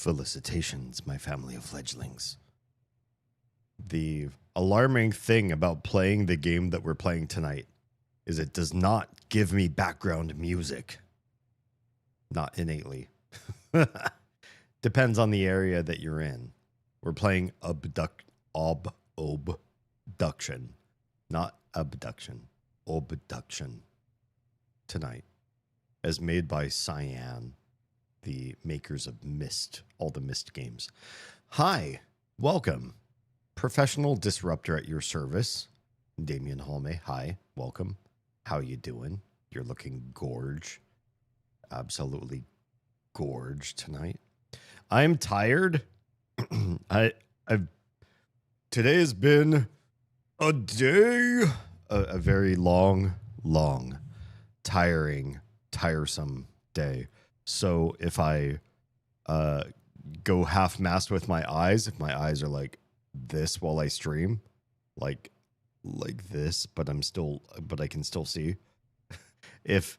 Felicitations, my family of fledglings. The alarming thing about playing the game that we're playing tonight is it does not give me background music. Not innately. Depends on the area that you're in. We're playing obduction, not abduction. Obduction tonight, as made by Cyan, the makers of Myst, all the Myst games. Hi, welcome. Professional disruptor at your service, Damien Holme. Hi, welcome. How you doing? You're looking gorge. Absolutely gorge tonight. I'm tired. Today has been a day, a very long, tiresome day. So if I go half-mast with my eyes, if my eyes are like this while I stream, like this, but I can still see. If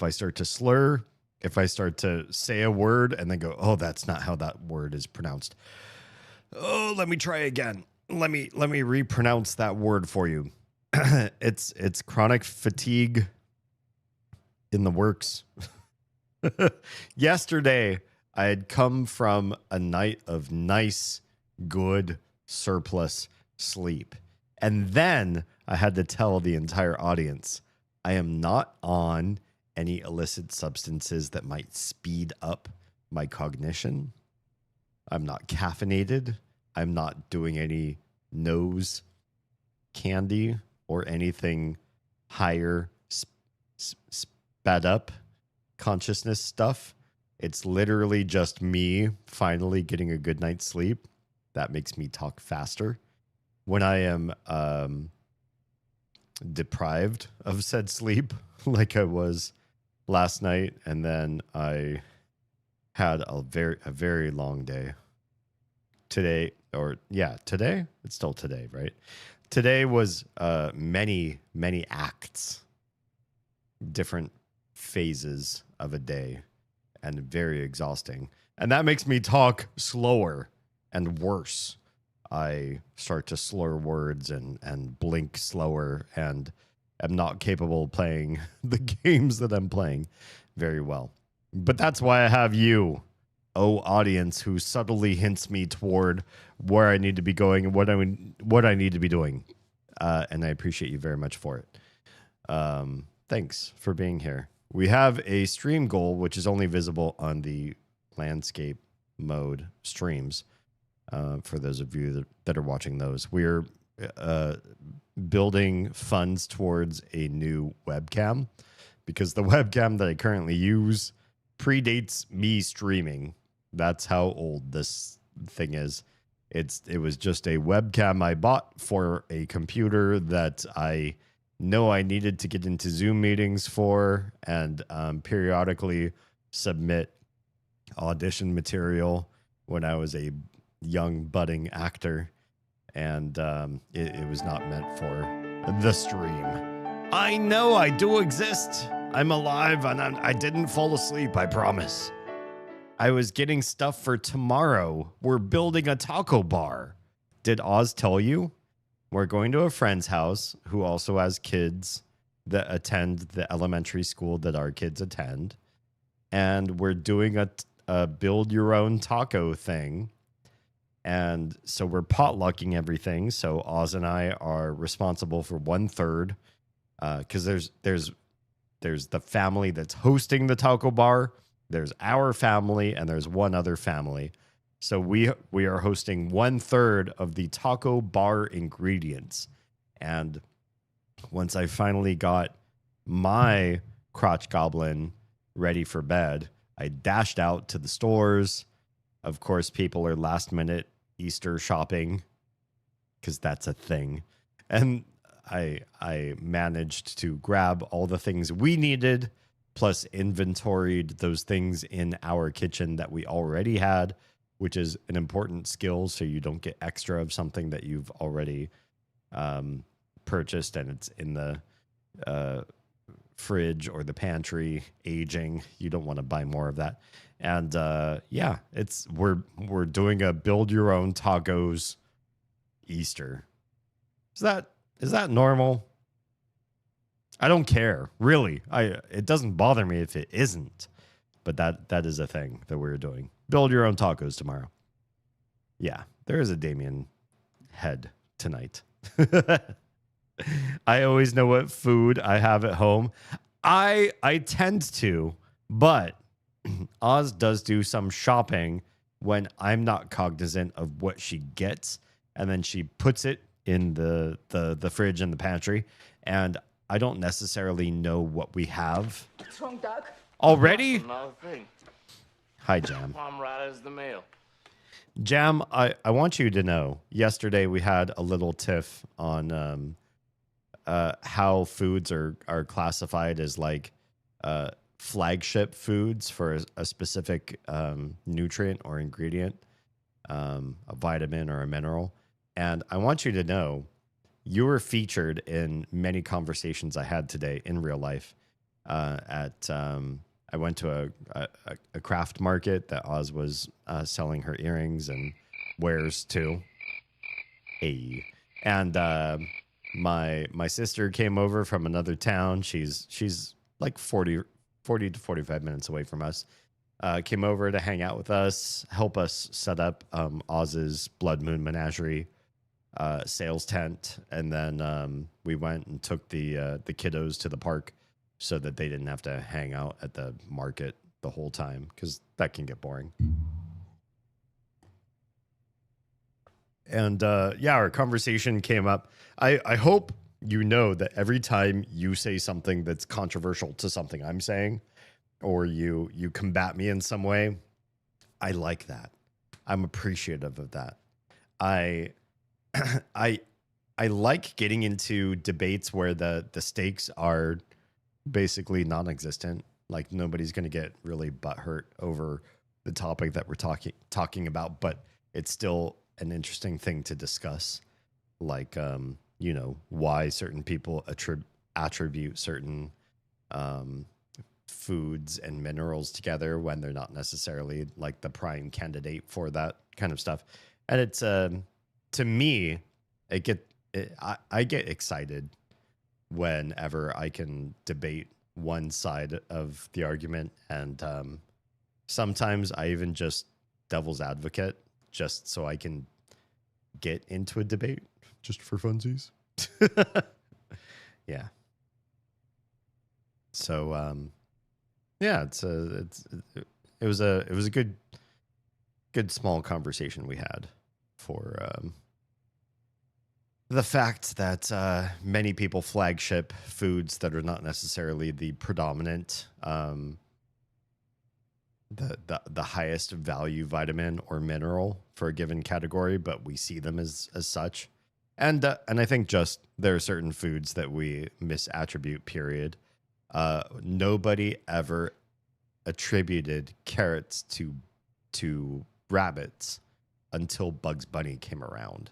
I start to slur, if I start to say a word and then go, oh, that's not how that word is pronounced. Oh, let me try again. Let me repronounce that word for you. It's chronic fatigue in the works. Yesterday, I had come from a night of nice, good, surplus sleep. And then I had to tell the entire audience, I am not on any illicit substances that might speed up my cognition. I'm not caffeinated. I'm not doing any nose candy or anything higher sped up consciousness stuff. It's literally just me finally getting a good night's sleep. That makes me talk faster. When I am deprived of said sleep, like I was last night, and then I had a very long day today. Today? It's still today, right? Today was many acts, different phases of a day, and very exhausting. And that makes me talk slower and worse. I start to slur words and blink slower and am not capable of playing the games that I'm playing very well. But that's why I have you, audience, who subtly hints me toward where I need to be going and what I need to be doing. And I appreciate you very much for it. Thanks for being here. We have a stream goal, which is only visible on the landscape mode streams. For those of you that are watching those, we're building funds towards a new webcam because the webcam that I currently use predates me streaming. That's how old this thing is. It was just a webcam I bought for a computer that I know I needed to get into Zoom meetings for and periodically submit audition material when I was a young budding actor, and it was not meant for the stream. I know I do exist. I'm alive, and I didn't fall asleep, I promise. I was getting stuff for tomorrow. We're building a taco bar. Did Oz tell you? We're going to a friend's house who also has kids that attend the elementary school that our kids attend, and we're doing a build your own taco thing. And so we're potlucking everything. So Oz and I are responsible for 1/3, because there's the family that's hosting the taco bar. There's our family, and there's one other family. So we are hosting 1/3 of the taco bar ingredients. And once I finally got my crotch goblin ready for bed, I dashed out to the stores. Of course, people are last minute Easter shopping because that's a thing. And I managed to grab all the things we needed, plus inventoried those things in our kitchen that we already had, which is an important skill so you don't get extra of something that you've already purchased and it's in the fridge or the pantry aging. You don't want to buy more of that. And yeah, we're doing a build your own tacos Easter. Is that normal? I don't care, really. It doesn't bother me if it isn't. But that is a thing that we're doing. Build your own tacos tomorrow. Yeah, there is a Damien head tonight. I always know what food I have at home. I tend to, but Oz does do some shopping when I'm not cognizant of what she gets, and then she puts it in the fridge and the pantry, and I don't necessarily know what we have. What's wrong, Doug? Already? Another thing. Hi, Jam. I'm right as the mail. Jam, I want you to know, yesterday we had a little tiff on how foods are classified as like flagship foods for a specific nutrient or ingredient, a vitamin or a mineral. And I want you to know you were featured in many conversations I had today in real life. I went to a craft market that Oz was selling her earrings and wares to. Hey. And my sister came over from another town. She's like 40 to 45 minutes away from us. Came over to hang out with us, help us set up Oz's Blood Moon Menagerie sales tent, and then we went and took the kiddos to the park so that they didn't have to hang out at the market the whole time, because that can get boring. And yeah, our conversation came up. I hope you know that every time you say something that's controversial to something I'm saying, or you combat me in some way, I like that. I'm appreciative of that. I like getting into debates where the stakes are basically non-existent. Like nobody's going to get really butthurt over the topic that we're talking about, but it's still an interesting thing to discuss. Like, you know, why certain people attribute certain foods and minerals together when they're not necessarily like the prime candidate for that kind of stuff. And it's to me, I get excited whenever I can debate one side of the argument, and sometimes I even just devil's advocate just so I can get into a debate just for funsies. Yeah. So yeah, it was a good small conversation we had for the fact that many people flagship foods that are not necessarily the predominant, the highest value vitamin or mineral for a given category, but we see them as such. And I think just there are certain foods that we misattribute, period. Nobody ever attributed carrots to rabbits until Bugs Bunny came around.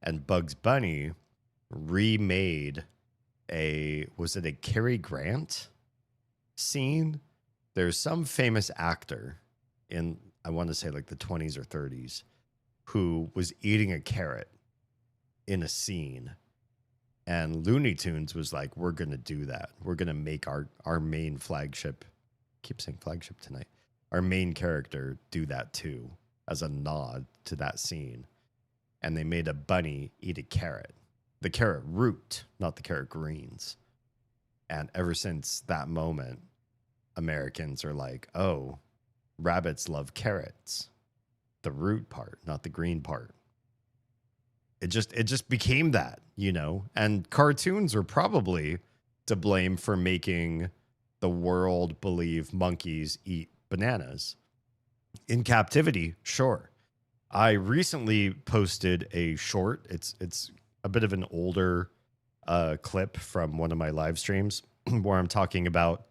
And Bugs Bunny remade was it a Cary Grant scene? There's some famous actor in, I want to say like the 20s or 30s, who was eating a carrot in a scene. And Looney Tunes was like, we're going to do that. We're going to make our main flagship, keep saying flagship tonight, our main character do that too, as a nod to that scene. And they made a bunny eat a carrot, the carrot root, not the carrot greens. And ever since that moment, Americans are like, oh, rabbits love carrots, the root part, not the green part. It just became that, you know, and cartoons are probably to blame for making the world believe monkeys eat bananas. In captivity, sure. I recently posted a short. It's a bit of an older clip from one of my live streams where I'm talking about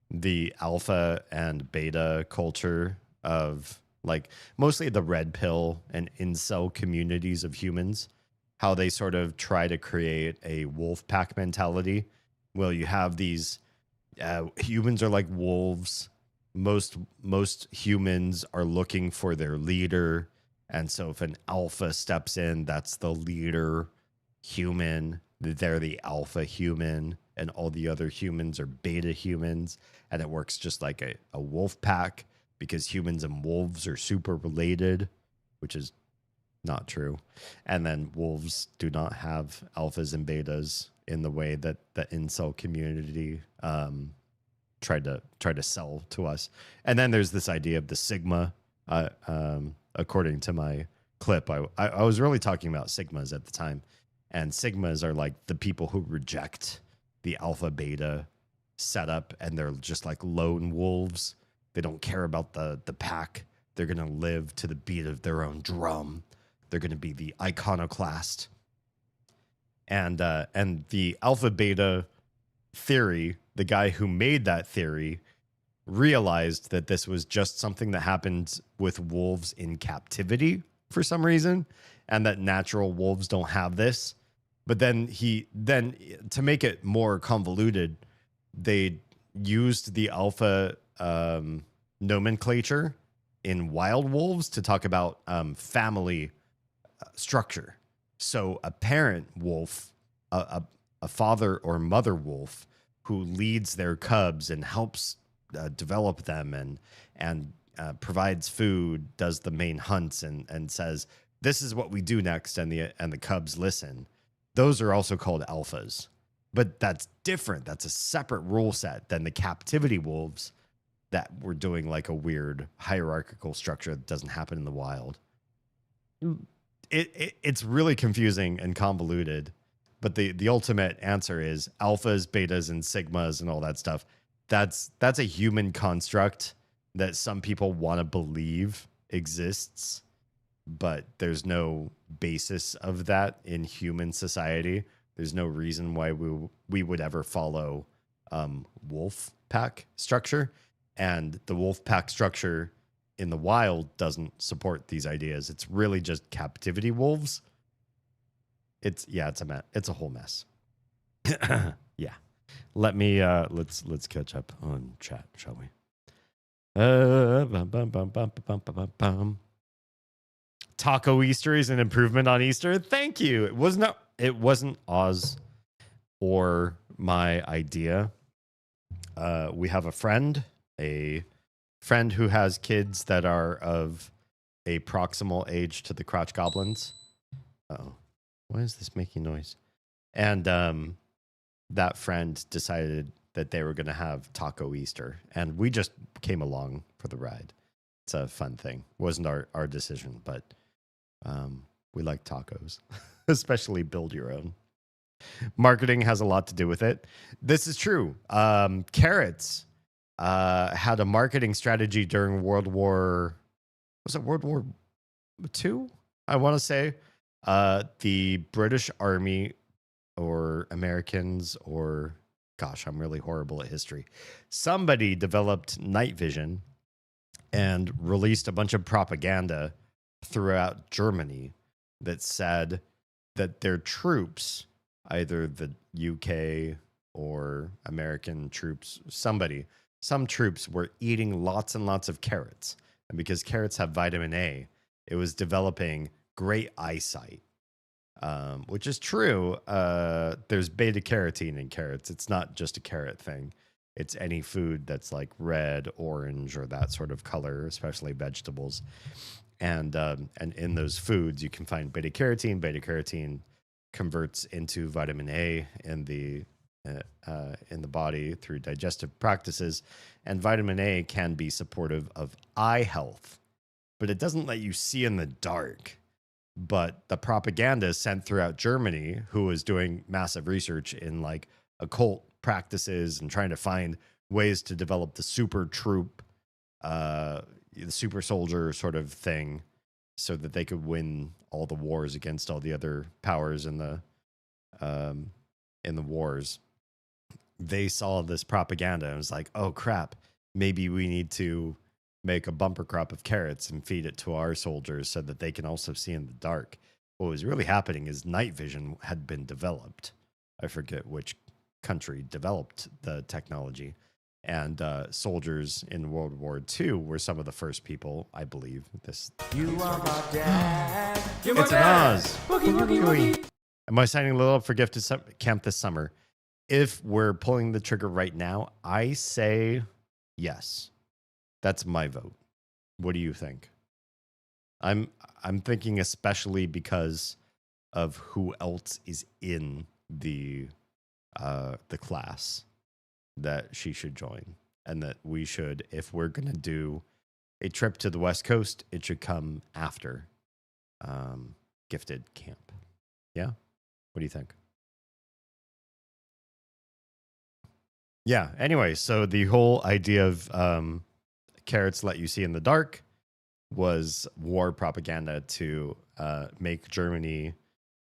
the alpha and beta culture of like mostly the red pill and incel communities of humans, how they sort of try to create a wolf pack mentality. Well, you have these Humans are like wolves. Most humans are looking for their leader, and so if an alpha steps in, that's the leader human. They're the alpha human, and all the other humans are beta humans, and it works just like a wolf pack because humans and wolves are super related, which is not true. And then wolves do not have alphas and betas in the way that the incel community tried to sell to us. And then there's this idea of the sigma. According to my clip, I was really talking about sigmas at the time, and sigmas are like the people who reject the alpha beta setup, and they're just like lone wolves. They don't care about the pack. They're gonna live to the beat of their own drum. They're gonna be the iconoclast. And the alpha beta theory, the guy who made that theory realized that this was just something that happened with wolves in captivity for some reason, and that natural wolves don't have this. But then to make it more convoluted, they used the alpha nomenclature in wild wolves to talk about family structure. So a parent wolf, a father or mother wolf who leads their cubs and helps develop them and provides food, does the main hunts, and says, "This is what we do next," and the cubs listen. Those are also called alphas, but that's different. That's a separate rule set than the captivity wolves that were doing like a weird hierarchical structure that doesn't happen in the wild. It's really confusing and convoluted, but the ultimate answer is alphas, betas, and sigmas and all that stuff. That's a human construct that some people want to believe exists, but there's no basis of that in human society. There's no reason why we would ever follow wolf pack structure, and the wolf pack structure in the wild doesn't support these ideas. It's really just captivity wolves. It's a whole mess. Yeah. Let me let's catch up on chat, shall we? Taco Easter is an improvement on Easter. Thank you. It wasn't Oz or my idea. We have a friend who has kids that are of a proximal age to the crotch goblins. Oh, why is this making noise? And that friend decided that they were going to have Taco Easter, and we just came along for the ride. It's a fun thing. It wasn't our decision, but we like tacos, especially build your own. Marketing has a lot to do with it. This is true. Carrots had a marketing strategy during World War II? I want to say the British Army or Americans, or gosh, I'm really horrible at history. Somebody developed night vision and released a bunch of propaganda throughout Germany that said that their troops, either the UK or American troops, some troops were eating lots and lots of carrots. And because carrots have vitamin A, it was developing great eyesight. Which is true. There's beta carotene in carrots. It's not just a carrot thing. It's any food that's like red, orange, or that sort of color, especially vegetables. And in those foods, you can find beta carotene. Beta carotene converts into vitamin A in the body through digestive practices, and vitamin A can be supportive of eye health, but it doesn't let you see in the dark. But the propaganda sent throughout Germany, who was doing massive research in like occult practices and trying to find ways to develop the super troop, the super soldier sort of thing, so that they could win all the wars against all the other powers in the wars. They saw this propaganda and was like, "Oh crap, maybe we need to make a bumper crop of carrots and feed it to our soldiers so that they can also see in the dark." What was really happening is night vision had been developed. I forget which country developed the technology, And soldiers in World War II were some of the first people, I believe. This You are my dad. It's an Oz. Boogie, boogie, boogie. Am I signing a little up for gifted camp this summer? If we're pulling the trigger right now, I say yes. That's my vote. What do you think? I'm thinking especially because of who else is in the class that she should join, and that we should, if we're gonna do a trip to the West Coast, it should come after gifted camp. Yeah, what do you think? Yeah. Anyway, so the whole idea of carrots let you see in the dark was war propaganda to make Germany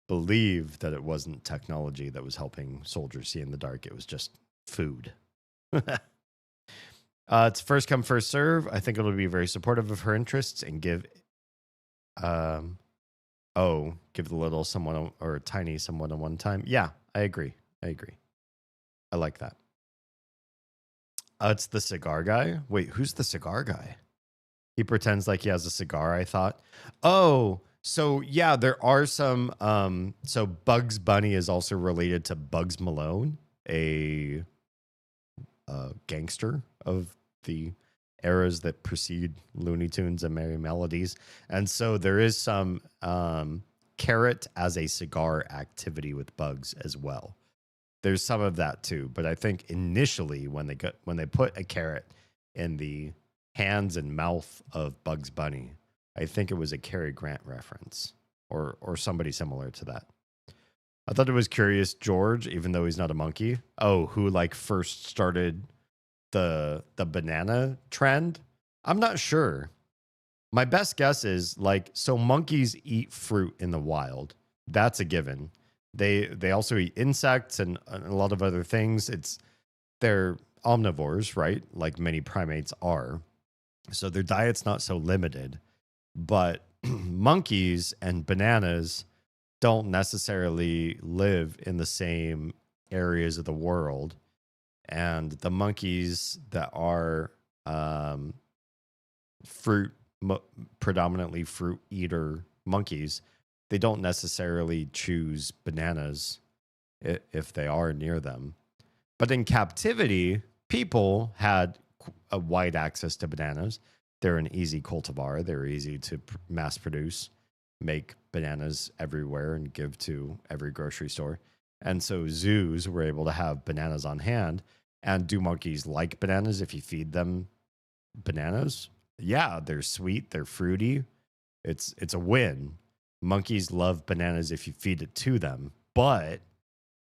believe that it wasn't technology that was helping soldiers see in the dark. It was just food. It's first come, first serve. I think it'll be very supportive of her interests and give the little someone or tiny someone a one time. Yeah, I agree. I like that. It's the cigar guy. Wait, who's the cigar guy? He pretends like he has a cigar, I thought. Oh, so yeah, there are some. So Bugs Bunny is also related to Bugs Malone, a gangster of the eras that precede Looney Tunes and Merry Melodies. And so there is some carrot as a cigar activity with Bugs as well. There's some of that too, but I think initially when they put a carrot in the hands and mouth of Bugs Bunny, I think it was a Cary Grant reference or somebody similar to that. I thought it was curious, George, even though he's not a monkey, who like first started the banana trend. I'm not sure. My best guess is like, so monkeys eat fruit in the wild. That's a given. They also eat insects and a lot of other things. They're omnivores, right? Like many primates are. So their diet's not so limited. But monkeys and bananas don't necessarily live in the same areas of the world. And the monkeys that are predominantly fruit eater monkeys, they don't necessarily choose bananas if they are near them. But in captivity, people had a wide access to bananas. They're an easy cultivar. They're easy to mass produce, make bananas everywhere and give to every grocery store. And so zoos were able to have bananas on hand. And do monkeys like bananas if you feed them bananas? Yeah, they're sweet, they're fruity. It's a win. Monkeys love bananas if you feed it to them, but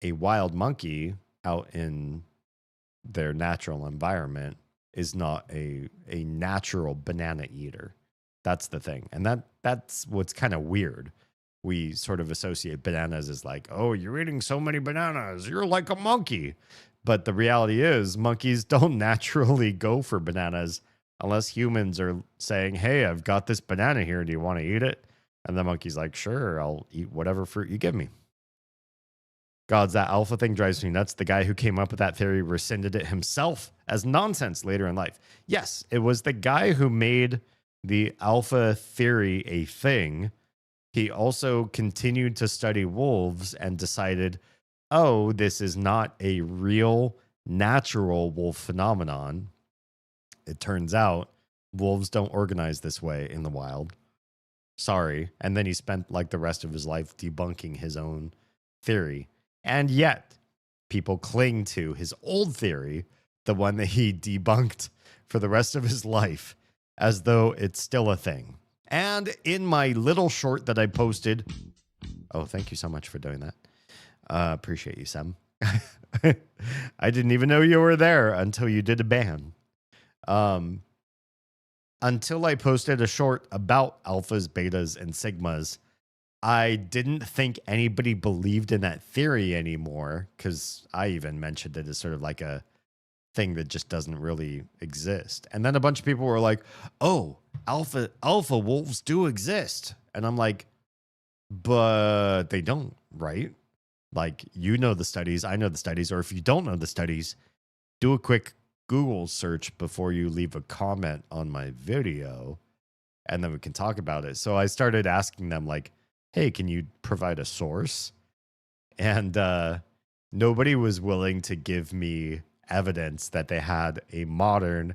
a wild monkey out in their natural environment is not a natural banana eater. That's the thing. And that's what's kind of weird. We sort of associate bananas as like, oh, you're eating so many bananas, you're like a monkey. But the reality is monkeys don't naturally go for bananas unless humans are saying, hey, I've got this banana here. Do you want to eat it? And the monkey's like, sure, I'll eat whatever fruit you give me. Gods, that alpha thing drives me nuts. The guy who came up with that theory rescinded it himself as nonsense later in life. Yes, it was the guy who made the alpha theory a thing. He also continued to study wolves and decided, oh, this is not a real natural wolf phenomenon. It turns out wolves don't organize this way in the wild. Sorry. And then he spent like the rest of his life debunking his own theory. And yet people cling to his old theory, the one that he debunked for the rest of his life, as though it's still a thing. And in my little short that I posted, oh, thank you so much for doing that. Appreciate you, Sam. I didn't even know you were there until you did a ban. Until I posted a short about alphas, betas, and sigmas, I didn't think anybody believed in that theory anymore, because I even mentioned it as sort of like a thing that just doesn't really exist. And then a bunch of people were like, oh, alpha wolves do exist. And I'm like, but they don't, right? Like, you know the studies, I know the studies, or if you don't know the studies, do a quick Google search before you leave a comment on my video, and then we can talk about it. So I started asking them, like, hey, can you provide a source? And nobody was willing to give me evidence that they had a modern,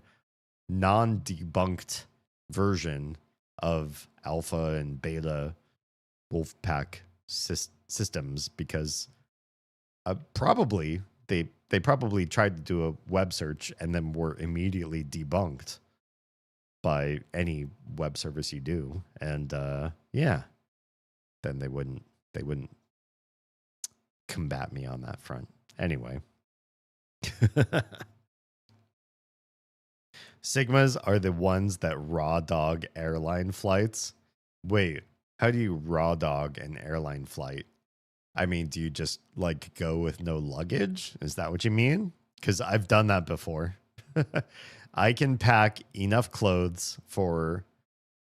non-debunked version of alpha and beta Wolfpack systems, because probably they probably tried to do a web search and then were immediately debunked by any web service you do. And yeah, then they wouldn't combat me on that front. Anyway. Sigmas are the ones that raw dog airline flights. Wait, how do you raw dog an airline flight? I mean, do you just like go with no luggage? Is that what you mean? Because I've done that before. I can pack enough clothes for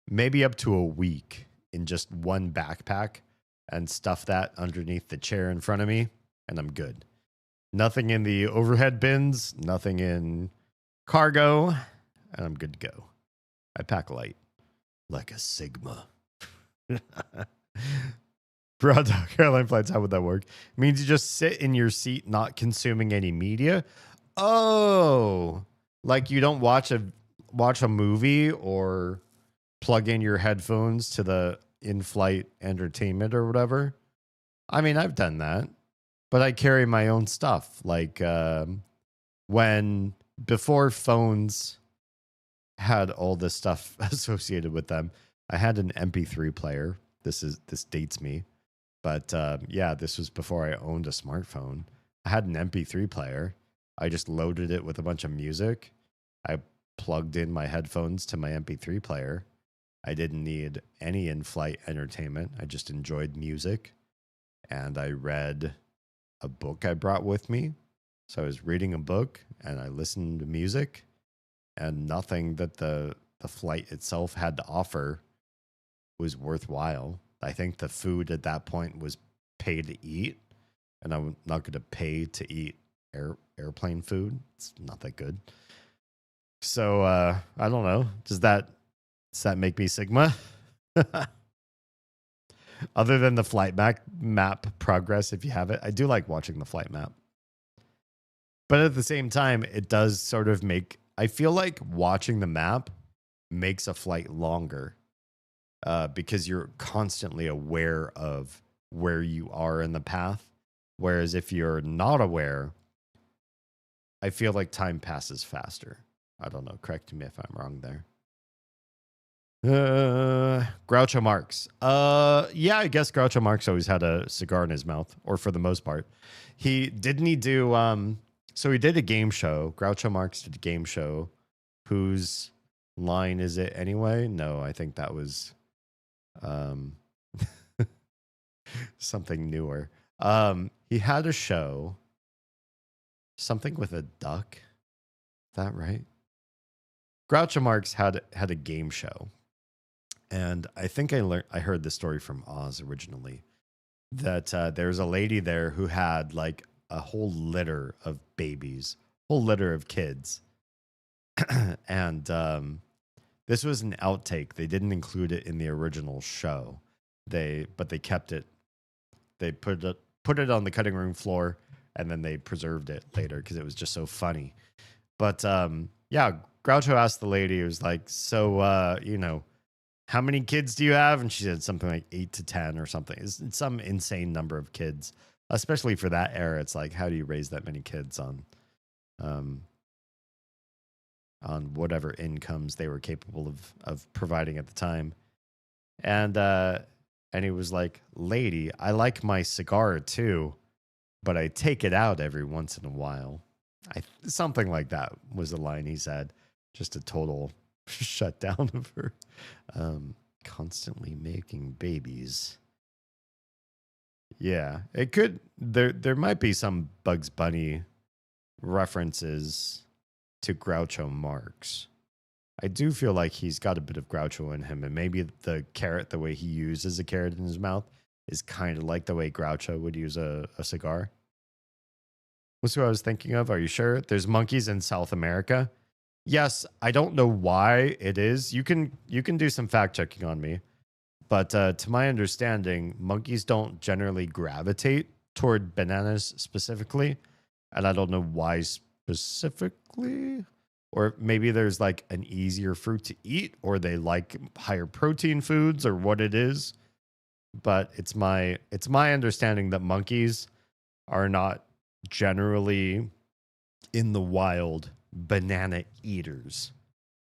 maybe up to a week in just one backpack and stuff that underneath the chair in front of me, and I'm good. Nothing in the overhead bins, nothing in cargo, and I'm good to go. I pack light like a Sigma. Raw dog airline flights, how would that work? It means you just sit in your seat not consuming any media. Oh, like you don't watch a movie or plug in your headphones to the in-flight entertainment or whatever. I mean, I've done that, but I carry my own stuff. Like when before phones had all this stuff associated with them, I had an MP3 player. This dates me, but yeah, this was before I owned a smartphone. I had an MP3 player. I just loaded it with a bunch of music. I plugged in my headphones to my MP3 player. I didn't need any in-flight entertainment. I just enjoyed music, and I read a book I brought with me. So I was reading a book and I listened to music, and nothing that the flight itself had to offer was worthwhile. I think the food at that point was pay to eat, and I'm not going to pay to eat airplane food. It's not that good. So I don't know. Does that make me Sigma? Other than the flight map progress, if you have it, I do like watching the flight map. But at the same time, it does sort of I feel like watching the map makes a flight longer because you're constantly aware of where you are in the path. Whereas if you're not aware, I feel like time passes faster. I don't know. Correct me if I'm wrong there. Groucho Marx. Yeah, I guess Groucho Marx always had a cigar in his mouth, or for the most part. He do so he did a game show. Groucho Marx did a game show. Whose line is it anyway? No, I think that was something newer. He had a show, something with a duck. Is that right? Groucho Marx had a game show. And I think I heard this story from Oz originally, that there's a lady there who had like a whole litter of babies, whole litter of kids. And this was an outtake. They didn't include it in the original show. But they kept it. They put it on the cutting room floor, and then they preserved it later because it was just so funny. But yeah, Groucho asked the lady, it was like, so how many kids do you have? And she said something like 8 to 10 or something. It's some insane number of kids, especially for that era. It's like, how do you raise that many kids on whatever incomes they were capable of providing at the time? And he was like, lady, I like my cigar too, but I take it out every once in a while. Something like that was the line he said. Just a total shutdown of her constantly making babies. Yeah, it could. There might be some Bugs Bunny references to Groucho Marx. I do feel like he's got a bit of Groucho in him, and maybe the carrot, the way he uses a carrot in his mouth, is kind of like the way Groucho would use a cigar. was who I was thinking of. Are you sure? There's monkeys in South America. Yes, I don't know why it is. You can do some fact checking on me, but to my understanding, monkeys don't generally gravitate toward bananas specifically, and I don't know why specifically. Or maybe there's like an easier fruit to eat, or they like higher protein foods, or what it is. But it's my understanding that monkeys are not generally in the wild banana eaters.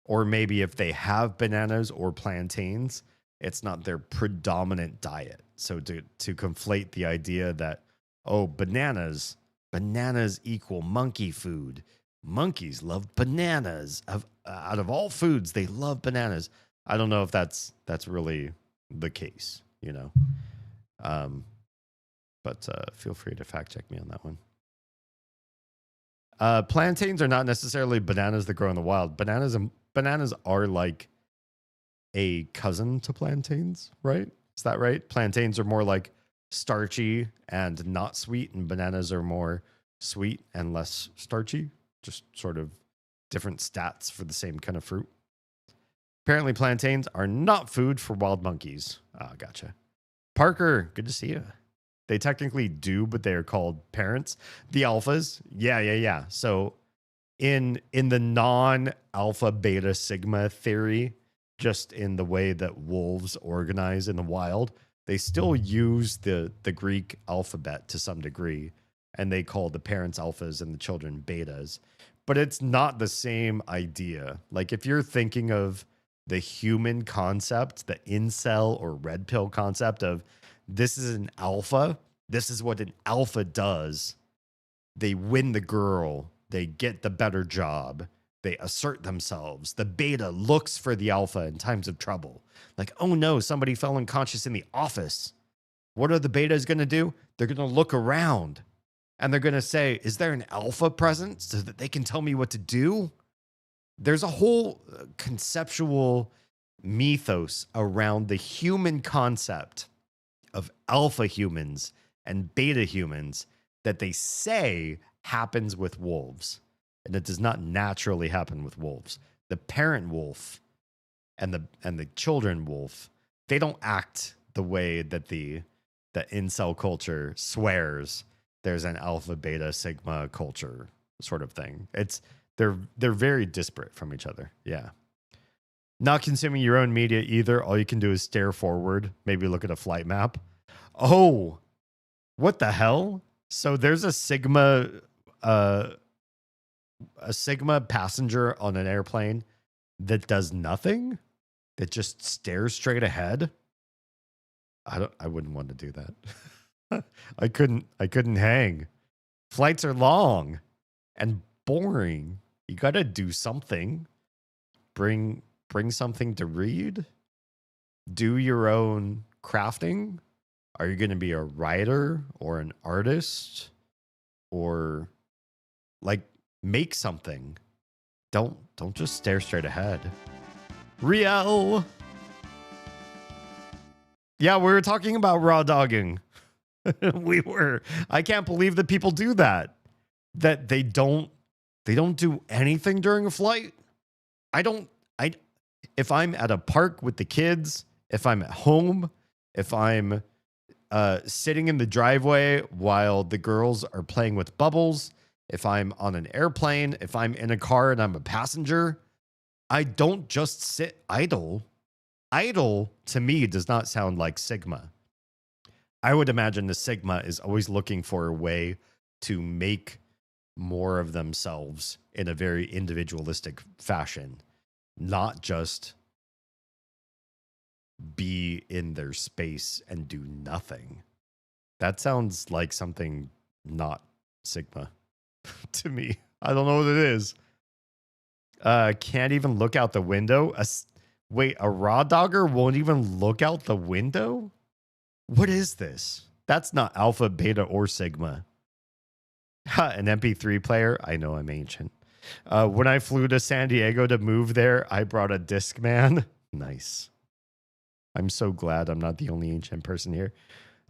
Or maybe if they have bananas or plantains, it's not their predominant diet. So to conflate the idea that, oh, bananas equal monkey food. Monkeys love bananas. Out of all foods, they love bananas. I don't know if that's really the case, you know. But feel free to fact check me on that one. Plantains are not necessarily bananas that grow in the wild. Bananas are like a cousin to plantains, right? Is that right? Plantains are more like starchy and not sweet, and bananas are more sweet and less starchy. Just sort of different stats for the same kind of fruit. Apparently, plantains are not food for wild monkeys. Ah, gotcha. Parker, good to see you. They technically do, but they are called parents. The alphas, yeah. So in the non-alpha, beta, sigma theory, just in the way that wolves organize in the wild, they still use the Greek alphabet to some degree, and they call the parents alphas and the children betas. But it's not the same idea. Like if you're thinking of the human concept, the incel or red pill concept of this is an alpha, this is what an alpha does. They win the girl, they get the better job, they assert themselves. The beta looks for the alpha in times of trouble. Like, oh no, somebody fell unconscious in the office. What are the betas going to do? They're going to look around and they're going to say, is there an alpha present so that they can tell me what to do? There's a whole conceptual mythos around the human concept of alpha humans and beta humans that they say happens with wolves. And it does not naturally happen with wolves. The parent wolf and the children wolf, they don't act the way that the incel culture swears there's an alpha, beta, sigma culture sort of thing. They're very disparate from each other. Yeah. Not consuming your own media either. All you can do is stare forward, maybe look at a flight map. Oh, what the hell? So there's a sigma passenger on an airplane that does nothing, that just stares straight ahead. I wouldn't want to do that. I couldn't hang. Flights are long and boring. You got to do something. Bring something to read. Do your own crafting. Are you going to be a writer or an artist, or like make something? Don't just stare straight ahead. Riel. Yeah, we were talking about raw dogging. We were. I can't believe that people do that. That they don't do anything during a flight. If I'm at a park with the kids, if I'm at home, if I'm sitting in the driveway while the girls are playing with bubbles, if I'm on an airplane, if I'm in a car and I'm a passenger, I don't just sit idle. Idle to me does not sound like Sigma. I would imagine the Sigma is always looking for a way to make more of themselves in a very individualistic fashion, not just be in their space and do nothing. That sounds like something not Sigma to me. I don't know what it is. Can't even look out the window. Wait, a raw dogger won't even look out the window? What is this? That's not alpha, beta, or sigma. An MP3 player? I know I'm ancient. When I flew to San Diego to move there, I brought a Discman. Nice. I'm so glad I'm not the only ancient person here.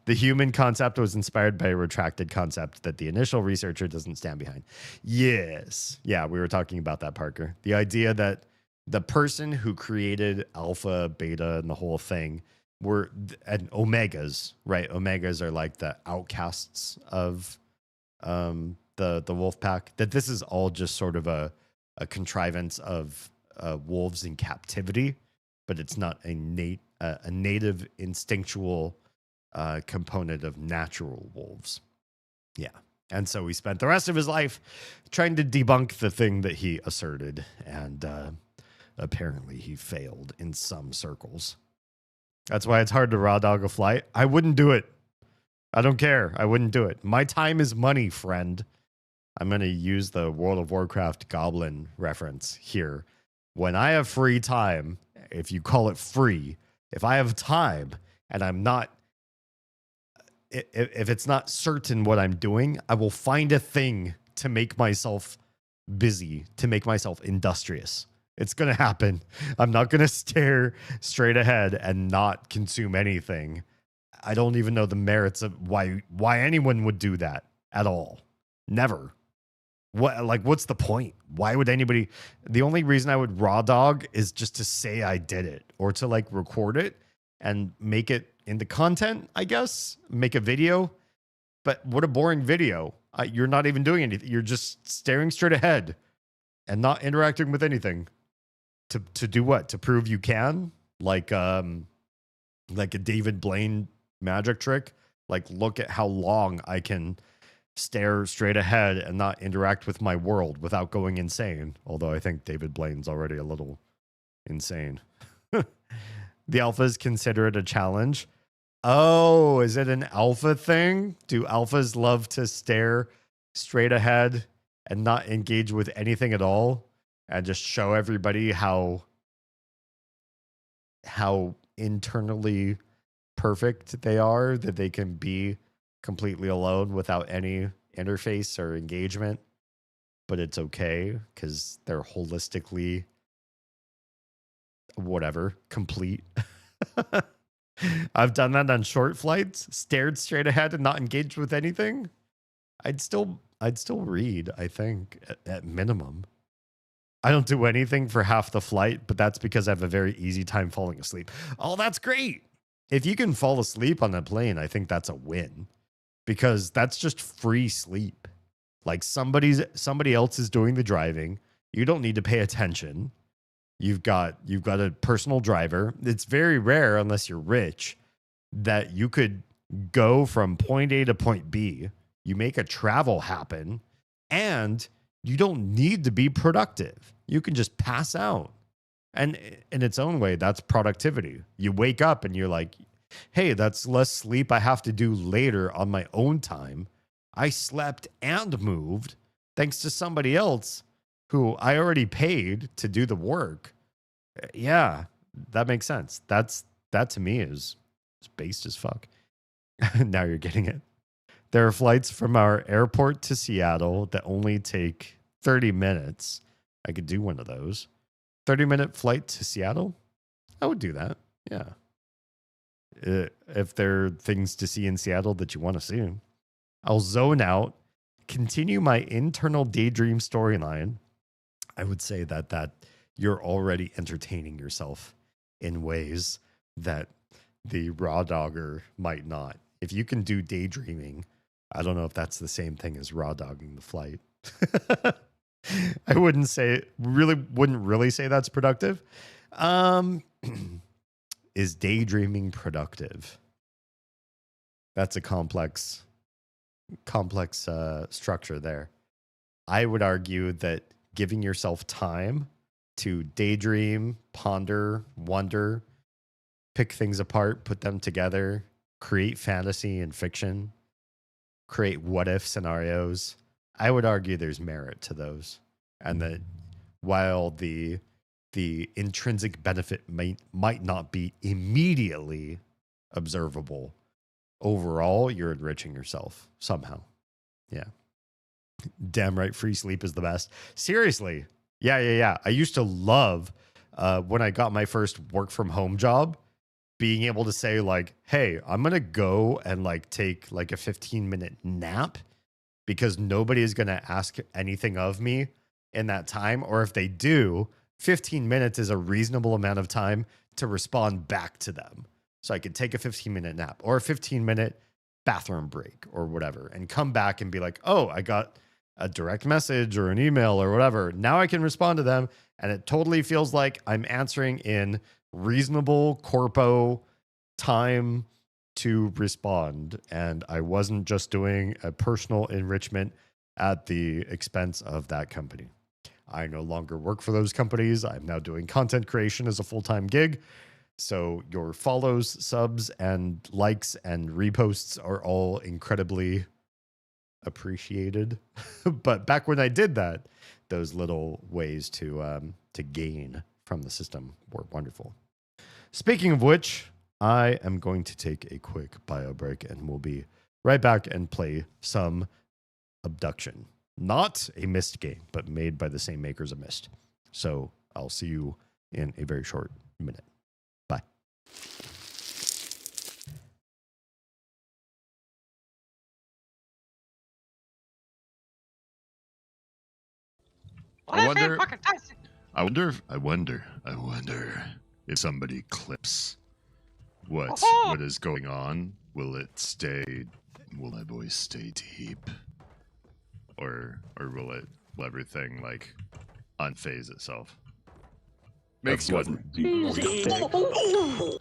The human concept was inspired by a retracted concept that the initial researcher doesn't stand behind. Yes. Yeah, we were talking about that, Parker. The idea that the person who created alpha, beta, and the whole thing were and omegas, right? Omegas are like the outcasts of the wolf pack. That this is all just sort of a contrivance of wolves in captivity, but it's not a native instinctual component of natural wolves. Yeah. And so he spent the rest of his life trying to debunk the thing that he asserted. And apparently he failed in some circles. That's why it's hard to raw dog a flight. I wouldn't do it. I don't care. I wouldn't do it. My time is money, friend. I'm going to use the World of Warcraft goblin reference here. When I have free time, if you call it free, if I have time and I'm not, if it's not certain what I'm doing, I will find a thing to make myself busy, to make myself industrious. It's going to happen. I'm not going to stare straight ahead and not consume anything. I don't even know the merits of why anyone would do that at all. Never. What's the point? Why would anybody? The only reason I would raw dog is just to say I did it or to like record it and make it into content, I guess. Make a video. But what a boring video. You're not even doing anything. You're just staring straight ahead and not interacting with anything. To do what? To prove you can? Like a David Blaine magic trick? Like, look at how long I can stare straight ahead and not interact with my world without going insane. Although I think David Blaine's already a little insane. The alphas consider it a challenge. Oh, is it an alpha thing? Do alphas love to stare straight ahead and not engage with anything at all? And just show everybody how internally perfect they are, that they can be completely alone without any interface or engagement, but it's okay because they're holistically complete. I've done that on short flights, stared straight ahead and not engaged with anything. I'd still read, I think, at minimum. I don't do anything for half the flight, but that's because I have a very easy time falling asleep. Oh, that's great. If you can fall asleep on a plane, I think that's a win because that's just free sleep. Like somebody else is doing the driving. You don't need to pay attention. You've got a personal driver. It's very rare, unless you're rich, that you could go from point A to point B. You make a travel happen and you don't need to be productive. You can just pass out. And in its own way, that's productivity. You wake up and you're like, hey, that's less sleep I have to do later on my own time. I slept and moved thanks to somebody else who I already paid to do the work. Yeah, that makes sense. That to me is based as fuck. Now you're getting it. There are flights from our airport to Seattle that only take 30 minutes. I could do one of those. 30-minute flight to Seattle? I would do that. Yeah. If there are things to see in Seattle that you want to see. I'll zone out, continue my internal daydream storyline. I would say that you're already entertaining yourself in ways that the raw dogger might not. If you can do daydreaming, I don't know if that's the same thing as raw dogging the flight. I wouldn't really say that's productive. Is daydreaming productive? That's a complex structure there. I would argue that giving yourself time to daydream, ponder, wonder, pick things apart, put them together, create fantasy and fiction, create what-if scenarios, I would argue there's merit to those. And that while the intrinsic benefit might not be immediately observable, overall, you're enriching yourself somehow. Yeah. Damn right, free sleep is the best. Seriously. Yeah. I used to love when I got my first work from home job. being able to say like, hey, I'm going to go and like take like a 15-minute nap because nobody is going to ask anything of me in that time. Or if they do, 15 minutes is a reasonable amount of time to respond back to them. So I could take a 15-minute nap or a 15-minute bathroom break or whatever and come back and be like, oh, I got a direct message or an email or whatever. Now I can respond to them. And it totally feels like I'm answering in reasonable corpo time to respond. And I wasn't just doing a personal enrichment at the expense of that company. I no longer work for those companies. I'm now doing content creation as a full-time gig. So your follows, subs, and likes and reposts are all incredibly appreciated. But back when I did that, those little ways to gain from the system were wonderful. Speaking of which, I am going to take a quick bio break and we'll be right back and play some Abduction. Not a Myst game, but made by the same makers of Myst. So I'll see you in a very short minute. Bye. I wonder if somebody clips what is going on. Will my voice stay deep? Or will everything like unphase itself? Makes what?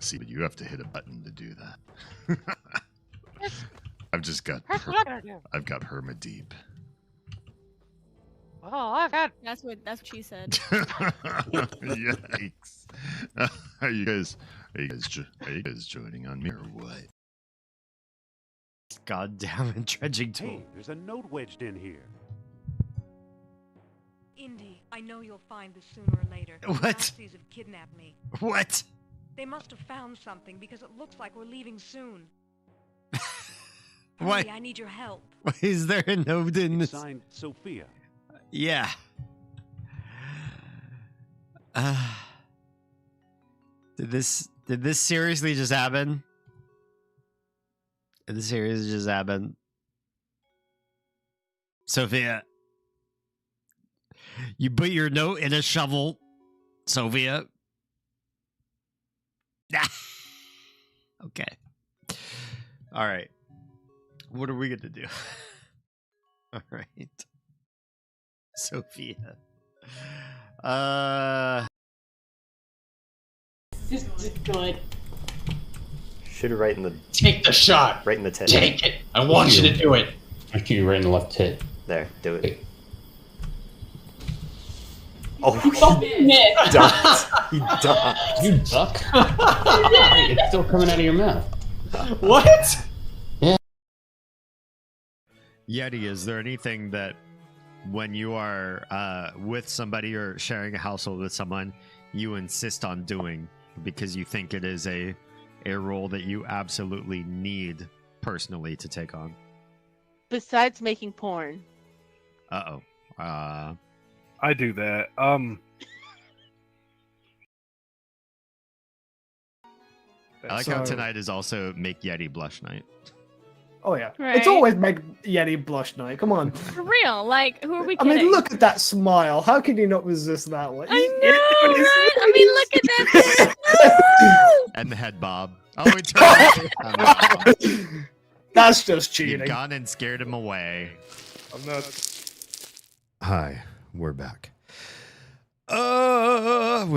See, but you have to hit a button to do that. I've got perma deep. Oh, that's what she said. Yikes! Are you guys joining on me or what? God damn it, dredging tool. Hey, there's a note wedged in here. Indy, I know you'll find this sooner or later. What? The Nazis have kidnapped me. What? They must have found something because it looks like we're leaving soon. Why? Hurry, I need your help. Why is there a note in this? Signed, Sophia. Yeah. Did this seriously just happen? Did this seriously just happen? Sophia. You put your note in a shovel, Sophia. Okay. All right. What are we going to do? All right. Sophia. Just do it. Shoot her right in the... Take the shot. Right in the tit. Take it. I want you to do it. I shoot you right in the left tit. There, do it. Oh, he ducked. He ducked. You duck? It's still coming out of your mouth. What? Yeah. Yeti, is there anything that when you are with somebody or sharing a household with someone, you insist on doing because you think it is a role that you absolutely need personally to take on? Besides making porn. Uh-oh. I do that. I like how tonight is also Make Yeti Blush Night. Oh yeah, Right. It's always Meg Yeti blush night. Come on. For real, like, who are we I kidding? mean, look at that smile. How can you not resist that one? I know, right? I mean, look at that. And the head bob. Oh, it's That's just cheating. You've gone and scared him away. I'm not. Hi, we're back. We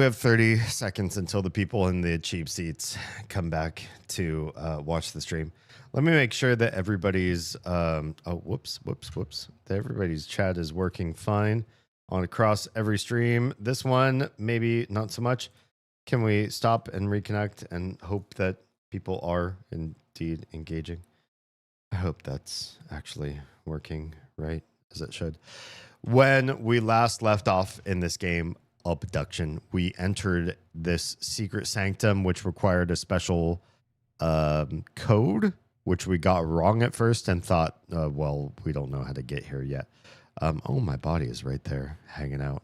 have 30 seconds until the people in the cheap seats come back to watch the stream. Let me make sure that everybody's whoops. That everybody's chat is working fine on across every stream. This one, maybe not so much. Can we stop and reconnect and hope that people are indeed engaging? I hope that's actually working right as it should. When we last left off in this game, Abduction, we entered this secret sanctum, which required a special code, which we got wrong at first and thought, well, we don't know how to get here yet. Oh, my body is right there hanging out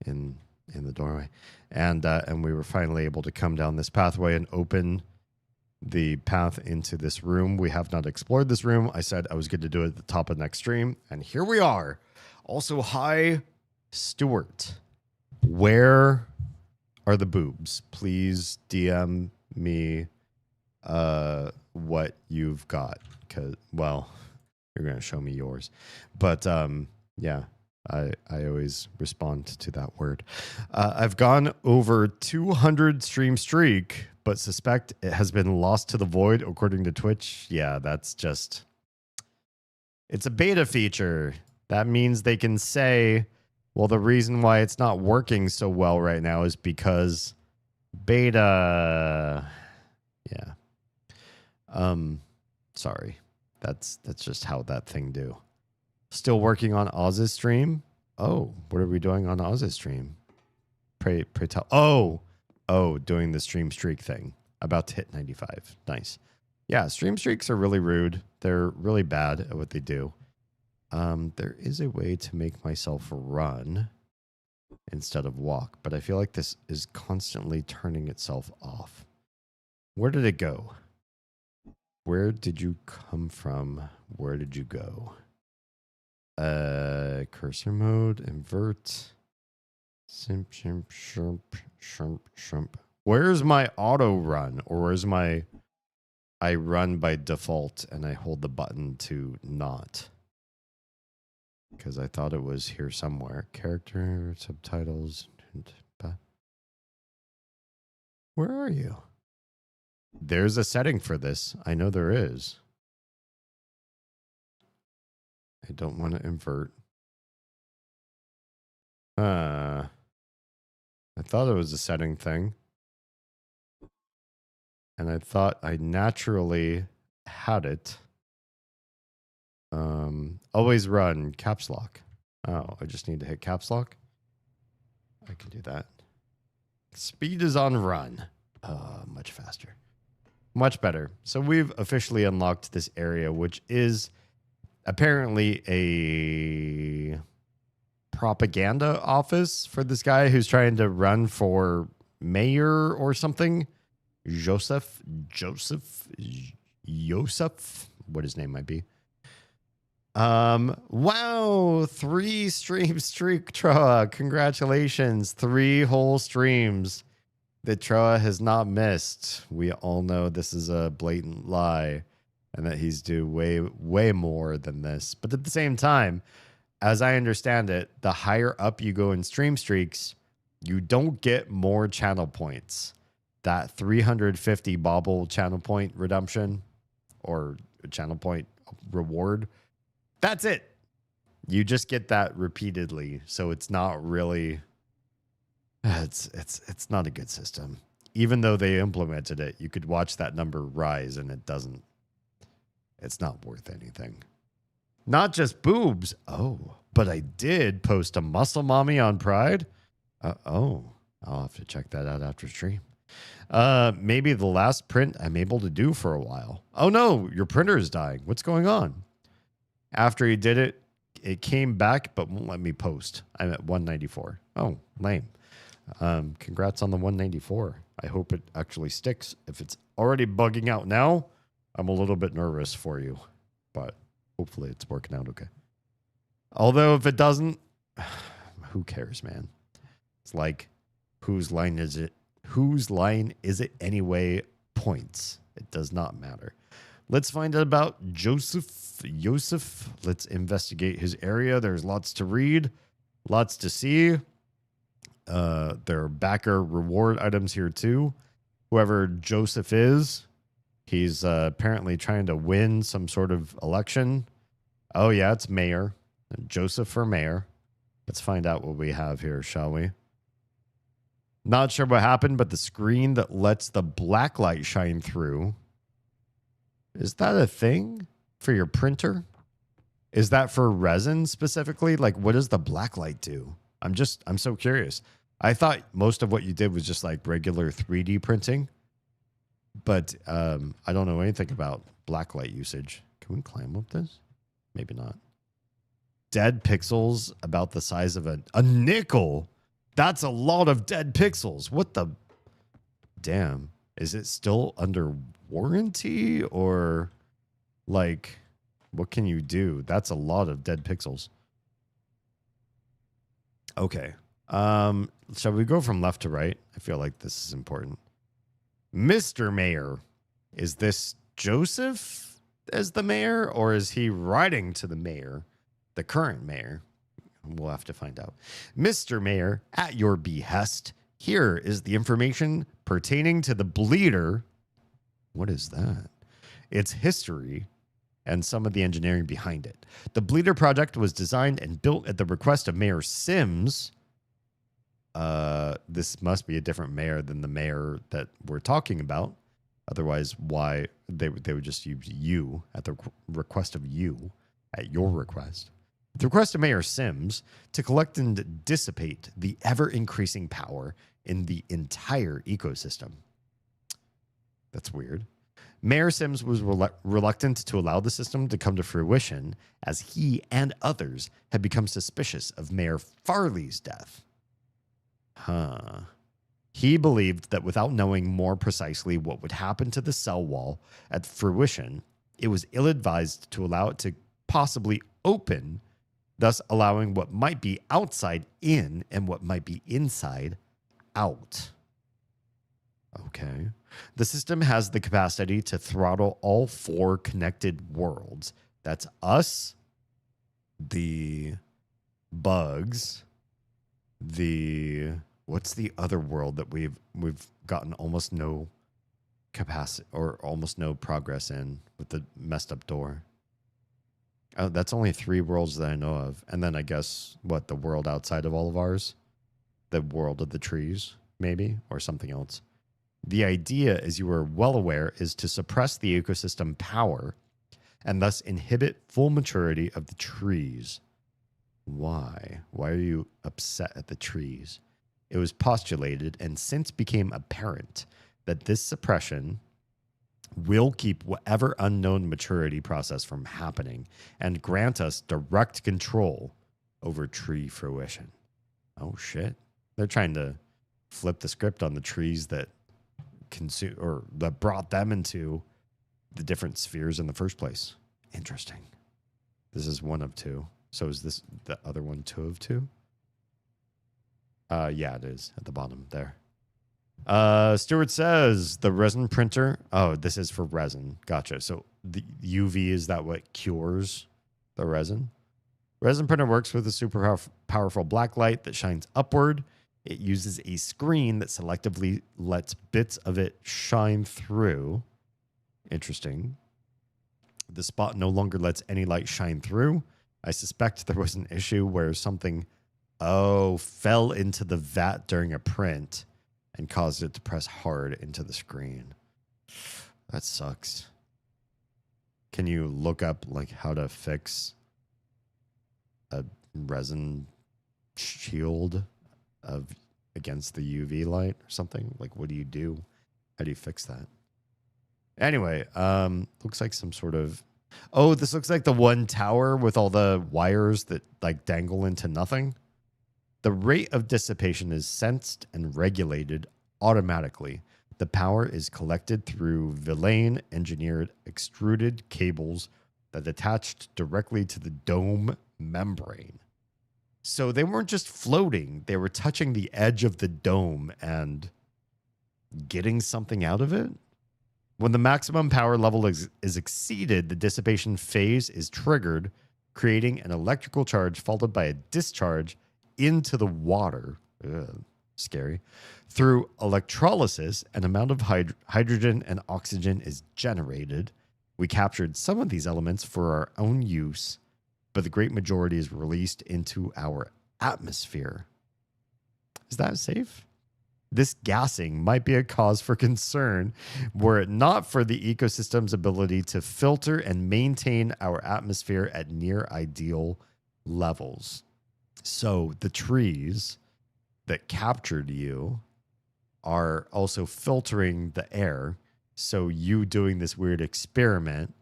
in the doorway. And we were finally able to come down this pathway and open the path into this room. We have not explored this room. I said I was going to do it at the top of next stream, and here we are. Also, hi, Stuart. Where are the boobs? Please DM me what you've got. Cause, well, you're going to show me yours. But yeah, I always respond to that word. I've gone over 200 stream streak, but suspect it has been lost to the void according to Twitch. Yeah, that's just... It's a beta feature. That means they can say, well, the reason why it's not working so well right now is because beta. Yeah. Sorry. That's just how that thing do. Still working on Oz's stream. Oh, what are we doing on Oz's stream? Pray tell. Oh, doing the stream streak thing. About to hit 95. Nice. Yeah, stream streaks are really rude. They're really bad at what they do. There is a way to make myself run instead of walk, but I feel like this is constantly turning itself off. Where did it go? Where did you come from? Where did you go? Cursor mode, invert. Simp, shimp, shrimp, shrimp, shrimp. Where's my auto run? Or where's my... I run by default and I hold the button to not. Because I thought it was here somewhere. Character, subtitles. Where are you? There's a setting for this. I know there is. I don't want to invert. I thought it was a setting thing. And I thought I naturally had it. Always run, caps lock. Oh, I just need to hit caps lock. I can do that. Speed is on run. Much faster. Much better. So we've officially unlocked this area, which is apparently a propaganda office for this guy who's trying to run for mayor or something. Joseph, what his name might be. Wow, 3 stream streak, Troa. Congratulations. 3 whole streams that Troa has not missed. We all know this is a blatant lie and that he's due way more than this. But at the same time, as I understand it, the higher up you go in stream streaks, you don't get more channel points. That 350 bauble channel point redemption or channel point reward, that's it. You just get that repeatedly. So it's not really, it's not a good system. Even though they implemented it, you could watch that number rise and it's not worth anything. Not just boobs. Oh, but I did post a muscle mommy on Pride. I'll have to check that out after stream. Maybe the last print I'm able to do for a while. Oh no, your printer is dying. What's going on? After he did it, it came back, but won't let me post. I'm at 194. Oh, lame. Congrats on the 194. I hope it actually sticks. If it's already bugging out now, I'm a little bit nervous for you, but hopefully it's working out okay. Although if it doesn't, who cares, man? It's like, whose line is it? Whose line is it anyway? Points. It does not matter. Let's find out about Joseph. Let's investigate his area. There's lots to read, lots to see. There are backer reward items here too. Whoever Joseph is, he's apparently trying to win some sort of election. Oh yeah, it's mayor. Joseph for mayor. Let's find out what we have here, shall we? Not sure what happened, but the screen that lets the black light shine through. Is that a thing for your printer? Is that for resin specifically? Like, what does the black light do? I'm so curious. I thought most of what you did was just like regular 3D printing, but I don't know anything about black light usage. Can we climb up this? Maybe not. Dead pixels about the size of a nickel. That's a lot of dead pixels. What the? Damn. Is it still under warranty or like what can you do? That's a lot of dead pixels. Okay. Shall we go from left to right? I feel like this is important. Mr. Mayor, is this Joseph as the mayor, or is he writing to the mayor, the current mayor? We'll have to find out. Mr. Mayor, at your behest, here is the information pertaining to the Bleeder. What is that? Its history and some of the engineering behind it. The Bleeder project was designed and built at the request of Mayor Sims. This must be a different mayor than the mayor that we're talking about. Otherwise, why they would just use you at the request of you, at your request. At the request of Mayor Sims to collect and dissipate the ever-increasing power in the entire ecosystem. That's weird. Mayor Sims was reluctant to allow the system to come to fruition as he and others had become suspicious of Mayor Farley's death. He believed that without knowing more precisely what would happen to the cell wall at fruition, it was ill-advised to allow it to possibly open, thus allowing what might be outside in and what might be inside out. Okay. The system has the capacity to throttle all 4 connected worlds. That's us, the bugs, what's the other world that we've gotten almost no capacity or almost no progress in with the messed up door? Oh, that's only 3 worlds that I know of. And then I guess the world outside of all of ours? The world of the trees, maybe, or something else. The idea, as you are well aware, is to suppress the ecosystem power and thus inhibit full maturity of the trees. Why? Why are you upset at the trees? It was postulated and since became apparent that this suppression will keep whatever unknown maturity process from happening and grant us direct control over tree fruition. Oh, shit. They're trying to flip the script on the trees that consume or that brought them into the different spheres in the first place. Interesting. This is 1 of 2. So is this the other one 2 of 2? Yeah, it is at the bottom there. Stuart says the resin printer. Oh, this is for resin. Gotcha. So the UV, is that what cures the resin? Resin printer works with a super powerful black light that shines upward. It uses a screen that selectively lets bits of it shine through. Interesting. The spot no longer lets any light shine through. I suspect there was an issue where something, fell into the vat during a print and caused it to press hard into the screen. That sucks. Can you look up how to fix a resin shield against the UV light or something? What do you do? How do you fix that? Anyway, looks like some sort of... Oh, this looks like the one tower with all the wires that dangle into nothing. The rate of dissipation is sensed and regulated automatically. The power is collected through Villain engineered extruded cables that attached directly to the dome membrane. So they weren't just floating, they were touching the edge of the dome and getting something out of it. When the maximum power level is exceeded, the dissipation phase is triggered, creating an electrical charge followed by a discharge into the water. Ugh, scary. Through electrolysis, an amount of hydrogen and oxygen is generated. We captured some of these elements for our own use, but the great majority is released into our atmosphere. Is that safe? This gassing might be a cause for concern were it not for the ecosystem's ability to filter and maintain our atmosphere at near ideal levels. So the trees that captured you are also filtering the air. So you doing this weird experiment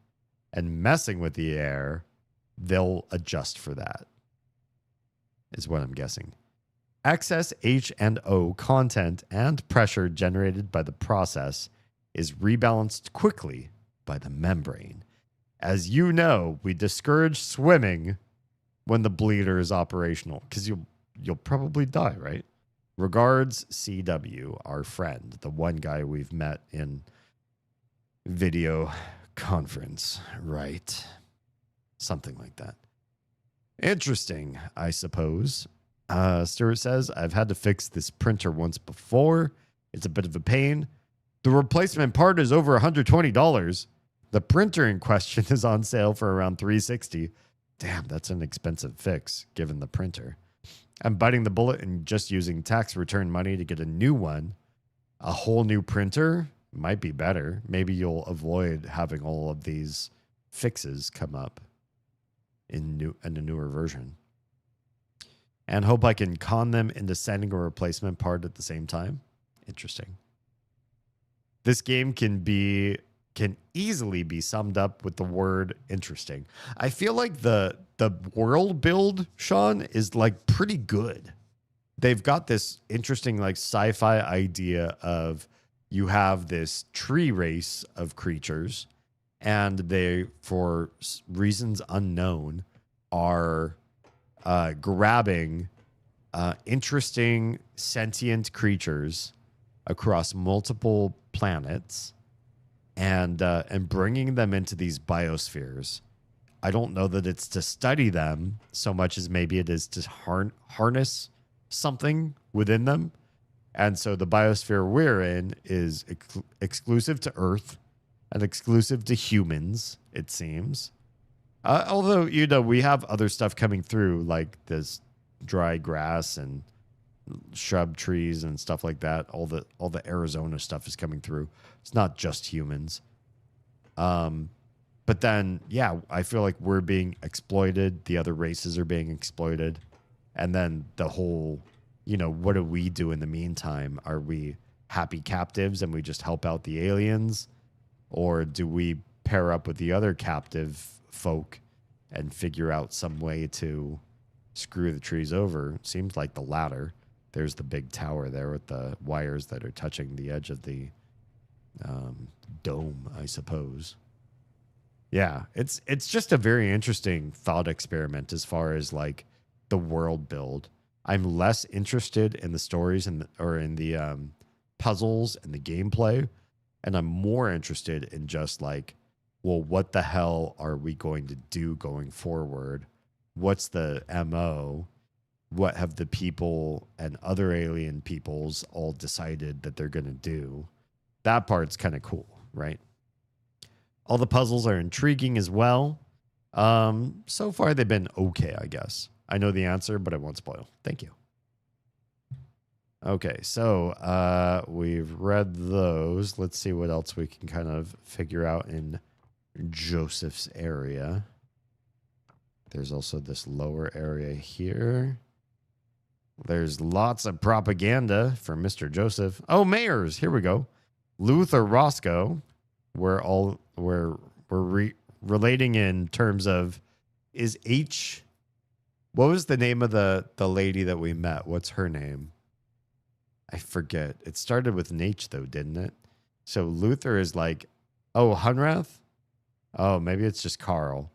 and messing with the air, they'll adjust for that, is what I'm guessing. Excess H&O content and pressure generated by the process is rebalanced quickly by the membrane. As you know, we discourage swimming when the bleeder is operational because you'll probably die, right? Regards, CW, our friend, the one guy we've met in video conference, right? Something like that. Interesting, I suppose. Stuart says, I've had to fix this printer once before. It's a bit of a pain. The replacement part is over $120. The printer in question is on sale for around $360. Damn, that's an expensive fix, given the printer. I'm biting the bullet and just using tax return money to get a new one. A whole new printer might be better. Maybe you'll avoid having all of these fixes come up in a newer version. And hope I can con them into sending a replacement part at the same time. Interesting. This game can easily be summed up with the word interesting. I feel like the world build, Sean, is like pretty good. They've got this interesting like sci-fi idea of you have this tree race of creatures, and they, for reasons unknown, are grabbing interesting sentient creatures across multiple planets and bringing them into these biospheres. I don't know that it's to study them so much as maybe it is to harness something within them. And so the biosphere we're in is exclusive to Earth and exclusive to humans, it seems. Although, you know, we have other stuff coming through, like this dry grass and shrub trees and stuff like that. All the Arizona stuff is coming through. It's not just humans. But then, yeah, I feel like we're being exploited. The other races are being exploited. And then the whole, you know, what do we do in the meantime? Are we happy captives and we just help out the aliens? Or do we pair up with the other captive folk and figure out some way to screw the trees over? Seems like the latter. There's the big tower there with the wires that are touching the edge of the dome, I suppose. Yeah, it's just a very interesting thought experiment as far as like the world build. I'm less interested in the stories or in the puzzles and the gameplay, and I'm more interested in just like, well, what the hell are we going to do going forward? What's the MO? What have the people and other alien peoples all decided that they're going to do? That part's kind of cool, right? All the puzzles are intriguing as well. So far, they've been okay, I guess. I know the answer, but I won't spoil. Thank you. Okay, so we've read those. Let's see what else we can kind of figure out in Joseph's area. There's also this lower area here. There's lots of propaganda for Mr. Joseph. Oh, mayors. Here we go. Luther Roscoe. We're relating in terms of, is H. What was the name of the lady that we met? What's her name? I forget. It started with an H though, didn't it? So Luther is like, oh, Hunrath? Oh, maybe it's just Carl.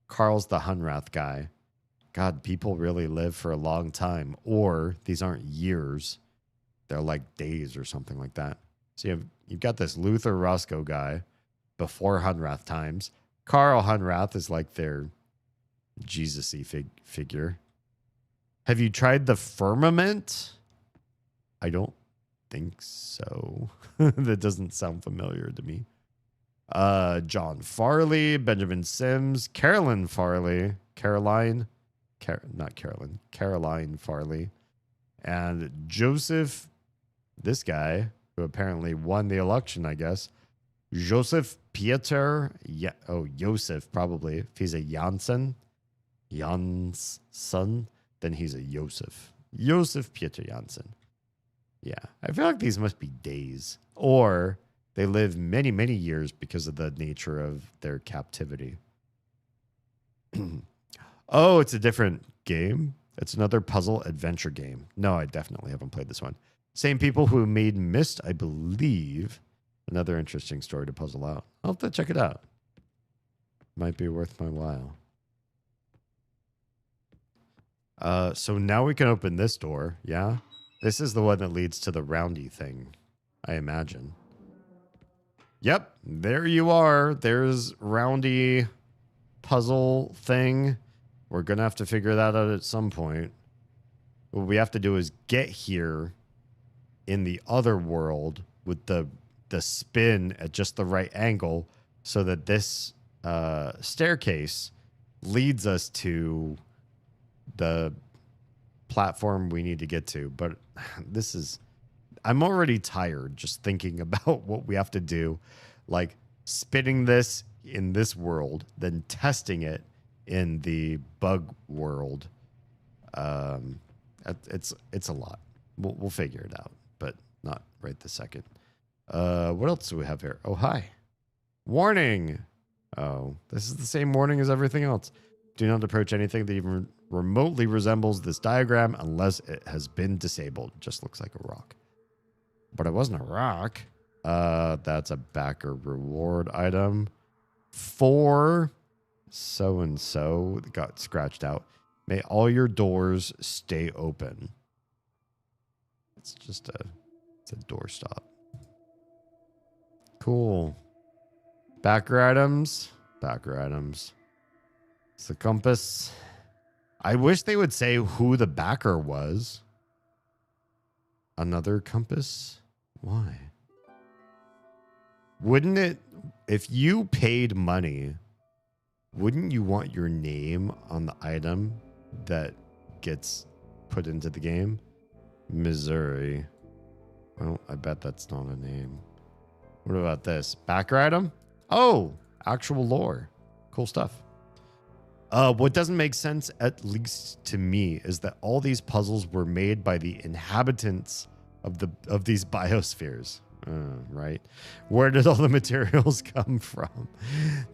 Carl's the Hunrath guy. God, people really live for a long time. Or these aren't years. They're like days or something like that. So you've got this Luther Roscoe guy before Hunrath times. Carl Hunrath is like their Jesus-y figure. Have you tried the firmament? I don't think so. That doesn't sound familiar to me. John Farley, Benjamin Sims, Caroline Farley, Caroline Farley, and Joseph, this guy who apparently won the election, I guess. Joseph Pieter, Joseph probably. If he's a Janssen, then he's a Joseph. Joseph Pieter Janssen. Yeah, I feel like these must be days. Or they live many, many years because of the nature of their captivity. Oh, it's a different game. It's another puzzle adventure game. No, I definitely haven't played this one. Same people who made Myst, I believe. Another interesting story to puzzle out. I'll have to check it out. Might be worth my while. So now we can open this door, yeah? This is the one that leads to the roundy thing, I imagine. Yep, there you are. There's roundy puzzle thing. We're going to have to figure that out at some point. What we have to do is get here in the other world with the spin at just the right angle so that this staircase leads us to the platform we need to get to. But this is... I'm already tired just thinking about what we have to do. Like spinning this in this world, then testing it in the bug world. It's a lot. We'll figure it out, but not right this second. What else do we have here? Oh, hi. Warning. Oh, this is the same warning as everything else. Do not approach anything that even remotely resembles this diagram unless it has been disabled. Just looks like a rock. But it wasn't a rock. That's a backer reward item. For so-and-so got scratched out. May all your doors stay open. It's just it's a doorstop. Cool. Backer items. Backer items. It's the compass. I wish they would say who the backer was. Another compass? Why? Wouldn't it, if you paid money, wouldn't you want your name on the item that gets put into the game? Missouri. Well, I bet that's not a name. What about this? Backer item? Oh, actual lore. Cool stuff. What doesn't make sense, at least to me, is that all these puzzles were made by the inhabitants of these biospheres. Right? Where did all the materials come from?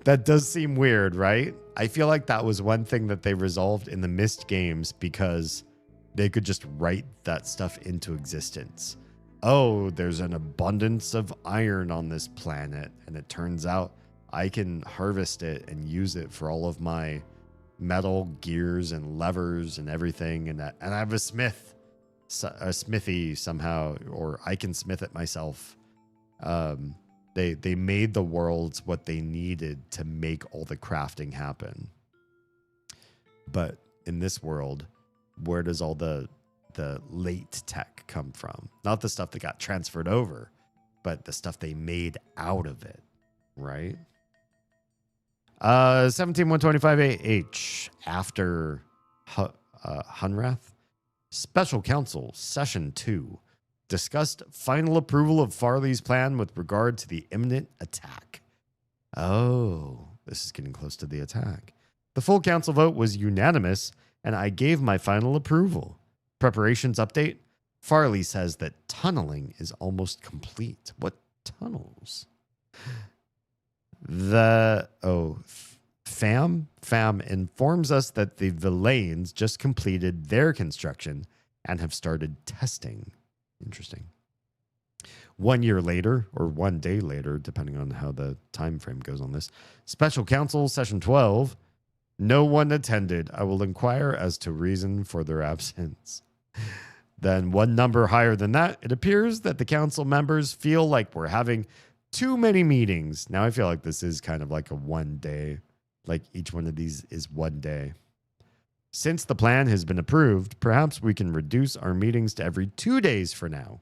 That does seem weird, right? I feel like that was one thing that they resolved in the Myst games because they could just write that stuff into existence. Oh, there's an abundance of iron on this planet, and it turns out I can harvest it and use it for all of my metal gears and levers and everything, and I have a smithy somehow, or I can smith it myself. They made the worlds what they needed to make all the crafting happen. But in this world, where does all the late tech come from? Not the stuff that got transferred over, but the stuff they made out of it, right? 17125H after Hunrath. Special Council, Session 2, discussed final approval of Farley's plan with regard to the imminent attack. Oh, this is getting close to the attack. The full council vote was unanimous, and I gave my final approval. Preparations update. Farley says that tunneling is almost complete. What tunnels? FAM informs us that the Villains just completed their construction and have started testing. Interesting. 1 year later, or 1 day later, depending on how the time frame goes on this, Special Council Session 12. No one attended. I will inquire as to reason for their absence. Then one number higher than that, it appears that the council members feel like we're having too many meetings. Now I feel like this is kind of like a 1 day. Like each one of these is 1 day. Since the plan has been approved, perhaps we can reduce our meetings to every 2 days for now.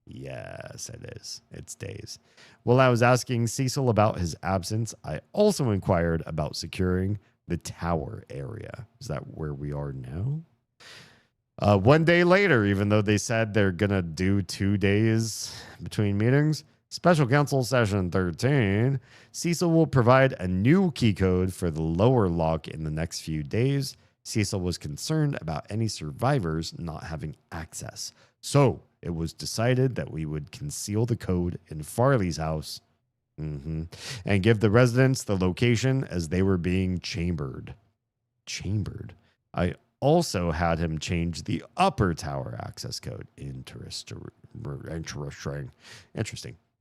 Yes, it is. It's days. While I was asking Cecil about his absence, I also inquired about securing the tower area. Is that where we are now? 1 day later, even though they said they're going to do 2 days between meetings, Special Council Session 13, Cecil will provide a new key code for the lower lock in the next few days. Cecil was concerned about any survivors not having access. So it was decided that we would conceal the code in Farley's house and give the residents the location as they were being chambered. Chambered? I also had him change the upper tower access code. Interesting.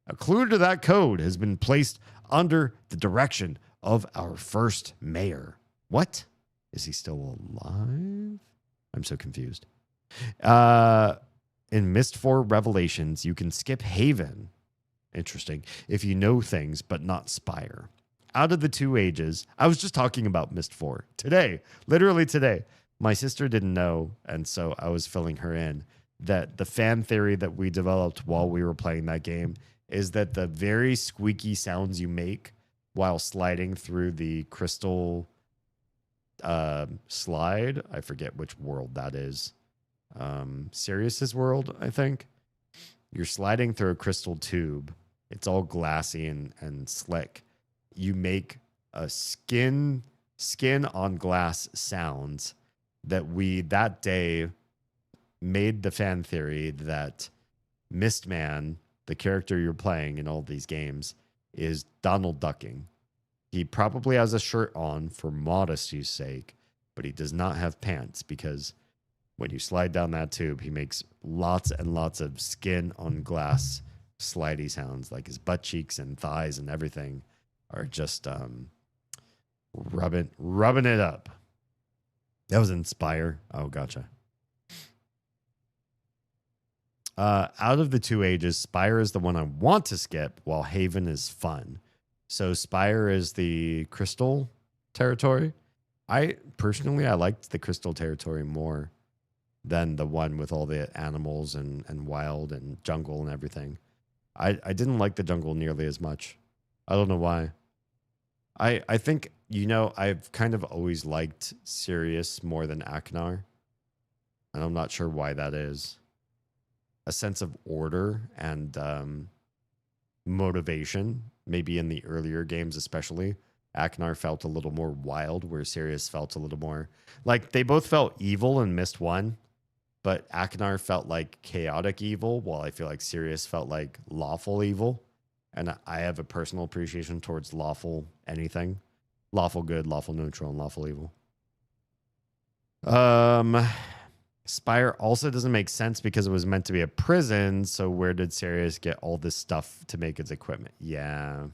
A clue to that code has been placed under the direction of our first mayor. What? Is he still alive? I'm so confused. In Mist 4 Revelations, you can skip Haven. Interesting. If you know things, but not Spire. Out of the two ages, I was just talking about Mist 4 today, literally today. My sister didn't know, and so I was filling her in, that the fan theory that we developed while we were playing that game is that the very squeaky sounds you make while sliding through the crystal slide, I forget which world that is, Sirius's world, I think. You're sliding through a crystal tube. It's all glassy and slick. You make a skin on glass sounds that we that day made the fan theory that Mistman, the character you're playing in all these games, is Donald ducking. He probably has a shirt on for modesty's sake, but he does not have pants because when you slide down that tube, he makes lots and lots of skin on glass slidey sounds, like his butt cheeks and thighs and everything are just rubbing it up. That was Inspire. Oh, gotcha. Out of the two ages, Spire is the one I want to skip, while Haven is fun. So Spire is the crystal territory. I liked the crystal territory more than the one with all the animals and wild and jungle and everything. I didn't like the jungle nearly as much. I don't know why. I think, I've kind of always liked Sirius more than Aknar. And I'm not sure why that is. A sense of order and motivation, maybe in the earlier games especially. Aknar felt a little more wild, where Sirius felt a little more... Like, they both felt evil in Mist 1, but Aknar felt like chaotic evil, while I feel like Sirius felt like lawful evil. And I have a personal appreciation towards lawful anything. Lawful good, lawful neutral, and lawful evil. Spire also doesn't make sense because it was meant to be a prison, so where did Sirius get all this stuff to make its equipment? Yeah,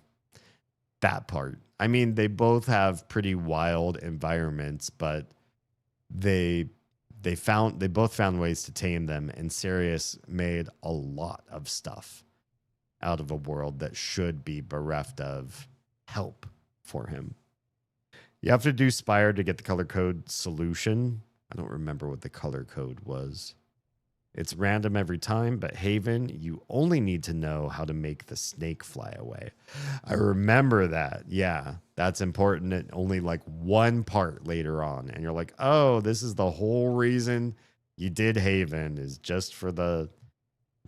that part. I mean, they both have pretty wild environments, but they both found ways to tame them, and Sirius made a lot of stuff out of a world that should be bereft of help for him. You have to do Spire to get the color code solution. I don't remember what the color code was. It's random every time, but Haven, you only need to know how to make the snake fly away. I remember that. Yeah, that's important. At only like one part later on. And you're like, oh, this is the whole reason you did Haven, is just for the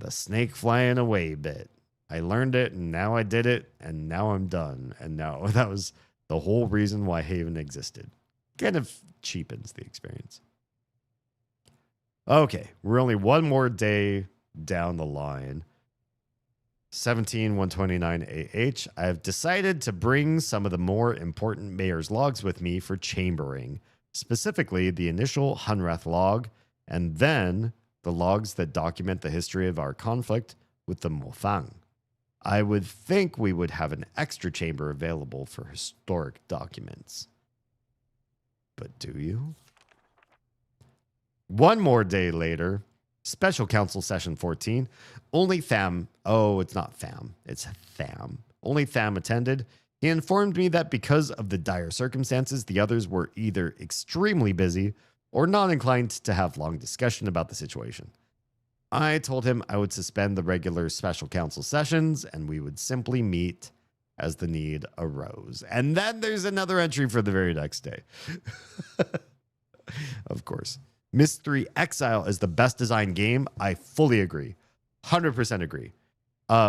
snake flying away bit. I learned it, and now I did it, and now I'm done. And now that was the whole reason why Haven existed. Kind of cheapens the experience. Okay, we're only one more day down the line. 17-129 AH. I've decided to bring some of the more important mayor's logs with me for chambering, specifically the initial Hunrath log, and then the logs that document the history of our conflict with the Mofang. I would think we would have an extra chamber available for historic documents. But do you? One more day later, Special Council Session 14. Only Tham... Oh, it's not Tham. It's Tham. Only Tham attended. He informed me that because of the dire circumstances, the others were either extremely busy or not inclined to have long discussion about the situation. I told him I would suspend the regular Special Council sessions and we would simply meet as the need arose. And then there's another entry for the very next day. Of course. Mist 3 Exile is the best designed game. I fully agree. 100% agree.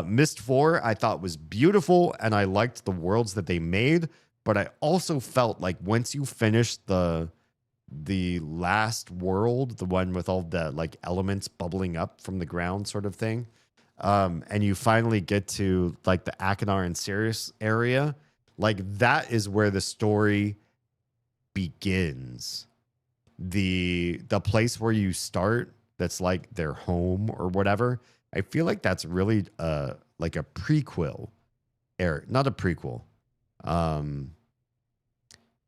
Mist 4 I thought was beautiful and I liked the worlds that they made, but I also felt like once you finish the last world, the one with all the like elements bubbling up from the ground sort of thing, and you finally get to like the Akinar and Sirius area, like that is where the story begins. The place where you start, that's like their home or whatever, I feel like that's really like a prequel not a prequel.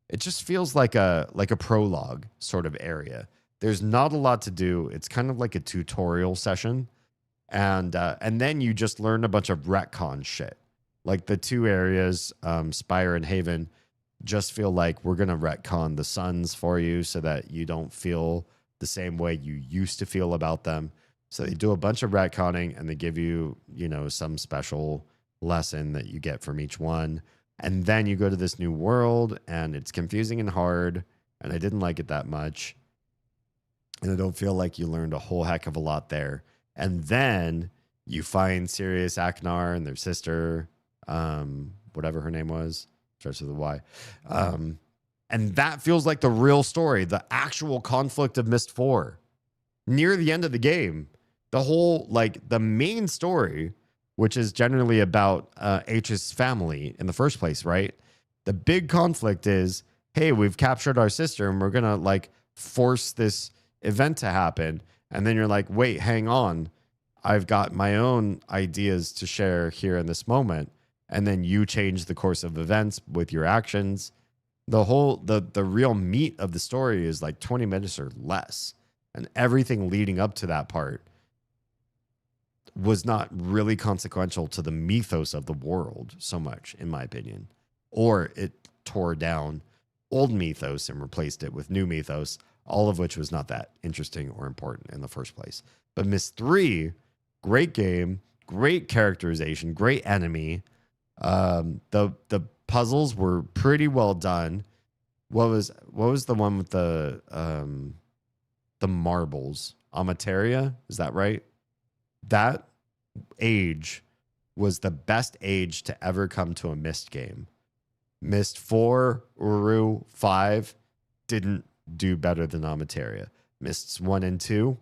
It just feels like a prologue sort of area. There's not a lot to do. It's kind of like a tutorial session, and then you just learn a bunch of retcon shit. Like the two areas, Spire and Haven, just feel like we're gonna retcon the suns for you so that you don't feel the same way you used to feel about them. So they do a bunch of retconning, and they give you, some special lesson that you get from each one. And then you go to this new world, and it's confusing and hard, and I didn't like it that much. And I don't feel like you learned a whole heck of a lot there. And then you find Sirius Aknar and their sister, whatever her name was, starts with a Y. And that feels like the real story, the actual conflict of Mist 4. Near the end of the game, the whole, the main story, which is generally about H's family in the first place, right? The big conflict is, hey, we've captured our sister and we're going to force this event to happen. And then you're like, wait, hang on. I've got my own ideas to share here in this moment. And then you change the course of events with your actions. The real meat of the story is 20 minutes or less. And everything leading up to that part was not really consequential to the mythos of the world so much, in my opinion. Or it tore down old mythos and replaced it with new mythos, all of which was not that interesting or important in the first place. But Mist 3, great game, great characterization, great enemy. The puzzles were pretty well done. What was the one with the marbles? Amateria, is that right? That age was the best age to ever come to a Mist game. Mist 4, Uru, 5 didn't do better than Amateria. Mists 1 and 2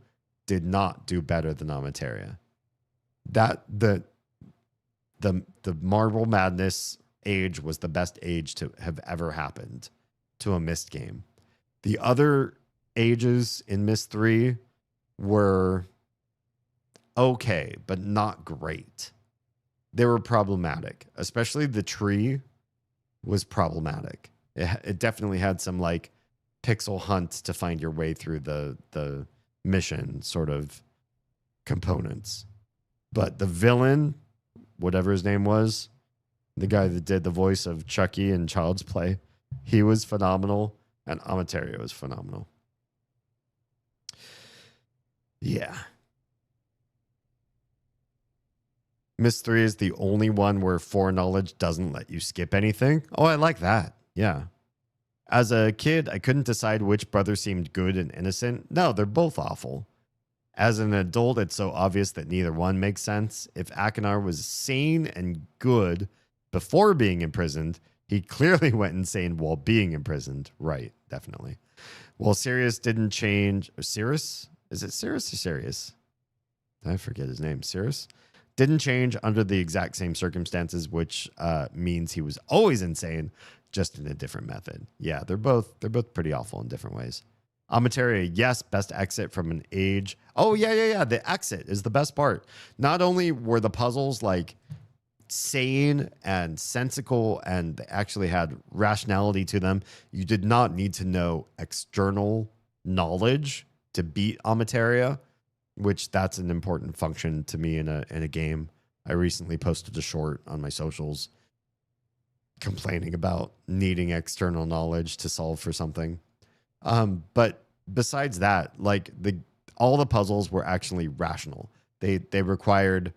did not do better than Amateria. That the Marble Madness age was the best age to have ever happened to a Mist game. The other ages in Mist 3 were okay, but not great. They were problematic, especially the tree was problematic. It definitely had some pixel hunt to find your way through the mission sort of components. But the villain, whatever his name was, the guy that did the voice of Chucky in Child's Play, he was phenomenal, and Amateria was phenomenal. Yeah. Mist 3 is the only one where foreknowledge doesn't let you skip anything. Oh, I like that. Yeah. As a kid, I couldn't decide which brother seemed good and innocent. No, they're both awful. As an adult, it's so obvious that neither one makes sense. If Akinar was sane and good before being imprisoned, he clearly went insane while being imprisoned. Right, definitely. Well, Sirius didn't change. Sirius? Is it Sirius or Sirius? I forget his name. Sirius? Didn't change under the exact same circumstances, which means he was always insane, just in a different method. Yeah, they're both pretty awful in different ways. Amateria, yes, best exit from an age. Oh, yeah. The exit is the best part. Not only were the puzzles sane and sensical and they actually had rationality to them, you did not need to know external knowledge to beat Amateria, which that's an important function to me in a game. I recently posted a short on my socials complaining about needing external knowledge to solve for something. But besides that, all the puzzles were actually rational. They required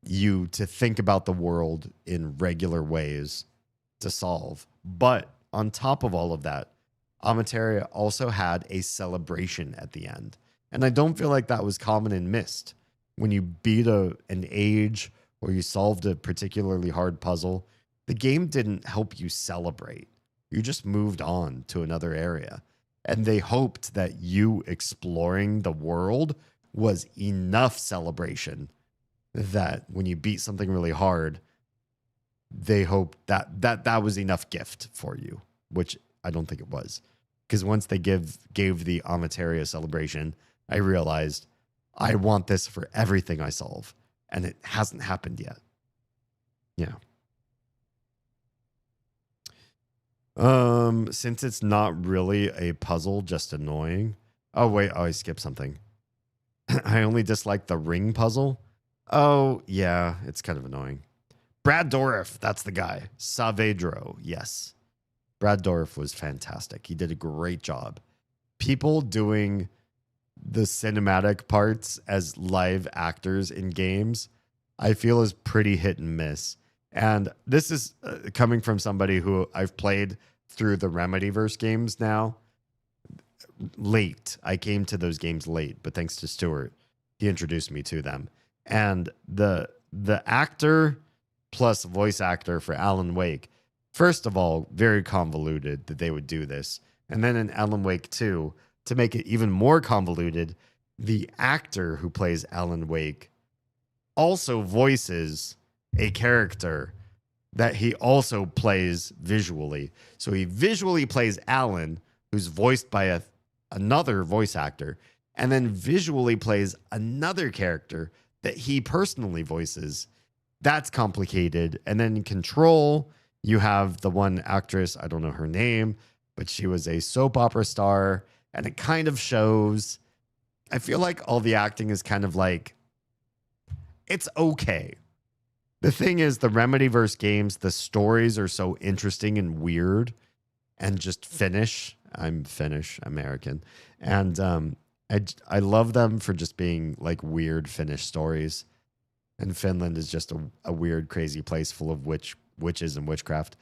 you to think about the world in regular ways to solve. But on top of all of that, Amateria also had a celebration at the end. And I don't feel like that was common in Mist. When you beat an age or you solved a particularly hard puzzle, the game didn't help you celebrate. You just moved on to another area. And they hoped that you exploring the world was enough celebration that when you beat something really hard, they hoped that was enough gift for you, which I don't think it was. Because once they gave the Amateria celebration, I realized I want this for everything I solve. And it hasn't happened yet. Yeah. Since it's not really a puzzle, just annoying. Oh wait, I skipped something. I only dislike the ring puzzle. Oh yeah, it's kind of annoying. Brad Dourif, that's the guy. Saavedro, yes. Brad Dourif was fantastic. He did a great job. People doing the cinematic parts as live actors in games, I feel is pretty hit and miss. And this is coming from somebody who I've played through the Remedyverse games now. Late. I came to those games late, but thanks to Stuart, he introduced me to them. And the actor plus voice actor for Alan Wake, first of all, very convoluted that they would do this. And then in Alan Wake 2, to make it even more convoluted, the actor who plays Alan Wake also voices a character that he also plays visually. So he visually plays Alan, who's voiced by another voice actor, and then visually plays another character that he personally voices. That's complicated. And then in Control, you have the one actress, I don't know her name, but she was a soap opera star, and it kind of shows. I feel like all the acting is kind of like, it's okay. The thing is, the Remedyverse games, the stories are so interesting and weird and just Finnish. I'm Finnish, American. And I love them for just being like weird Finnish stories. And Finland is just a weird, crazy place full of witches and witchcraft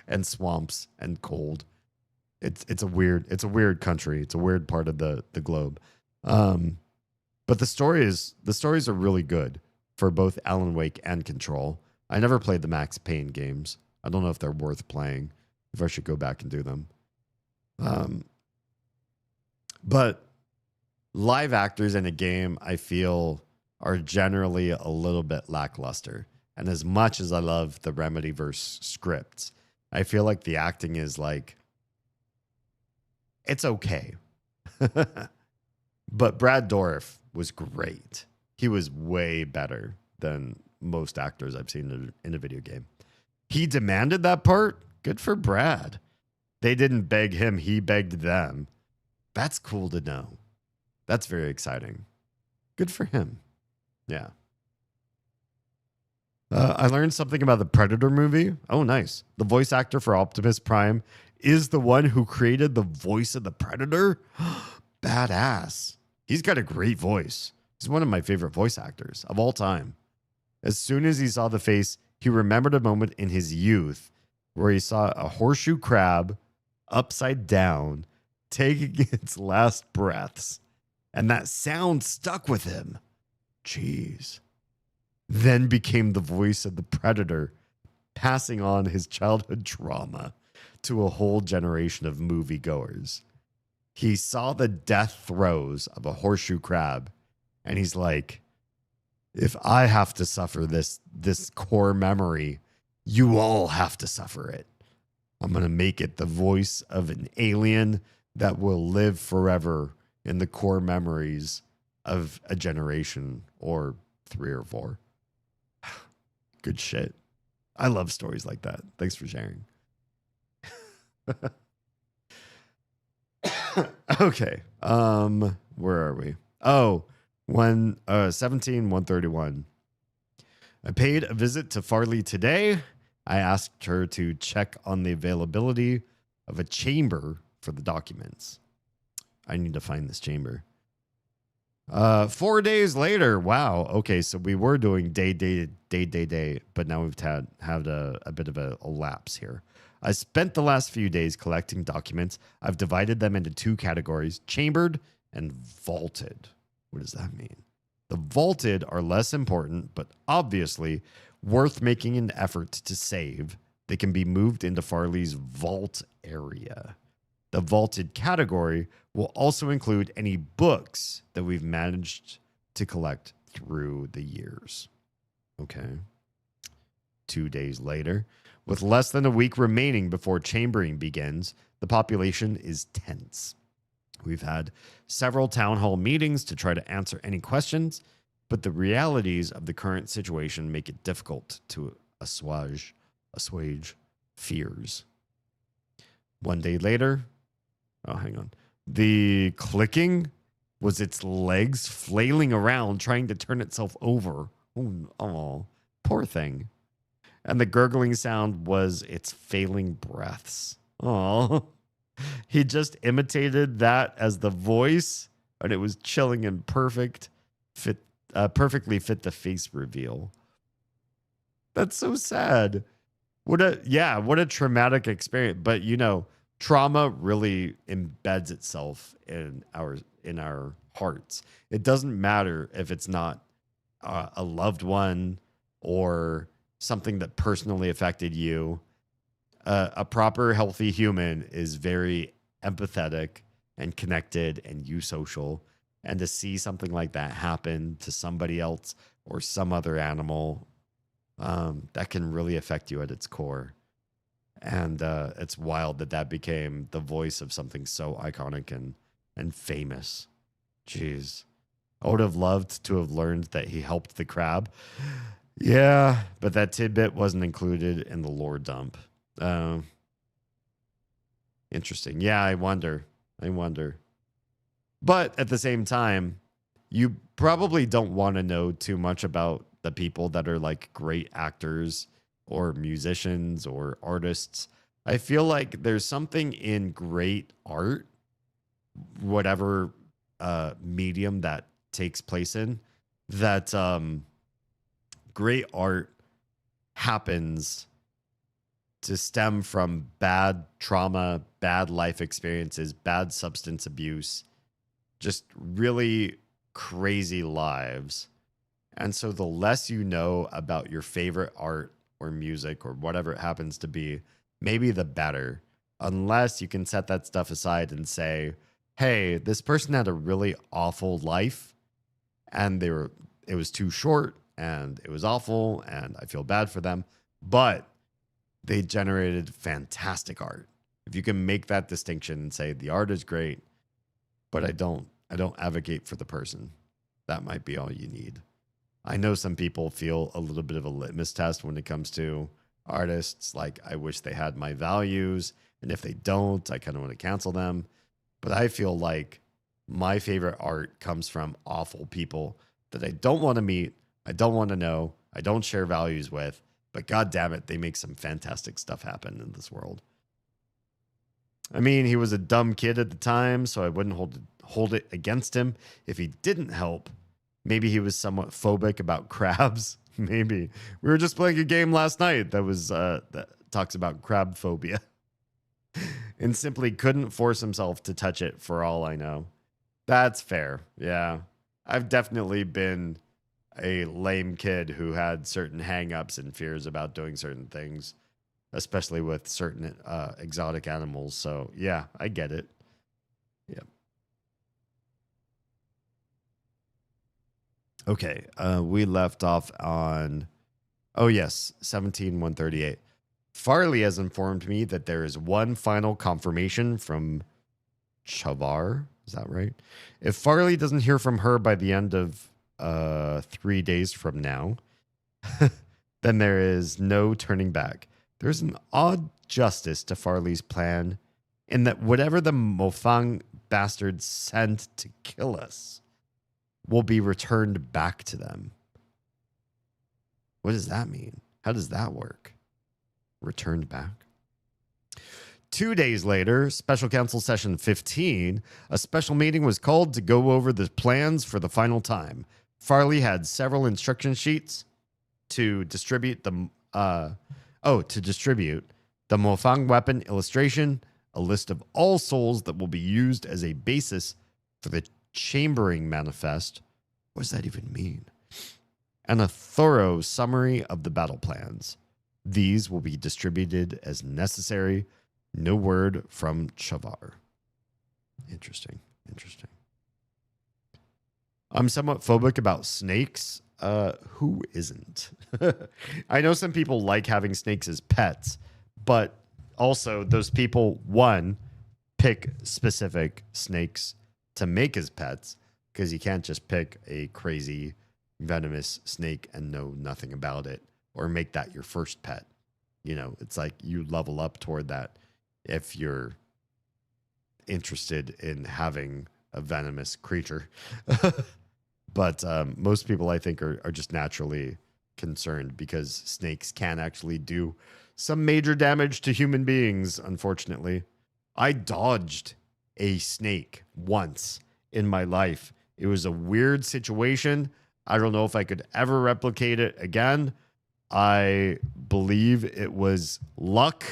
and swamps and cold. It's a weird country. It's a weird part of the globe. But the stories are really good for both Alan Wake and Control. I never played the Max Payne games. I don't know if they're worth playing, if I should go back and do them. But live actors in a game, I feel, are generally a little bit lackluster. And as much as I love the Remedyverse scripts, I feel like the acting is like, it's okay. But Brad Dourif was great. He was way better than most actors I've seen in a video game. He demanded that part. Good for Brad. They didn't beg him. He begged them. That's cool to know. That's very exciting. Good for him. Yeah. I learned something about the Predator movie. Oh, nice. The voice actor for Optimus Prime is the one who created the voice of the Predator. Badass. He's got a great voice. He's one of my favorite voice actors of all time. As soon as he saw the face, he remembered a moment in his youth where he saw a horseshoe crab upside down taking its last breaths. And that sound stuck with him. Jeez. Then became the voice of the Predator, passing on his childhood trauma to a whole generation of moviegoers. He saw the death throes of a horseshoe crab, and he's like, if I have to suffer this core memory, you all have to suffer it. I'm going to make it the voice of an alien that will live forever in the core memories of a generation or 3 or 4. Good shit. I love stories like that. Thanks for sharing. Okay. Where are we? Oh, 131. I paid a visit to Farley today. I asked her to check on the availability of a chamber for the documents. I need to find this chamber. 4 days later. Wow. Okay, so we were doing day, but now we've had a bit of a lapse here. I spent the last few days collecting documents. I've divided them into 2 categories, chambered and vaulted. What does that mean? The vaulted are less important, but obviously worth making an effort to save. They can be moved into Farley's vault area. The vaulted category will also include any books that we've managed to collect through the years. Okay. 2 days later, with less than a week remaining before chambering begins, the population is tense. We've had several town hall meetings to try to answer any questions, but the realities of the current situation make it difficult to assuage fears. One day later, oh, hang on. The clicking was its legs flailing around, trying to turn itself over. Oh, poor thing. And the gurgling sound was its failing breaths. Oh, he just imitated that as the voice, and it was chilling and perfectly fit the face reveal. That's so sad. What a traumatic experience. But trauma really embeds itself in our hearts. It doesn't matter if it's not a loved one or something that personally affected you. A proper, healthy human is very empathetic and connected and eusocial. And to see something like that happen to somebody else or some other animal, that can really affect you at its core. And it's wild that became the voice of something so iconic and famous. Jeez. I would have loved to have learned that he helped the crab. Yeah, but that tidbit wasn't included in the lore dump. Interesting. Yeah, I wonder. But at the same time, you probably don't want to know too much about the people that are like great actors or musicians or artists. I feel like there's something in great art, whatever medium that takes place in, that great art happens to stem from bad trauma, bad life experiences, bad substance abuse, just really crazy lives. And so the less you know about your favorite art or music or whatever it happens to be, maybe the better, unless you can set that stuff aside and say, hey, this person had a really awful life and it was too short and it was awful and I feel bad for them, but they generated fantastic art. If you can make that distinction and say the art is great, but I don't advocate for the person, that might be all you need. I know some people feel a little bit of a litmus test when it comes to artists. Like, I wish they had my values, and if they don't, I kind of want to cancel them. But I feel like my favorite art comes from awful people that I don't want to meet, I don't want to know, I don't share values with, but God damn it, they make some fantastic stuff happen in this world. I mean, he was a dumb kid at the time, so I wouldn't hold it against him if he didn't help. Maybe he was somewhat phobic about crabs. Maybe. We were just playing a game last night that talks about crab phobia. And simply couldn't force himself to touch it for all I know. That's fair. Yeah. I've definitely been a lame kid who had certain hang-ups and fears about doing certain things, especially with certain exotic animals. So, yeah, I get it. Yep. Okay, we left off on, 17-138. Farley has informed me that there is one final confirmation from Chavar. Is that right? If Farley doesn't hear from her by the end of 3 days from now, then there is no turning back. There's an odd justice to Farley's plan in that whatever the Mofang bastards sent to kill us will be returned back to them. What does that mean? How does that work? Returned back? 2 days later, Special Council Session 15, a special meeting was called to go over the plans for the final time. Farley had several instruction sheets to distribute the Mofang weapon illustration, a list of all souls that will be used as a basis for the chambering manifest. What does that even mean? And a thorough summary of the battle plans. These will be distributed as necessary. No word from Chavar. Interesting. I'm somewhat phobic about snakes. Who isn't? I know some people like having snakes as pets, but also those people, one, pick specific snakes to make as pets, because you can't just pick a crazy venomous snake and know nothing about it, or make that your first pet. You know, it's like you level up toward that if you're interested in having a venomous creature. But most people, I think, are just naturally concerned because snakes can actually do some major damage to human beings, unfortunately. I dodged a snake once in my life. It was a weird situation. I don't know if I could ever replicate it again. I believe it was luck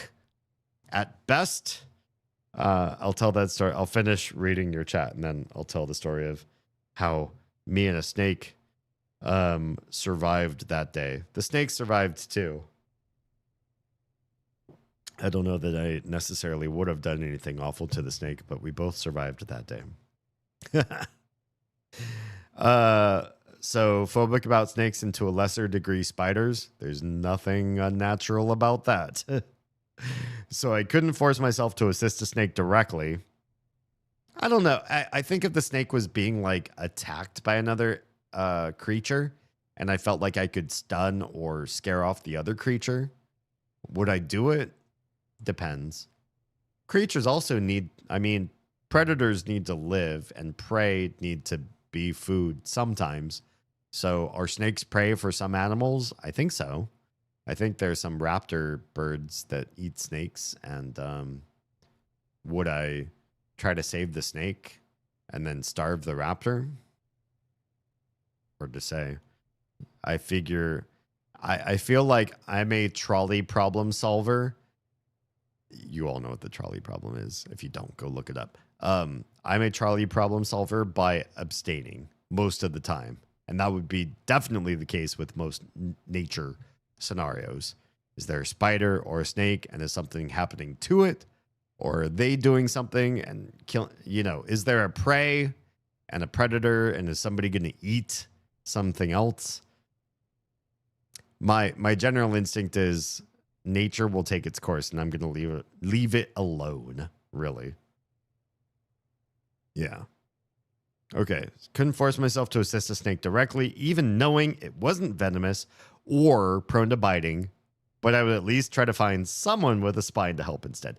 at best. I'll tell that story. I'll finish reading your chat and then I'll tell the story of how me and a snake survived that day. The snake survived too. I don't know that I necessarily would have done anything awful to the snake, but we both survived that day. So phobic about snakes and to a lesser degree spiders. There's nothing unnatural about that. So I couldn't force myself to assist a snake directly. I don't know. I think if the snake was being like attacked by another creature and I felt like I could stun or scare off the other creature, would I do it? Depends. Creatures also need, I mean, predators need to live and prey need to be food sometimes. So are snakes prey for some animals? I think so. I think there's some raptor birds that eat snakes. And would I try to save the snake and then starve the raptor? Hard to say. I figure, I feel like I'm a trolley problem solver. You all know what the trolley problem is. If you don't, go look it up. I'm a trolley problem solver by abstaining most of the time. And that would be definitely the case with most nature scenarios. Is there a spider or a snake and is something happening to it? Or are they doing something and kill, you know, is there a prey and a predator and is somebody going to eat something else? My general instinct is nature will take its course and I'm going to leave it alone, really. Yeah. Okay. Couldn't force myself to assist a snake directly, even knowing it wasn't venomous or prone to biting, but I would at least try to find someone with a spine to help instead.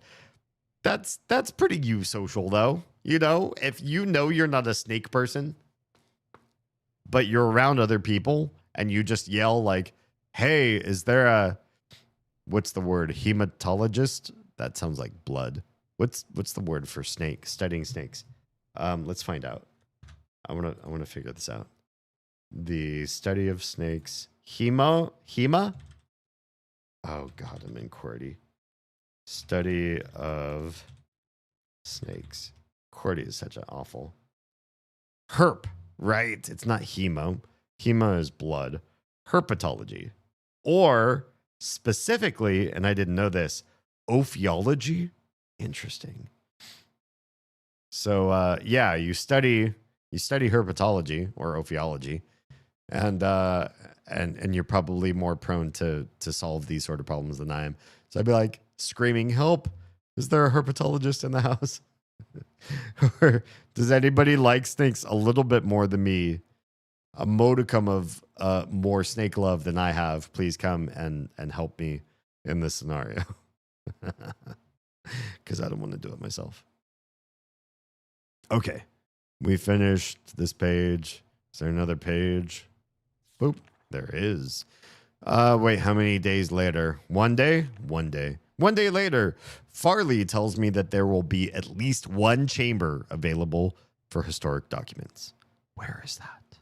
That's pretty social though. You know, if you know you're not a snake person, but you're around other people and you just yell like, hey, is there a, what's the word? Hematologist? That sounds like blood. What's the word for snake? Studying snakes. Let's find out. I want to figure this out. The study of snakes. Hema? Oh God, I'm in QWERTY. Study of snakes. QWERTY is such an awful. Herp, right? It's not hemo. Hema is blood. Herpetology. Or specifically, and I didn't know this, ophiology. Interesting. So yeah, you study herpetology or ophiology, and you're probably more prone to solve these sort of problems than I am. So I'd be like screaming, "Help! Is there a herpetologist in the house?" Or does anybody like snakes a little bit more than me? A modicum of more snake love than I have. Please come and help me in this scenario, because I don't want to do it myself. Okay, we finished this page. Is there another page? Boop, there is. Wait, how many days later? 1 day? 1 day. 1 day later, Farley tells me that there will be at least one chamber available for historic documents. Where is that?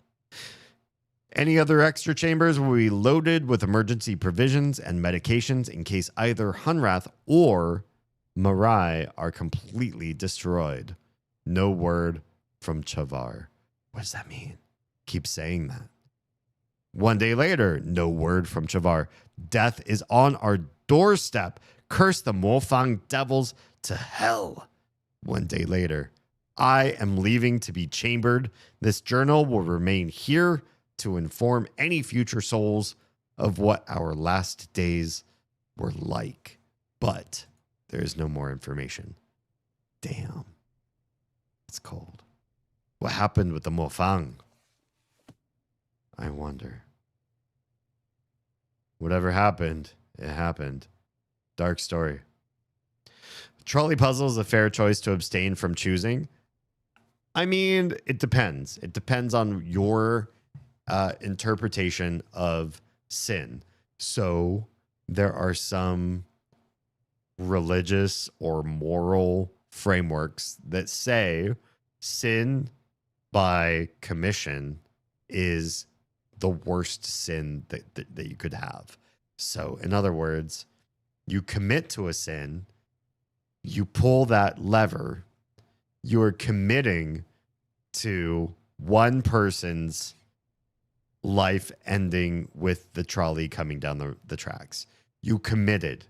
Any other extra chambers will be loaded with emergency provisions and medications in case either Hunrath or Marai are completely destroyed. No word from Chavar. What does that mean? Keep saying that. 1 day later, no word from Chavar. Death is on our doorstep. Curse the Mofang devils to hell. 1 day later, I am leaving to be chambered. This journal will remain here to inform any future souls of what our last days were like. But there is no more information. Damn. It's cold. What happened with the Mofang? I wonder. Whatever happened, it happened. Dark story. Trolley puzzle is a fair choice to abstain from choosing. I mean, it depends. It depends on your interpretation of sin. So there are some religious or moral frameworks that say sin by commission is the worst sin that you could have. So, in other words, you commit to a sin, you pull that lever, you are committing to one person's life ending with the trolley coming down the tracks. You committed.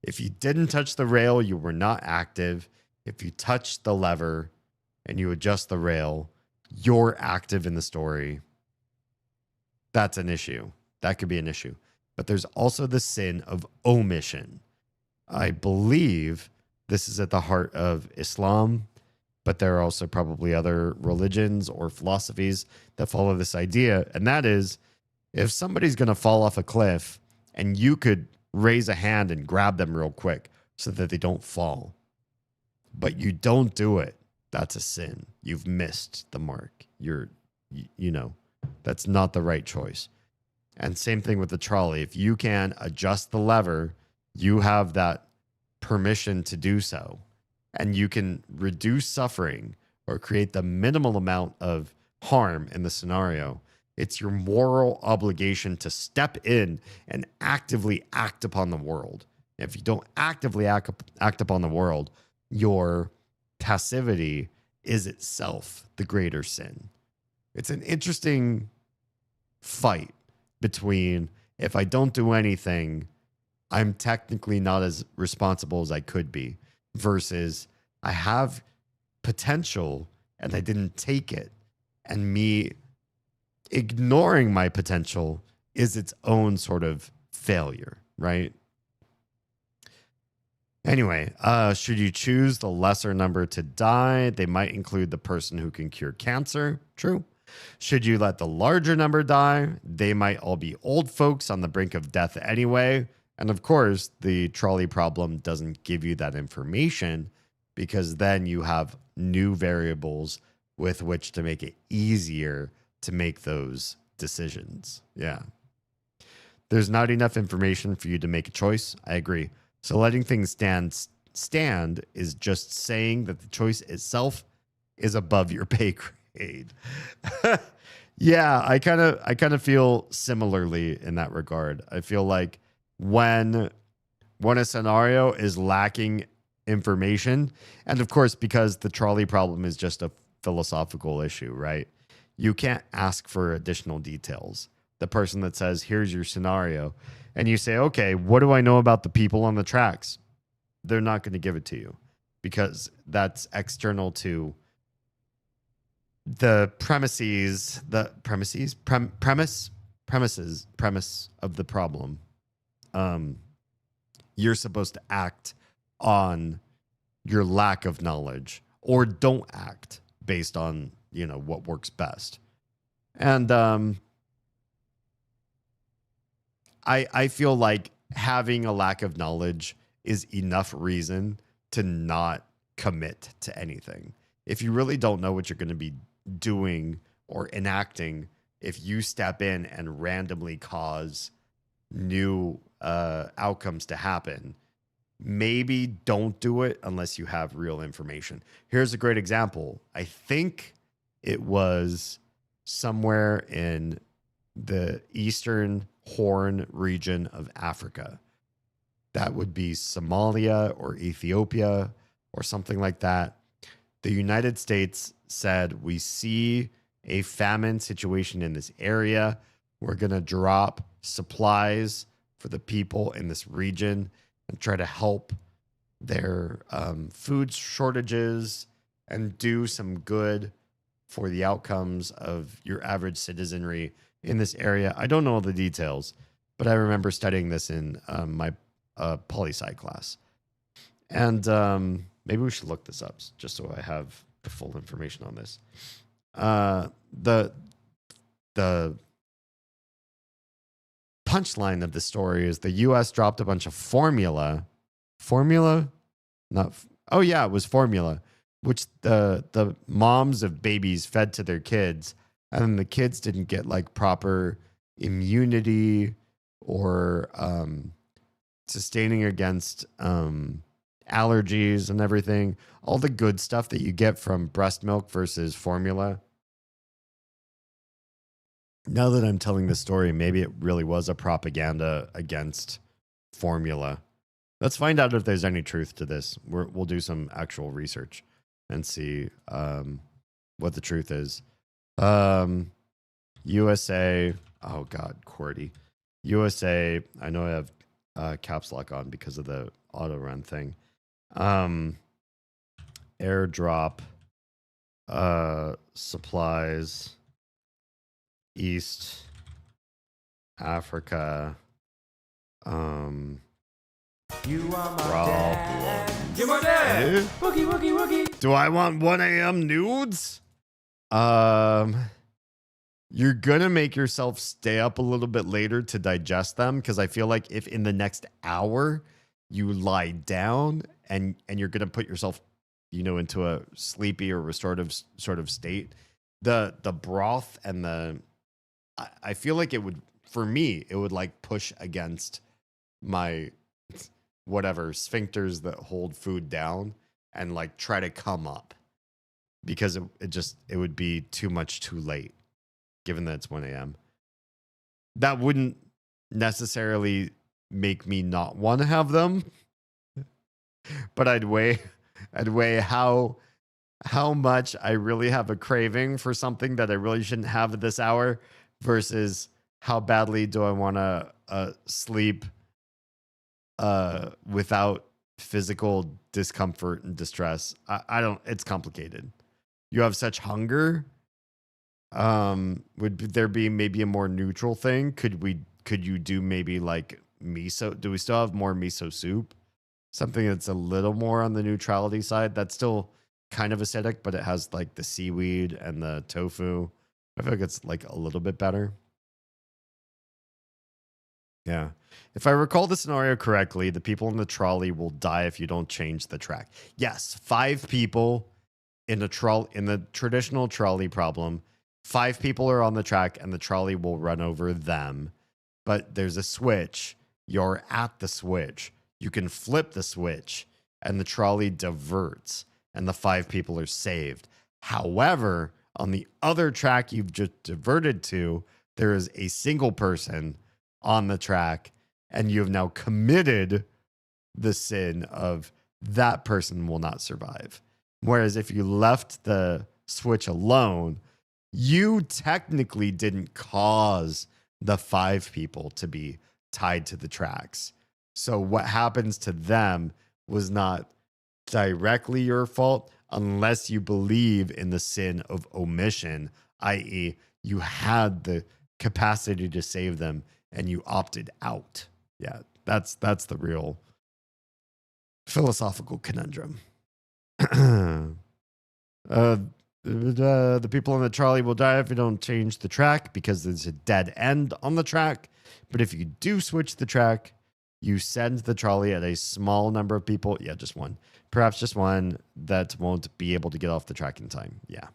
If you didn't touch the rail, you were not active. If you touched the lever and you adjust the rail, you're active in the story. That's an issue. That could be an issue. But there's also the sin of omission. I believe this is at the heart of Islam, but there are also probably other religions or philosophies that follow this idea. And that is, if somebody's going to fall off a cliff and you could raise a hand and grab them real quick so that they don't fall, but you don't do it, that's a sin. You've missed the mark. That's not the right choice. And same thing with the trolley. If you can adjust the lever, you have that permission to do so. And you can reduce suffering or create the minimal amount of harm in the scenario. It's your moral obligation to step in and actively act upon the world. If you don't actively act upon the world, your passivity is itself the greater sin. It's an interesting fight between, if I don't do anything, I'm technically not as responsible as I could be, versus I have potential and I didn't take it. And me ignoring my potential is its own sort of failure, right? Anyway, should you choose the lesser number to die, they might include the person who can cure cancer. True. Should you let the larger number die, they might all be old folks on the brink of death anyway. And of course, the trolley problem doesn't give you that information, because then you have new variables with which to make it easier to make those decisions. Yeah. There's not enough information for you to make a choice. I agree. So letting things stand is just saying that the choice itself is above your pay grade. Yeah, I kind of feel similarly in that regard. I feel like when a scenario is lacking information, and of course, because the trolley problem is just a philosophical issue, right? You can't ask for additional details. The person that says, here's your scenario, and you say, okay, what do I know about the people on the tracks? They're not going to give it to you, because that's external to the premises of the problem. You're supposed to act on your lack of knowledge, or don't act based on, what works best. And I feel like having a lack of knowledge is enough reason to not commit to anything. If you really don't know what you're going to be doing or enacting, if you step in and randomly cause new outcomes to happen, maybe don't do it unless you have real information. Here's a great example. I think it was somewhere in the Eastern Horn region of Africa. That would be Somalia or Ethiopia or something like that. The United States said, we see a famine situation in this area. We're going to drop supplies for the people in this region and try to help their food shortages and do some good for the outcomes of your average citizenry in this area. I don't know all the details, but I remember studying this in my poli-sci class. And maybe we should look this up just so I have the full information on this. The punchline of the story is the U.S. dropped a bunch of formula. Oh yeah, it was formula, which the moms of babies fed to their kids, and then the kids didn't get like proper immunity or sustaining against allergies and everything. All the good stuff that you get from breast milk versus formula. Now that I'm telling this story, maybe it really was a propaganda against formula. Let's find out if there's any truth to this. We'll do some actual research and see what the truth is. USA. Oh, God, QWERTY. USA. I know I have caps lock on because of the auto run thing. Airdrop supplies East Africa. You are my Problem. dad. You're my dad. Woogie, woogie, woogie. Do I want 1 a.m. nudes? You're gonna make yourself stay up a little bit later to digest them, because I feel like if in the next hour you lie down and you're gonna put yourself, into a sleepy or restorative sort of state, the broth and I feel like it would, for me, it would like push against my whatever sphincters that hold food down and like try to come up, because it would be too much too late, given that it's 1 a.m. That wouldn't necessarily make me not want to have them, but I'd weigh how much I really have a craving for something that I really shouldn't have at this hour versus how badly do I want to sleep without physical discomfort and distress. I don't, it's complicated. You have such hunger. Would there be maybe a more neutral thing? Could you do maybe like miso? Do we still have more miso soup? Something that's a little more on the neutrality side. That's still kind of acidic, but it has like the seaweed and the tofu. I feel like it's like a little bit better. Yeah. If I recall the scenario correctly, the people in the trolley will die if you don't change the track. Yes, 5 people in the traditional trolley problem. 5 people are on the track and the trolley will run over them. But there's a switch. You're at the switch. You can flip the switch and the trolley diverts and the 5 people are saved. However, on the other track you've just diverted to, there is a single person on the track, and you have now committed the sin of that person will not survive. Whereas if you left the switch alone, you technically didn't cause the 5 people to be tied to the tracks. So what happens to them was not directly your fault unless you believe in the sin of omission, i.e., you had the capacity to save them and you opted out. Yeah, that's the real philosophical conundrum. The people on the trolley will die if you don't change the track because there's a dead end on the track. But if you do switch the track, you send the trolley at a small number of people. Yeah, just one. Perhaps just one that won't be able to get off the track in time. Yeah.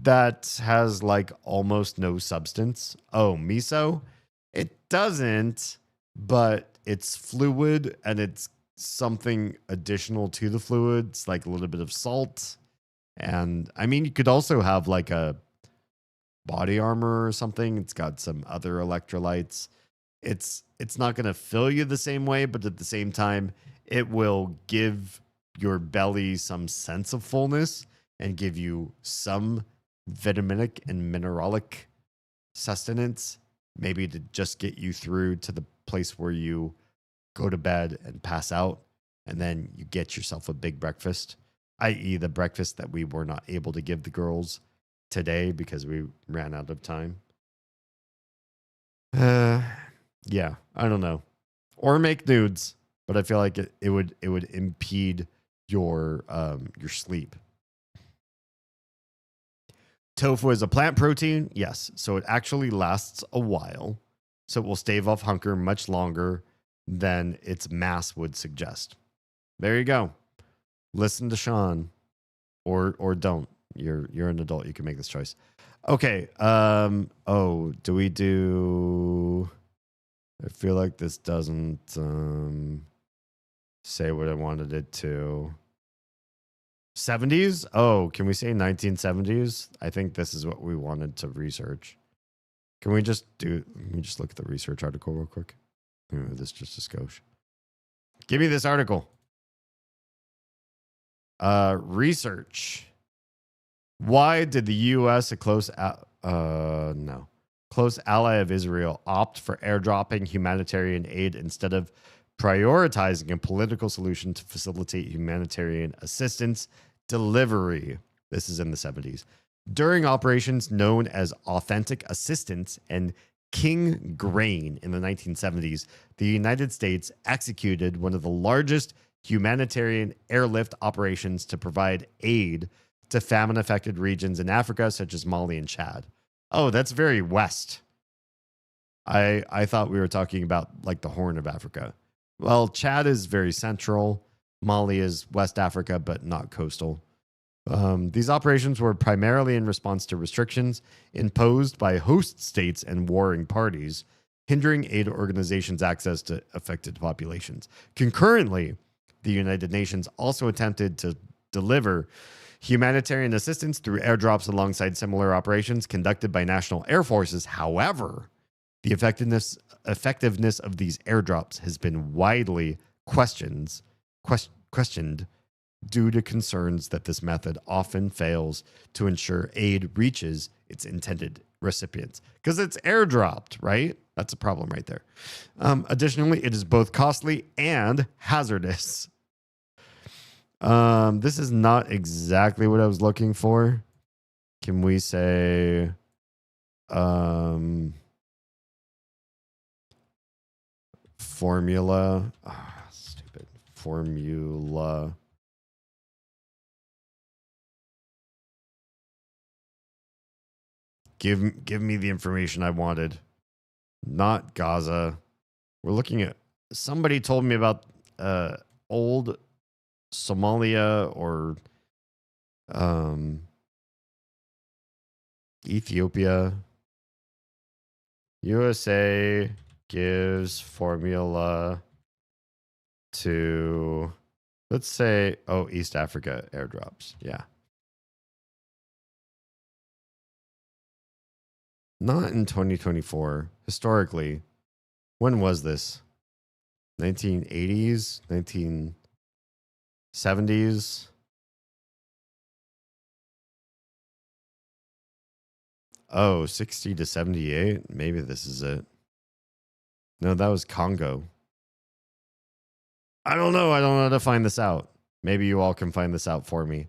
That has like almost no substance. Oh, miso? It doesn't, but it's fluid and it's something additional to the fluid. It's like a little bit of salt. And I mean, you could also have like a body armor or something. It's got some other electrolytes. It's not going to fill you the same way, but at the same time, it will give your belly some sense of fullness and give you some vitaminic and mineralic sustenance, maybe to just get you through to the place where you go to bed and pass out, and then you get yourself a big breakfast, i.e. the breakfast that we were not able to give the girls today because we ran out of time. Yeah, I don't know. Or make nudes, but I feel like it would impede your sleep. Tofu is a plant protein. Yes. So it actually lasts a while. So it will stave off hunger much longer than its mass would suggest. There you go. Listen to Sean or don't. You're an adult. You can make this choice. Okay. Do we do... I feel like this doesn't say what I wanted it to. 70s? Oh, can we say 1970s? I think this is what we wanted to research. Can we just look at the research article real quick? This just a skosh. Give me this article. Research. Why did the U.S., a close ally of Israel, opt for airdropping humanitarian aid instead of prioritizing a political solution to facilitate humanitarian assistance delivery? This is in the 70s. During operations known as Authentic Assistance and King Grain in the 1970s, the United States executed one of the largest humanitarian airlift operations to provide aid to famine-affected regions in Africa, such as Mali and Chad. Oh, that's very west. I thought we were talking about like the Horn of Africa. Well, Chad is very central. Mali is West Africa, but not coastal. These operations were primarily in response to restrictions imposed by host states and warring parties, hindering aid organizations' access to affected populations. Concurrently, the United Nations also attempted to deliver humanitarian assistance through airdrops alongside similar operations conducted by national air forces. However, the effectiveness of these airdrops has been widely questioned due to concerns that this method often fails to ensure aid reaches its intended recipients. Because it's airdropped, right? That's a problem right there. Additionally, it is both costly and hazardous. This is not exactly what I was looking for. Can we say formula? Stupid. Formula. Give me the information I wanted. Not Gaza. We're looking at... Somebody told me about old Somalia or Ethiopia. USA gives formula to, let's say, East Africa airdrops. Yeah. Not in 2024. Historically, when was this? 1980s? 1970s? Oh, 60 to 78? Maybe this is it. No, that was Congo. I don't know. I don't know how to find this out. Maybe you all can find this out for me.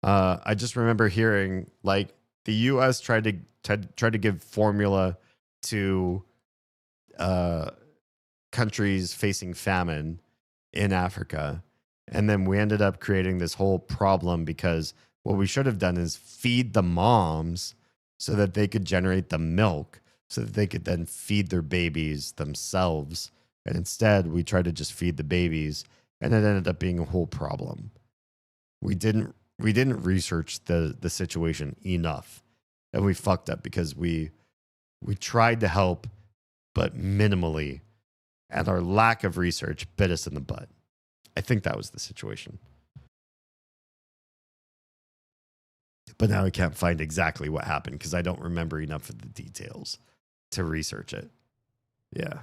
I just remember hearing like the U.S. tried to give formula to countries facing famine in Africa. And then we ended up creating this whole problem because what we should have done is feed the moms so that they could generate the milk so that they could then feed their babies themselves. And instead, we tried to just feed the babies, and it ended up being a whole problem. We didn't research the situation enough, and we fucked up because we tried to help, but minimally, and our lack of research bit us in the butt. I think that was the situation. But now I can't find exactly what happened because I don't remember enough of the details to research it. Yeah.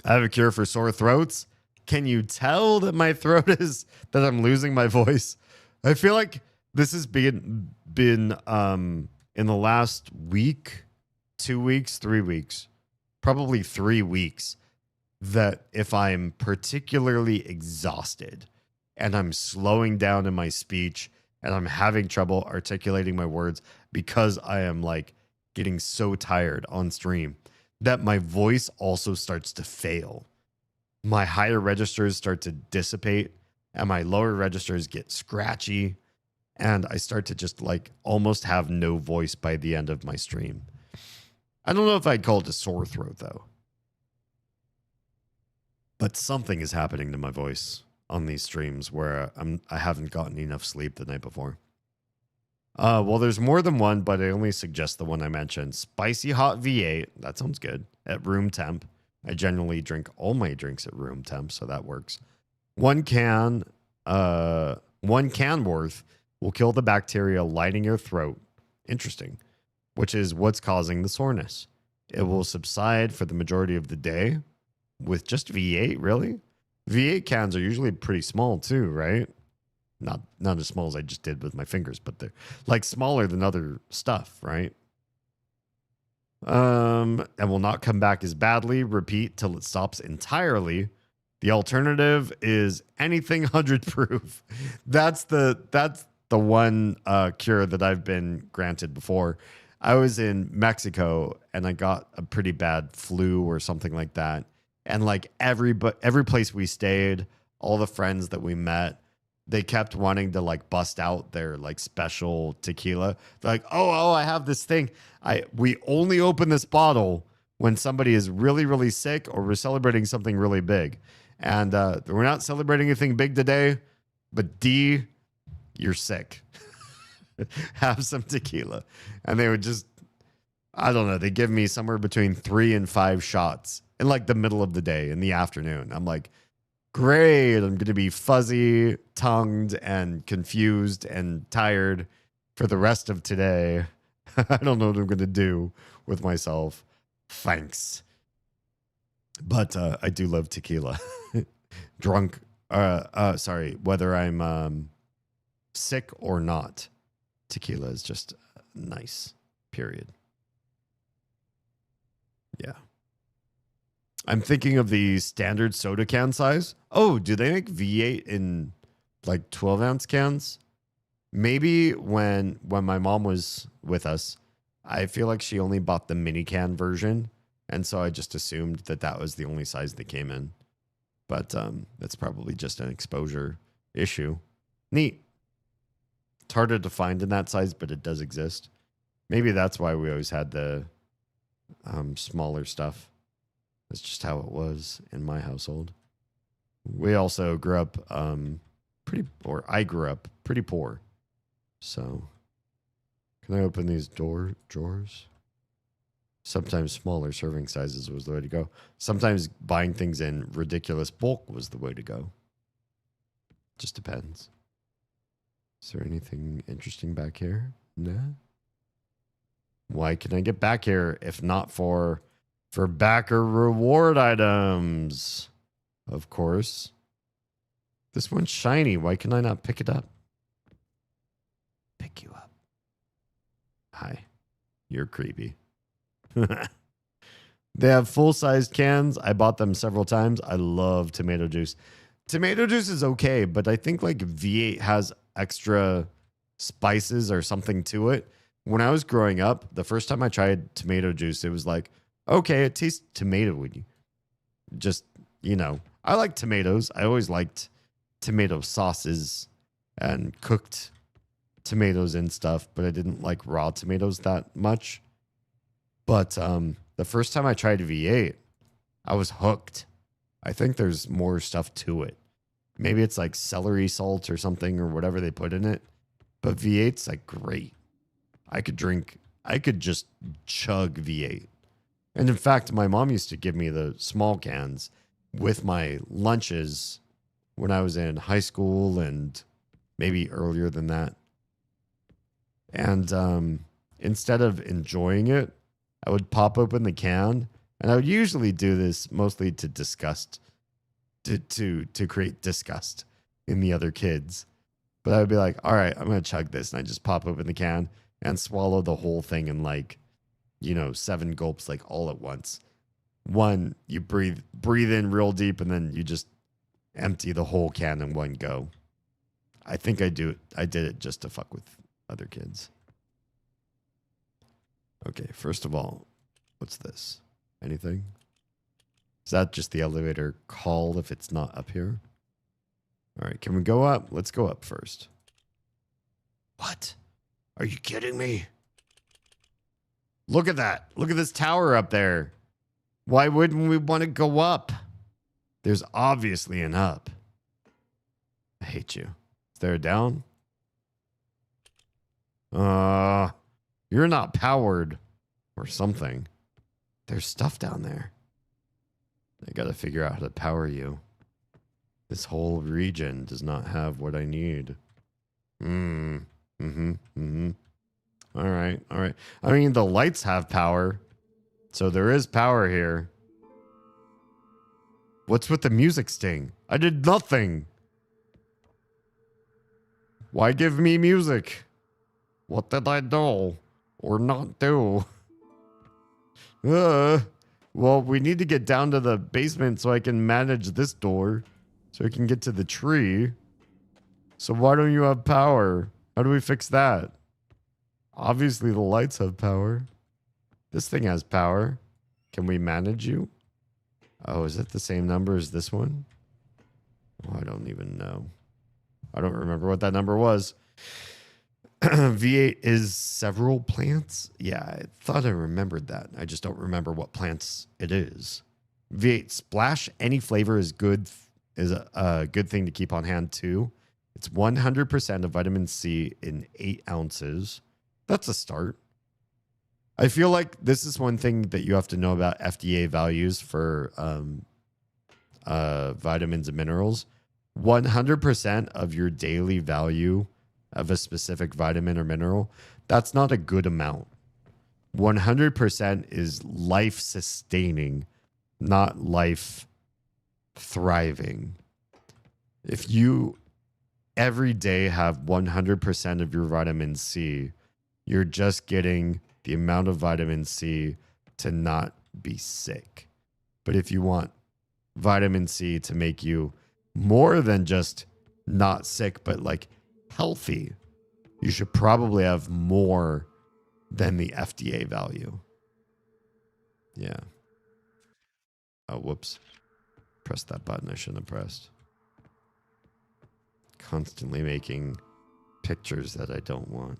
I have a cure for sore throats. Can you tell that my throat is, that I'm losing my voice? I feel like this has been in the last week, 2 weeks, 3 weeks, probably 3 weeks, that if I'm particularly exhausted and I'm slowing down in my speech and I'm having trouble articulating my words because I am like getting so tired on stream, that my voice also starts to fail. My higher registers start to dissipate and my lower registers get scratchy and I start to just like almost have no voice by the end of my stream. I don't know if I'd call it a sore throat though. But something is happening to my voice on these streams where I haven't gotten enough sleep the night before. Well, there's more than one, but I only suggest the one I mentioned. Spicy hot V8. That sounds good. At room temp. I generally drink all my drinks at room temp, so that works. One can worth will kill the bacteria lining your throat. Interesting. Which is what's causing the soreness. It will subside for the majority of the day with just V8, really? V8 cans are usually pretty small too, right? Not as small as I just did with my fingers, but they're like smaller than other stuff, right? And will not come back as badly. Repeat till it stops entirely. The alternative is anything 100 proof. That's the one cure that I've been granted before. I was in Mexico and I got a pretty bad flu or something like that. And like every place we stayed, all the friends that we met, they kept wanting to like bust out their like special tequila. They're like, oh, I have this thing. We only open this bottle when somebody is really, really sick or we're celebrating something really big. And we're not celebrating anything big today, but D, you're sick. Have some tequila. And they would just, I don't know, they give me somewhere between 3 and 5 shots in like the middle of the day in the afternoon. I'm like, great. I'm going to be fuzzy tongued and confused and tired for the rest of today. I don't know what I'm going to do with myself. Thanks. But I do love tequila. Drunk. Sorry, whether I'm sick or not, tequila is just nice. Period. Yeah. I'm thinking of the standard soda can size. Oh, do they make V8 in like 12-ounce cans? Maybe when my mom was with us, I feel like she only bought the mini can version. And so I just assumed that was the only size they came in. But that's probably just an exposure issue. Neat. It's harder to find in that size, but it does exist. Maybe that's why we always had the smaller stuff. That's just how it was in my household. We also grew up I grew up pretty poor. So, can I open these drawers? Sometimes smaller serving sizes was the way to go. Sometimes buying things in ridiculous bulk was the way to go. Just depends. Is there anything interesting back here? No. Why can I get back here if not for backer reward items? Of course. This one's shiny. Why can I not pick it up? Pick you up. Hi. You're creepy. They have full-sized cans. I bought them several times. I love tomato juice. Tomato juice is okay, but I think like V8 has extra spices or something to it. When I was growing up, the first time I tried tomato juice, it was like, okay, it tastes tomato-y. Just, I like tomatoes. I always liked tomato sauces and cooked tomatoes and stuff, but I didn't like raw tomatoes that much. But the first time I tried V8, I was hooked. I think there's more stuff to it. Maybe it's like celery salt or something or whatever they put in it. But V8's like great. I could just chug V8. And in fact, my mom used to give me the small cans with my lunches when I was in high school and maybe earlier than that. And instead of enjoying it, I would pop open the can, and I would usually do this mostly to disgust, to create disgust in the other kids. But I would be like, all right, I'm going to chug this. And I just pop open the can and swallow the whole thing in 7 gulps, like all at once. One, you breathe in real deep, and then you just empty the whole can in one go. I think I did it just to fuck with other kids. Okay, first of all, what's this? Anything? Is that just the elevator call if it's not up here? All right, can we go up? Let's go up first. What? Are you kidding me? Look at that. Look at this tower up there. Why wouldn't we want to go up? There's obviously an up. I hate you. Is there a down? You're not powered or something. There's stuff down there. I gotta figure out how to power you. This whole region does not have what I need. All right. I mean, the lights have power. So there is power here. What's with the music sting? I did nothing. Why give me music? What did I do or not do? Well, we need to get down to the basement so I can manage this door. So I can get to the tree. So why don't you have power? How do we fix that? Obviously the lights have power. This thing has power. Can we manage you? Oh, is it the same number as this one? Oh, I don't even know. I don't remember what that number was. V8 is several plants. Yeah, I thought I remembered that. I just don't remember what plants it is. V8 splash. Any flavor is good. Is a good thing to keep on hand too. It's 100% of vitamin C in 8 ounces. That's a start. I feel like this is one thing that you have to know about FDA values for vitamins and minerals. 100% of your daily value of a specific vitamin or mineral, that's not a good amount. 100% is life sustaining, not life thriving. If you every day have 100% of your vitamin C, you're just getting the amount of vitamin C to not be sick. But if you want vitamin C to make you more than just not sick, but like healthy, you should probably have more than the FDA value. Yeah. Oh, whoops. Pressed that button I shouldn't have pressed. Constantly making pictures that I don't want.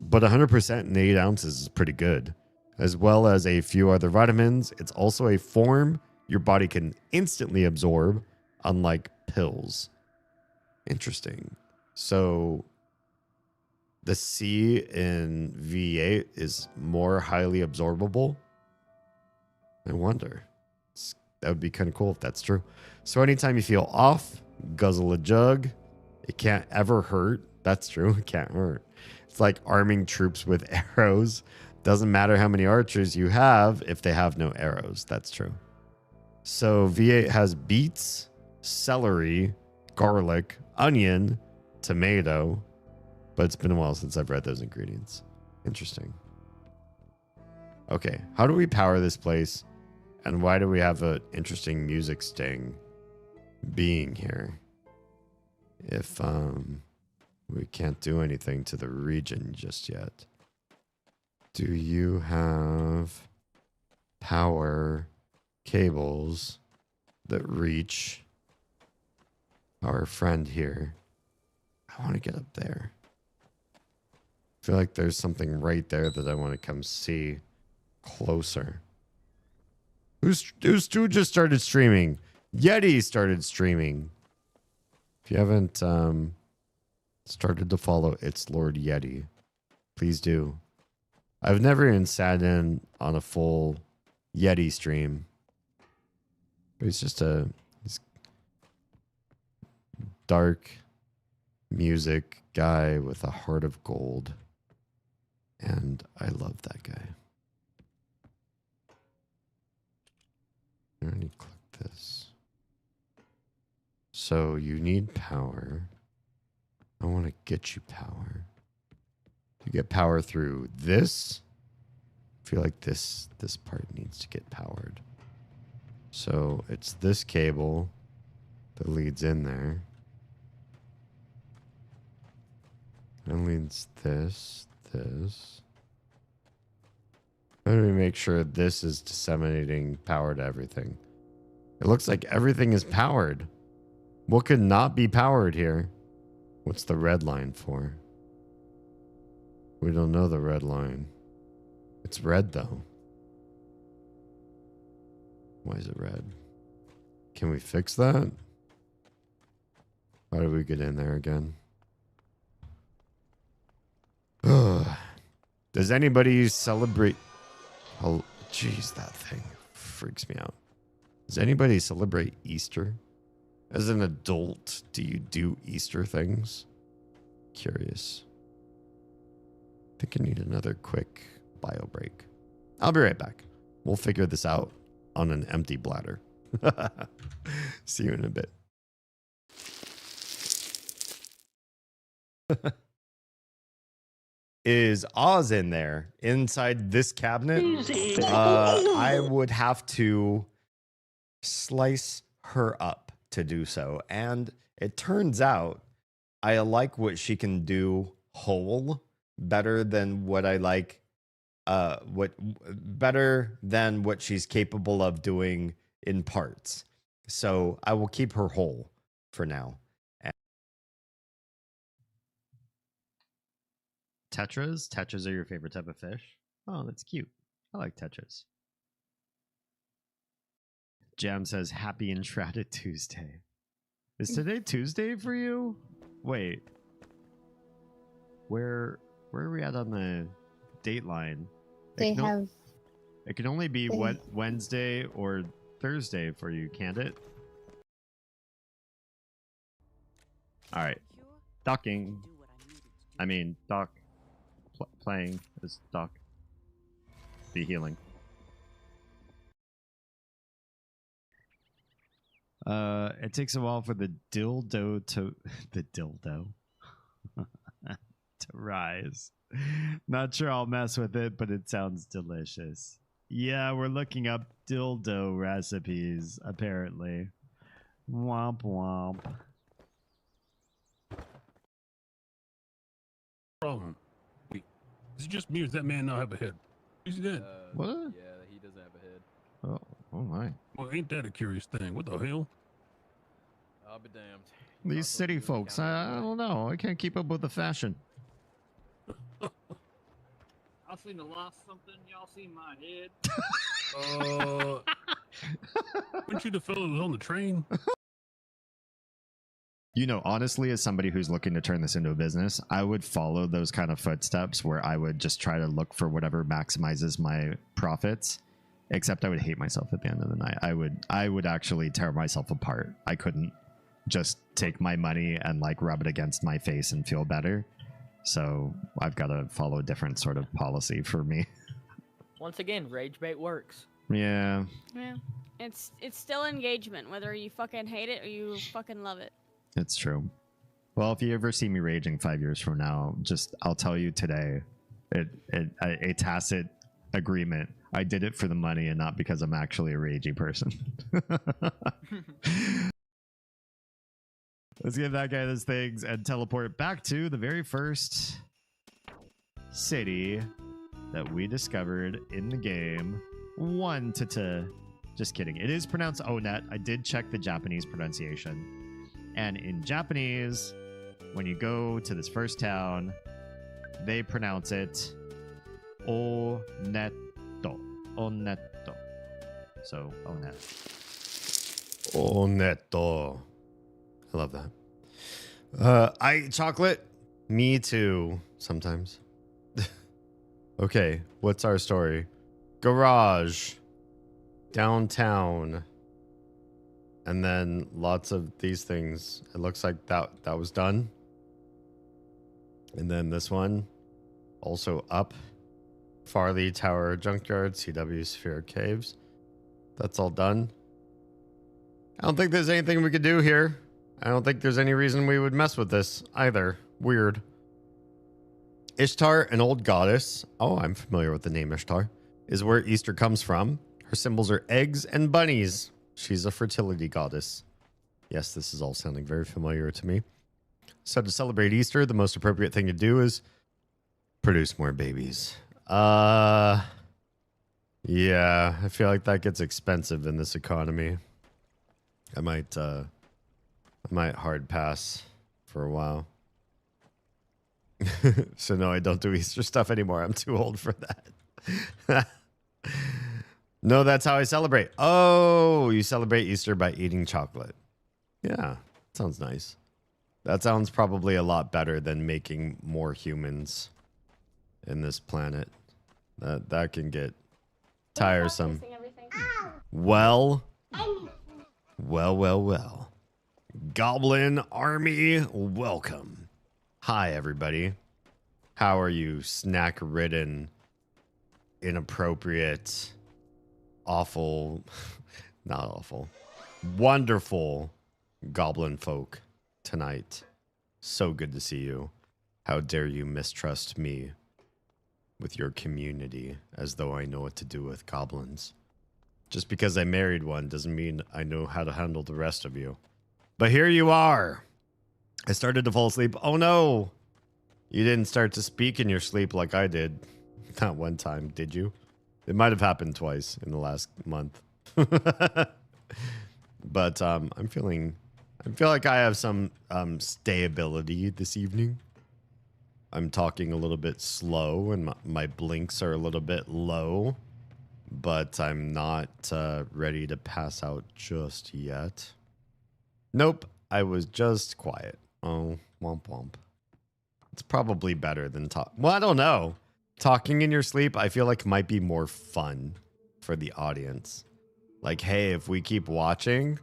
But 100% in 8 ounces is pretty good, as well as a few other vitamins. It's also a form your body can instantly absorb, unlike pills. Interesting. So the C in V8 is more highly absorbable. I wonder. That would be kind of cool if that's true. So anytime you feel off, guzzle a jug. It can't ever hurt. That's true. It can't hurt. It's like arming troops with arrows. Doesn't matter how many archers you have if they have no arrows. That's true. So V8 has beets, celery, garlic, onion, tomato. But it's been a while since I've read those ingredients. Interesting. Okay, how do we power this place? And why do we have an interesting music sting being here? If we can't do anything to the region just yet. Do you have power cables that reach our friend here? I want to get up there. I feel like there's something right there that I want to come see closer. Who just started streaming? Yeti started streaming. If you haven't started to follow It's Lord Yeti, please do. I've never even sat in on a full Yeti stream. But he's just he's dark music guy with a heart of gold. And I love that guy. Let me click this. So you need power. I want to get you power. You get power through this. I feel like this part needs to get powered. So it's this cable that leads in there. And leads this. How do we make sure this is disseminating power to everything? It looks like everything is powered. What could not be powered here? What's the red line for? We don't know the red line. It's red though. Why is it red? Can we fix that? How do we get in there again? Does anybody celebrate? Oh, jeez, that thing freaks me out. Does anybody celebrate Easter? As an adult, do you do Easter things? Curious. I think I need another quick bio break. I'll be right back. We'll figure this out on an empty bladder. See you in a bit. Is Oz in there inside this cabinet? I would have to slice her up to do so. And it turns out I like what she can do whole better than what I like better than what she's capable of doing in parts. So I will keep her whole for now. Tetras? Tetras are your favorite type of fish? Oh, that's cute. I like tetras. Jam says, happy Enshrouded Tuesday. Is today Tuesday for you? Wait. Where are we at on the date line? They have... It can only be Wednesday or Thursday for you, can't it? Alright. Docking. I mean, dock. Playing is dock. Be healing. It takes a while for the dildo to to rise. Not sure I'll mess with it, but it sounds delicious. Yeah, we're looking up dildo recipes, apparently. Womp womp. Problem. Wait, is it just me or does that man not have a head? Is he dead? What? Yeah, he doesn't have a head. Oh my. Well, ain't that a curious thing? What the hell? I'll be damned. These city folks, I don't know. I can't keep up with the fashion. I seen a lost something. Y'all seen my head? Weren't you the fellow who was on the train? You know, honestly, as somebody who's looking to turn this into a business, I would follow those kind of footsteps where I would just try to look for whatever maximizes my profits. Except I would hate myself at the end of the night. I would actually tear myself apart. I couldn't just take my money and like rub it against my face and feel better. So I've got to follow a different sort of policy for me. Once again, rage bait works. Yeah. Yeah. It's still engagement, whether you fucking hate it or you fucking love it. It's true. Well, if you ever see me raging 5 years from now, I'll tell you today, a tacit agreement. I did it for the money and not because I'm actually a ragey person. Let's give that guy those things and teleport back to the very first city that we discovered in the game. Just kidding. It is pronounced Onet. I did check the Japanese pronunciation. And in Japanese, when you go to this first town, they pronounce it Oneto. Oneto. So, Onet. Oneto. I love that. I eat chocolate. Me too, sometimes. Okay, what's our story? Garage. Downtown. And then lots of these things. It looks like that was done. And then this one. Also up. Farley Tower Junkyard. CW Sphere Caves. That's all done. I don't think there's anything we could do here. I don't think there's any reason we would mess with this either. Weird. Ishtar, an old goddess. Oh, I'm familiar with the name Ishtar. Is where Easter comes from. Her symbols are eggs and bunnies. She's a fertility goddess. Yes, this is all sounding very familiar to me. So to celebrate Easter, the most appropriate thing to do is produce more babies. Yeah, I feel like that gets expensive in this economy. I might I might hard pass for a while. So no, I don't do Easter stuff anymore. I'm too old for that. No, that's how I celebrate. Oh, you celebrate Easter by eating chocolate. Yeah, sounds nice. That sounds probably a lot better than making more humans in this planet. That can get tiresome. Well. Goblin Army, welcome. Hi, everybody. How are you, snack-ridden, inappropriate, awful, not awful, wonderful goblin folk tonight? So good to see you. How dare you mistrust me with your community as though I know what to do with goblins. Just because I married one doesn't mean I know how to handle the rest of you. But here you are. I started to fall asleep. Oh no! You didn't start to speak in your sleep like I did. Not one time, did you? It might have happened twice in the last month. But I feel like I have some stayability this evening. I'm talking a little bit slow and my blinks are a little bit low, but I'm not ready to pass out just yet. Nope, I was just quiet. Oh, womp womp. It's probably better than talk. Well, I don't know. Talking in your sleep, I feel like might be more fun for the audience. Like, hey, if we keep watching,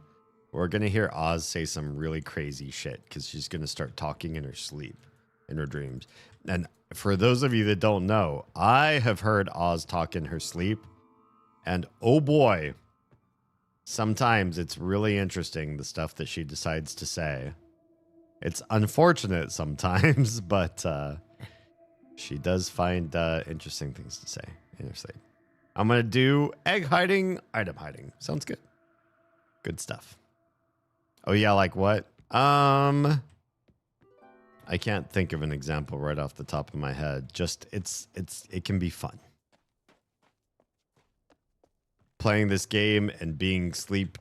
we're going to hear Oz say some really crazy shit because she's going to start talking in her sleep, in her dreams. And for those of you that don't know, I have heard Oz talk in her sleep. And oh boy, sometimes it's really interesting, the stuff that she decides to say. It's unfortunate sometimes, but she does find interesting things to say in her sleep. I'm going to do egg hiding, item hiding. Sounds good. Good stuff. Oh yeah, like what? I can't think of an example right off the top of my head. Just it can be fun. Playing this game and being sleep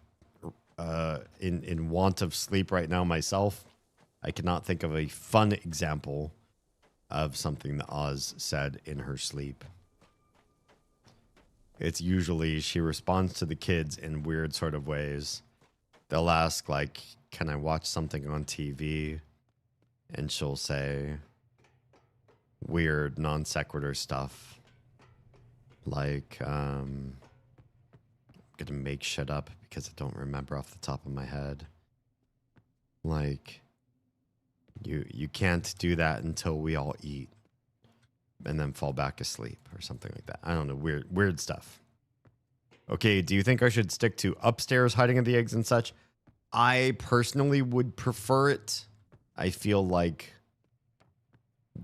in want of sleep right now myself, I cannot think of a fun example of something that Oz said in her sleep. It's usually she responds to the kids in weird sort of ways. They'll ask, like, can I watch something on TV? And she'll say weird non sequitur stuff. Like, I'm going to make shit up because I don't remember off the top of my head. Like, you can't do that until we all eat and then fall back asleep or something like that. I don't know, weird stuff. Okay, do you think I should stick to upstairs hiding of the eggs and such? I personally would prefer it. I feel like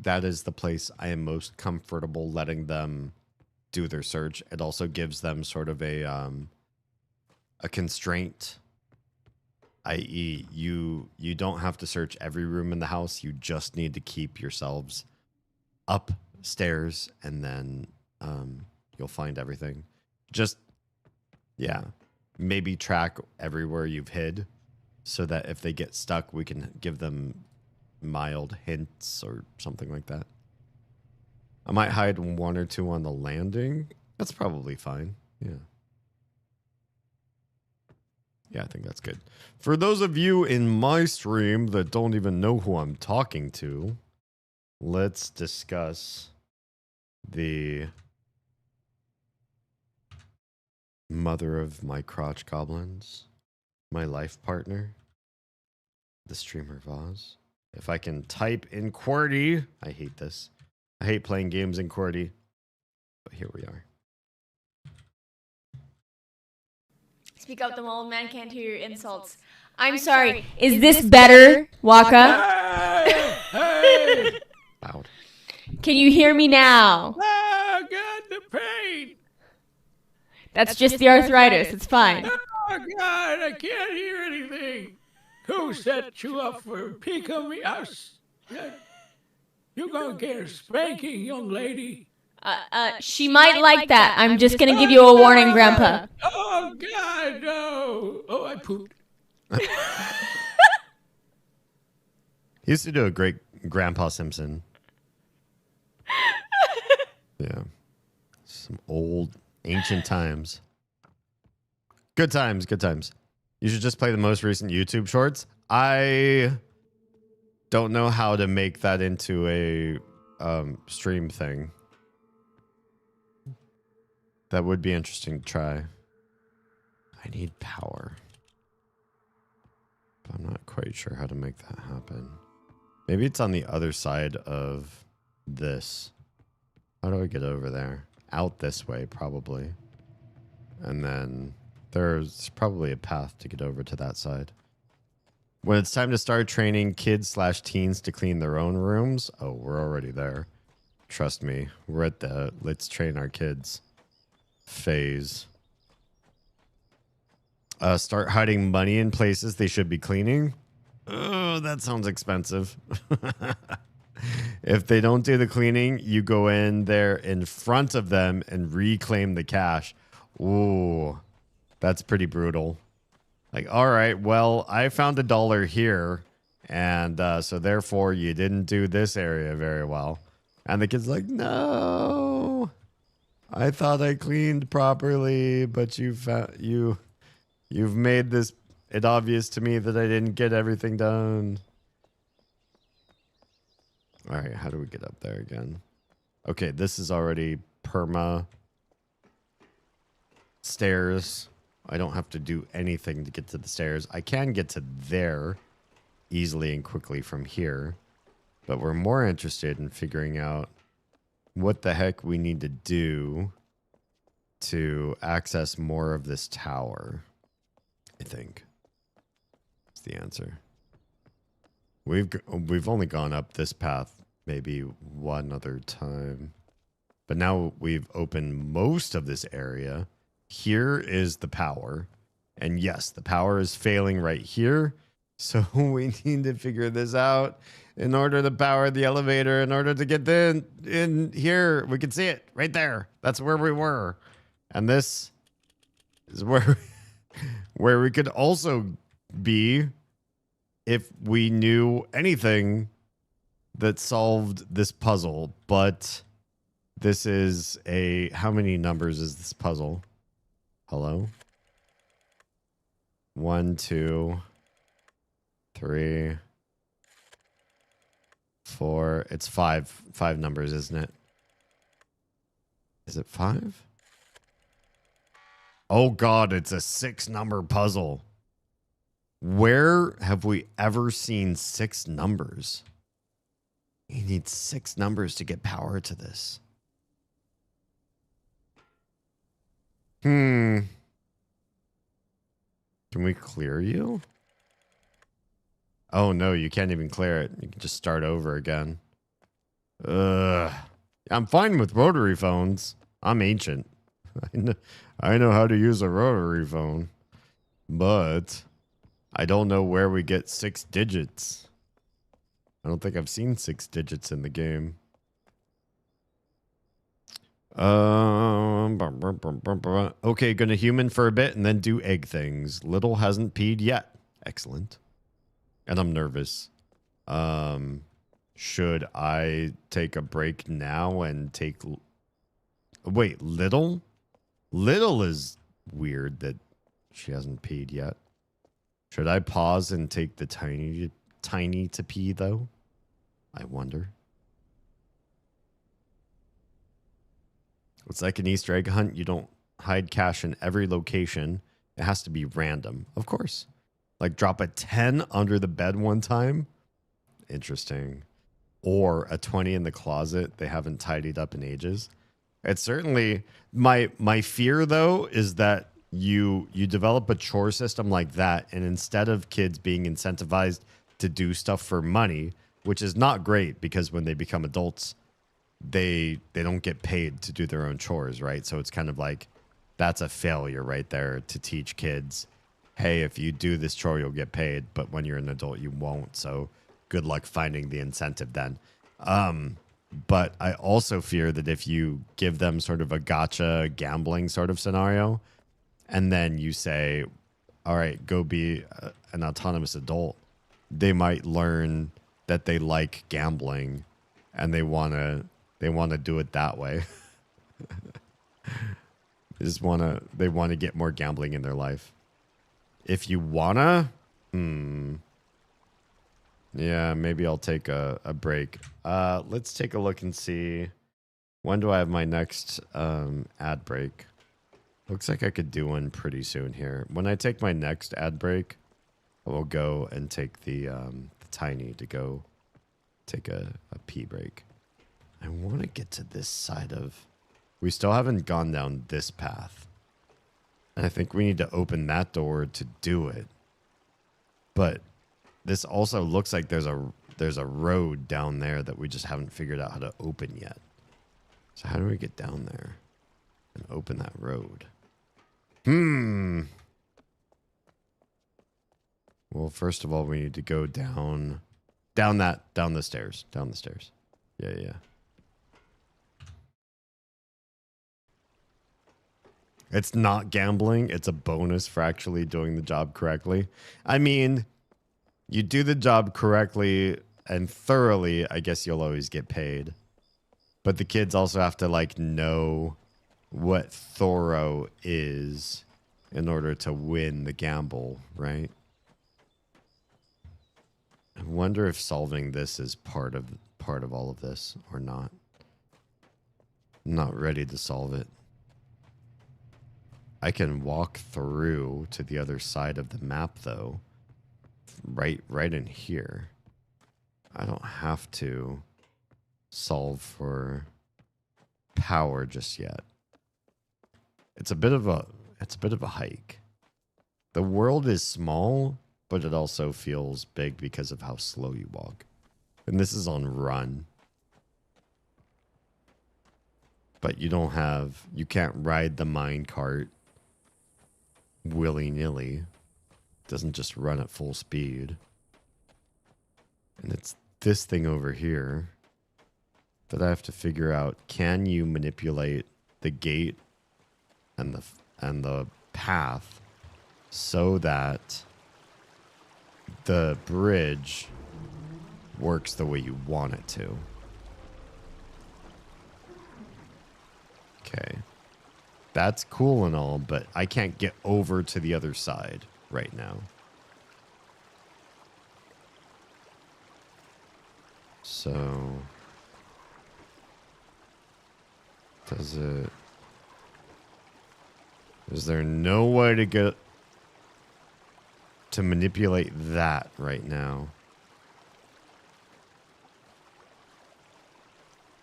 that is the place I am most comfortable letting them do their search. It also gives them sort of a constraint, i.e. you don't have to search every room in the house. You just need to keep yourselves upstairs and then you'll find everything. Just, yeah, maybe track everywhere you've hid so that if they get stuck, we can give them mild hints or something like that. I might hide one or two on the landing. That's probably fine. Yeah. Yeah, I think that's good. For those of you in my stream that don't even know who I'm talking to, let's discuss the mother of my crotch goblins, my life partner, the streamer Voz. If I can type in QWERTY, I hate this. I hate playing games in QWERTY, but here we are. Speak up, the old man can't hear your insults. I'm sorry. Is this better, Waka? Hey! Loud. Can you hear me now? Oh, God, the pain. That's just the arthritis. It's fine. Oh, God, I can't hear anything. Who set you up for picking me up? You're going to get a spanking, young lady. She might like that. I'm just gonna give you a warning, Grandpa. Oh, God, no. Oh, I pooped. He used to do a great Grandpa Simpson. Yeah. Some old, ancient times. Good times, good times. You should just play the most recent YouTube shorts. I don't know how to make that into a stream thing. That would be interesting to try. I need power. But I'm not quite sure how to make that happen. Maybe it's on the other side of this. How do I get over there? Out this way, probably. And then there's probably a path to get over to that side. When it's time to start training kids/teens to clean their own rooms. Oh, we're already there. Trust me. We're at the let's train our kids phase. Start hiding money in places they should be cleaning. Oh, that sounds expensive. If they don't do the cleaning, you go in there in front of them and reclaim the cash. Ooh, that's pretty brutal. Like, all right, well, I found $1 here, and so therefore you didn't do this area very well. And the kid's like, no, I thought I cleaned properly, but you've made this it obvious to me that I didn't get everything done. All right, how do we get up there again? Okay, this is already perma stairs. I don't have to do anything to get to the stairs. I can get to there easily and quickly from here, but we're more interested in figuring out what the heck we need to do to access more of this tower. I think that's the answer. We've only gone up this path maybe one other time, but now we've opened most of this area. Here is the power, and yes, the power is failing right here. So we need to figure this out in order to power the elevator. In order to get in here, we can see it right there. That's where we were, and this is where we could also be if we knew anything that solved this puzzle. But this is how many numbers is this puzzle? Hello? 1, 2, 3, 4. It's 5 numbers, isn't it? Is it 5? Oh God, it's a 6-number puzzle. Where have we ever seen 6 numbers? You need 6 numbers to get power to this. Can we clear you? Oh no, you can't even clear it. You can just start over again. Ugh. I'm fine with rotary phones. I'm ancient. I know how to use a rotary phone. But I don't know where we get 6 digits. I don't think I've seen 6 digits in the game. Okay, gonna human for a bit and then do egg things. Little hasn't peed yet. Excellent. And I'm nervous. Should I take a break now and take... Wait, Little? Little is weird that she hasn't peed yet. Should I pause and take the tiny to pee, though? I wonder. It's like an Easter egg hunt. You don't hide cash in every location. It has to be random. Of course. Like drop a 10 under the bed one time. Interesting. Or a 20 in the closet they haven't tidied up in ages. It's certainly... My fear, though, is that you develop a chore system like that, and instead of kids being incentivized to do stuff for money, which is not great because when they become adults, they don't get paid to do their own chores, right? So it's kind of like that's a failure right there to teach kids, hey, if you do this chore, you'll get paid, but when you're an adult, you won't. So good luck finding the incentive then. But I also fear that if you give them sort of a gotcha gambling sort of scenario, and then you say, all right, go be an autonomous adult, they might learn that they like gambling and they want to do it that way. They want to get more gambling in their life. If you wanna, yeah, maybe I'll take a break. Let's take a look and see, when do I have my next ad break? Looks like I could do one pretty soon here. When I take my next ad break, I will go and take the tiny to go take a pee break. I want to get to this side of... We still haven't gone down this path. And I think we need to open that door to do it. But this also looks like there's a road down there that we just haven't figured out how to open yet. So how do we get down there and open that road? Well, first of all, we need to go down the stairs. Yeah. It's not gambling. It's a bonus for actually doing the job correctly. I mean, you do the job correctly and thoroughly, I guess you'll always get paid. But the kids also have to, like, know what thorough is in order to win the gamble, right? I wonder if solving this is part of all of this or not. I'm not ready to solve it. I can walk through to the other side of the map, though. Right in here. I don't have to solve for power just yet. It's a bit of a hike. The world is small, but it also feels big because of how slow you walk. And this is on run. But you can't ride the mine cart willy-nilly. It doesn't just run at full speed. And it's this thing over here that I have to figure out. Can you manipulate the gate and the path so that the bridge works the way you want it to? Okay. That's cool and all, but I can't get over to the other side right now. So... Is there no way to get... to manipulate that right now?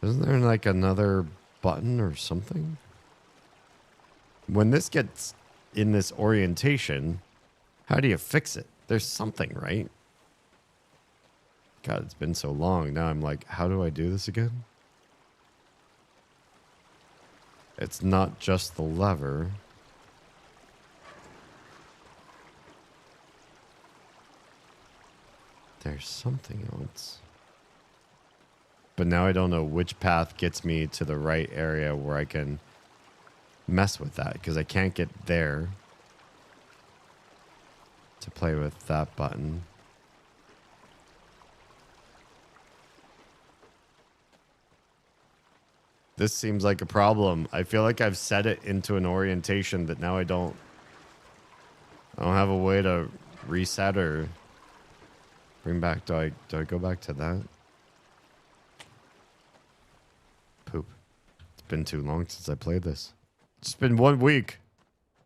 Isn't there like another button or something? When this gets in this orientation, how do you fix it? There's something, right? God, it's been so long. Now I'm like, how do I do this again? It's not just the lever. There's something else. But now I don't know which path gets me to the right area where I can mess with that, because I can't get there to play with that button. This seems like a problem. I feel like I've set it into an orientation that now I don't have a way to reset or bring back. Do I go back to that? Poop. It's been too long since I played this. It's been 1 week.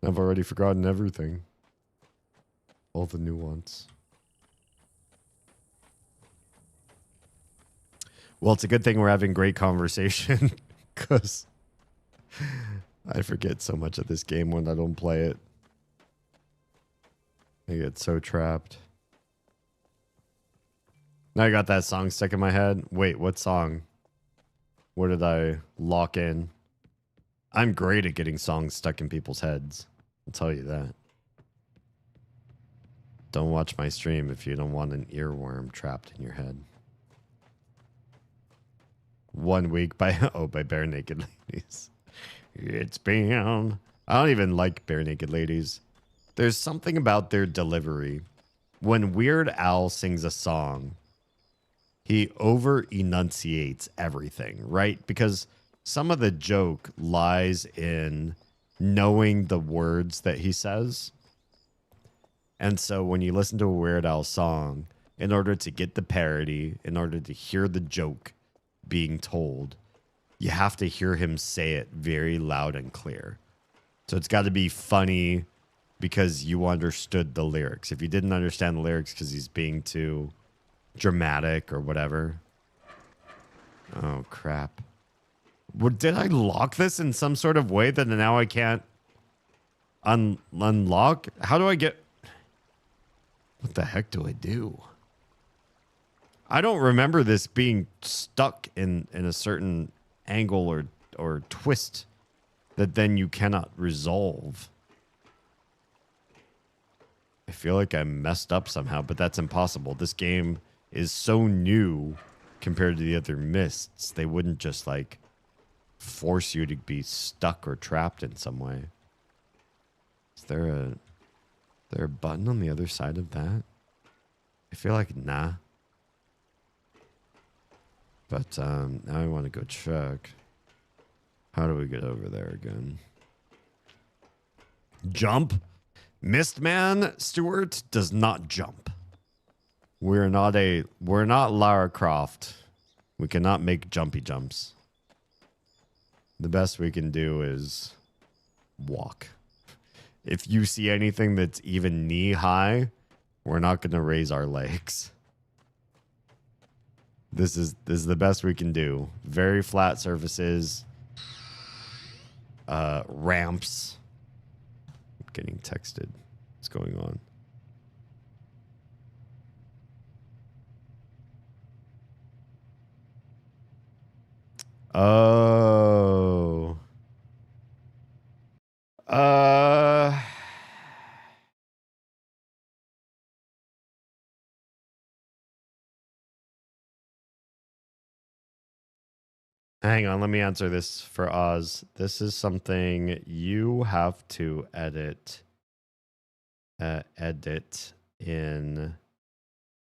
I've already forgotten everything. All the nuance. Well, it's a good thing we're having great conversation, because I forget so much of this game when I don't play it. I get so trapped. Now I got that song stuck in my head. Wait, what song? What did I lock in? I'm great at getting songs stuck in people's heads. I'll tell you that. Don't watch my stream if you don't want an earworm trapped in your head. 1 week by Bare Naked Ladies. It's been... I don't even like Bare Naked Ladies. There's something about their delivery. When Weird Al sings a song, he over enunciates everything, right? Because some of the joke lies in knowing the words that he says. And so when you listen to a Weird Al song, in order to get the parody, in order to hear the joke being told, you have to hear him say it very loud and clear. So it's got to be funny because you understood the lyrics. If you didn't understand the lyrics because he's being too dramatic or whatever. Oh, crap. Did I lock this in some sort of way that now I can't unlock? How do I get... What the heck do I do? I don't remember this being stuck in a certain angle or twist that then you cannot resolve. I feel like I messed up somehow, but that's impossible. This game is so new compared to the other Mists. They wouldn't just like force you to be stuck or trapped in some way. Is there a button on the other side of that? I feel like nah. But now I want to go check. How do we get over there again? Jump? Mistman Stewart does not jump. We're not Lara Croft. We cannot make jumpy jumps. The best we can do is walk. If you see anything that's even knee high, we're not going to raise our legs. This is the best we can do. Very flat surfaces. Ramps. I'm getting texted. What's going on? Oh. Hang on, let me answer this for Oz. This is something you have to edit in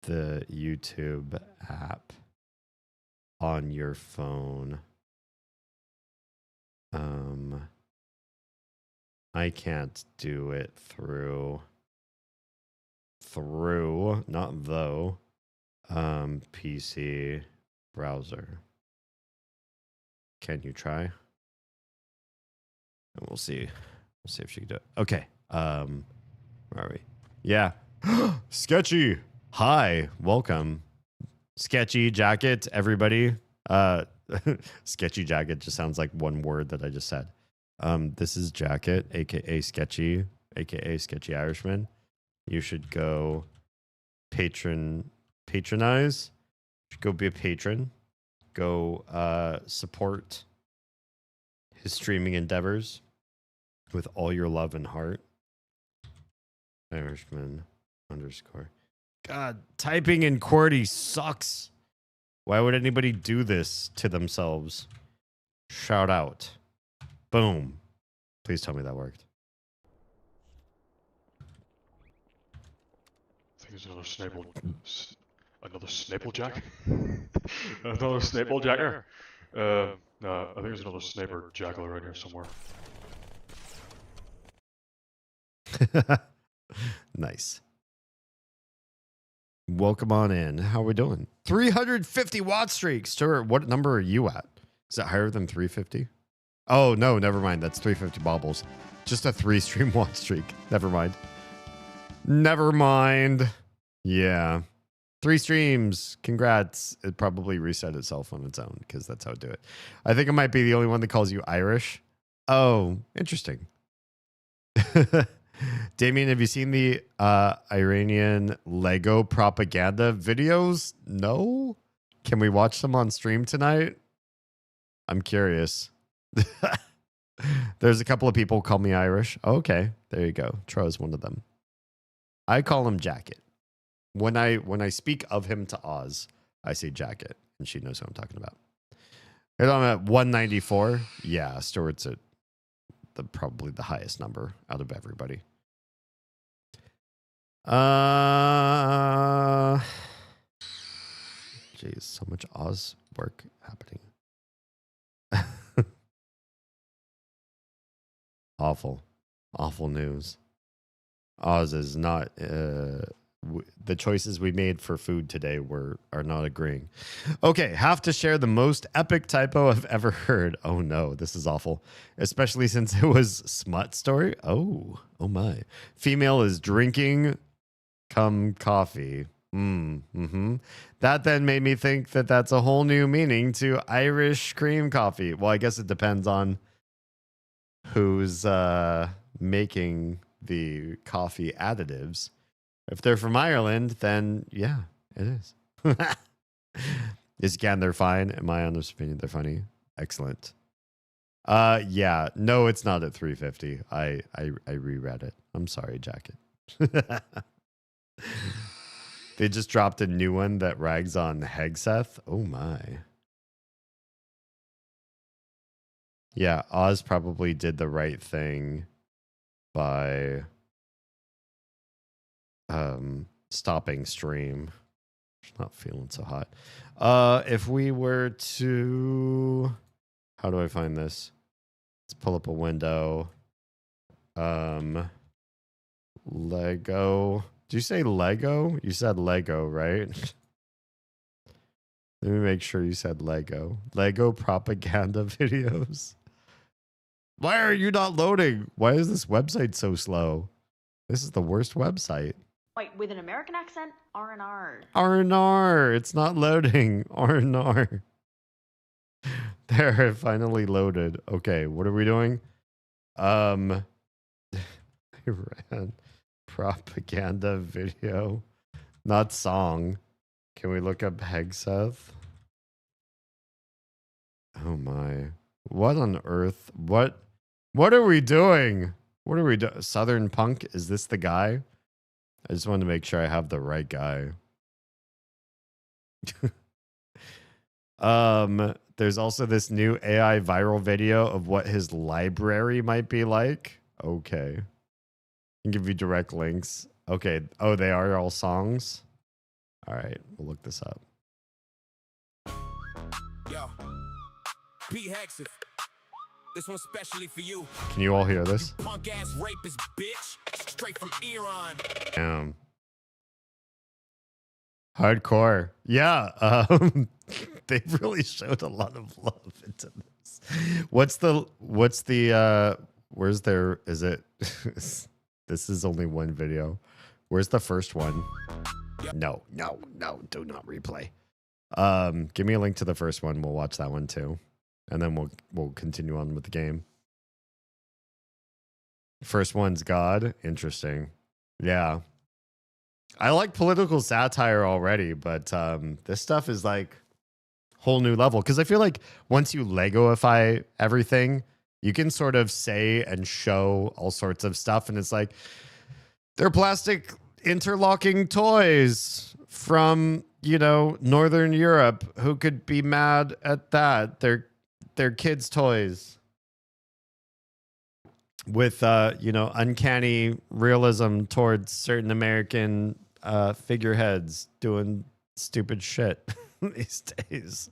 the YouTube app on your phone. I can't do it through not though PC browser. Can you try? And we'll see. We'll see if she can do it. Okay. Where are we? Yeah. Sketchy. Hi. Welcome. Sketchy Jacket, everybody. Sketchy Jacket just sounds like one word that I just said. This is Jacket, aka Sketchy, aka Sketchy Irishman. You should go patronize. You should go be a patron. Go support his streaming endeavors with all your love and heart. Irishman _ God, typing in QWERTY sucks. Why would anybody do this to themselves? Shout out. Boom. Please tell me that worked. I think there's another Snapplejack? Another Snapplejacker? No, I think there's another Sniper Jackal right here somewhere. Nice. Welcome on in. How are we doing? 350 watt streak. Stuart, what number are you at? Is that higher than 350? Oh, no, never mind. That's 350 baubles. Just a 3-stream watt streak. Never mind. Never mind. Yeah. 3 streams. Congrats. It probably reset itself on its own because that's how it do it. I think I might be the only one that calls you Irish. Oh, interesting. Damien, have you seen the Iranian Lego propaganda videos? No? Can we watch them on stream tonight? I'm curious. There's a couple of people who call me Irish. Okay, there you go. Tro is one of them. I call him Jacket. When I speak of him to Oz, I say Jacket, and she knows who I'm talking about. And I'm at 194. Yeah, Stuart's at probably the highest number out of everybody. Jeez, so much Oz work happening. Awful news. Oz is not. The choices we made for food today are not agreeing. Okay, have to share the most epic typo I've ever heard. Oh no, this is awful. Especially since it was smut story. Oh my. Female is drinking coffee. That then made me think that that's a whole new meaning to Irish cream coffee. Well, I guess it depends on who's making the coffee additives. If they're from Ireland, then yeah, it is. Again, they're fine. In my honest opinion, they're funny. Excellent. Yeah, no, it's not at 350. I reread it. I'm sorry, Jacket. They just dropped a new one that rags on Hegseth. Oh my. Yeah, Oz probably did the right thing by stopping stream. Not feeling so hot. If we were to, how do I find this? Let's pull up a window. Lego. Did you say Lego? You said Lego, right? Let me make sure you said Lego. Lego propaganda videos. Why are you not loading? Why is this website so slow? This is the worst website. Wait, with an American accent? R&R. R&R. It's not loading. R&R. There, it finally loaded. Okay, what are we doing? I ran propaganda video, not song. Can we look up Hegseth? Oh my. What on earth? What are we doing? What are we doing? Southern Punk? Is this the guy? I just wanted to make sure I have the right guy. There's also this new AI viral video of what his library might be like. Okay. I can give you direct links. Okay. Oh, they are all songs? All right. We'll look this up. Yo. Pete Hexif. This one's specially for you. Can you all hear this? Punk ass rapist bitch. Straight from Iran. Damn. Hardcore. Yeah. They've really showed a lot of love into this. What's the where's their, is it, this is only one video. Where's the first one? No, do not replay. Give me a link to the first one. We'll watch that one too. And then we'll continue on with the game. First one's God. Interesting. Yeah. I like political satire already, but this stuff is like whole new level. Because I feel like once you Legoify everything, you can sort of say and show all sorts of stuff. And it's like, they're plastic interlocking toys from, Northern Europe. Who could be mad at that? They're kids' toys with, uncanny realism towards certain American figureheads doing stupid shit these days.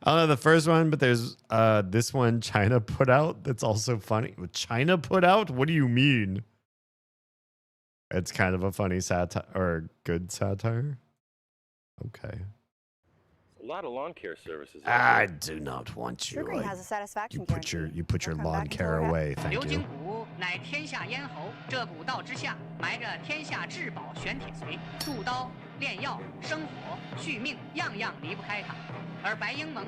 I don't know the first one, but there's this one China put out that's also funny. China put out? What do you mean? It's kind of a funny satire or good satire. Okay. A lot of lawn care services. I do not want you. Sugary has a satisfaction You put your lawn care away. Thank you. 乃天下咽喉，这古道之下埋着天下至宝玄铁髓，铸刀、炼药、生火、续命，样样离不开它。而白鹰盟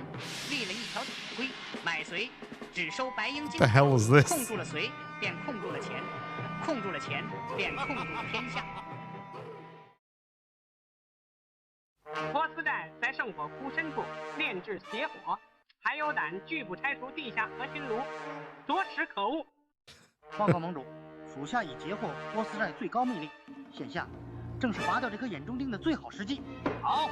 立了一条铁规，买髓只收白鹰金。 The hell is this? 控住了髓，便控住了钱；控住了钱，便控住了天下。 波斯弹在圣火窟深处炼制邪火，还有胆拒不拆除地下核心炉，着实可恶。报告盟主，属下已截获波斯寨最高密令，现下正是拔掉这颗眼中钉的最好时机。好，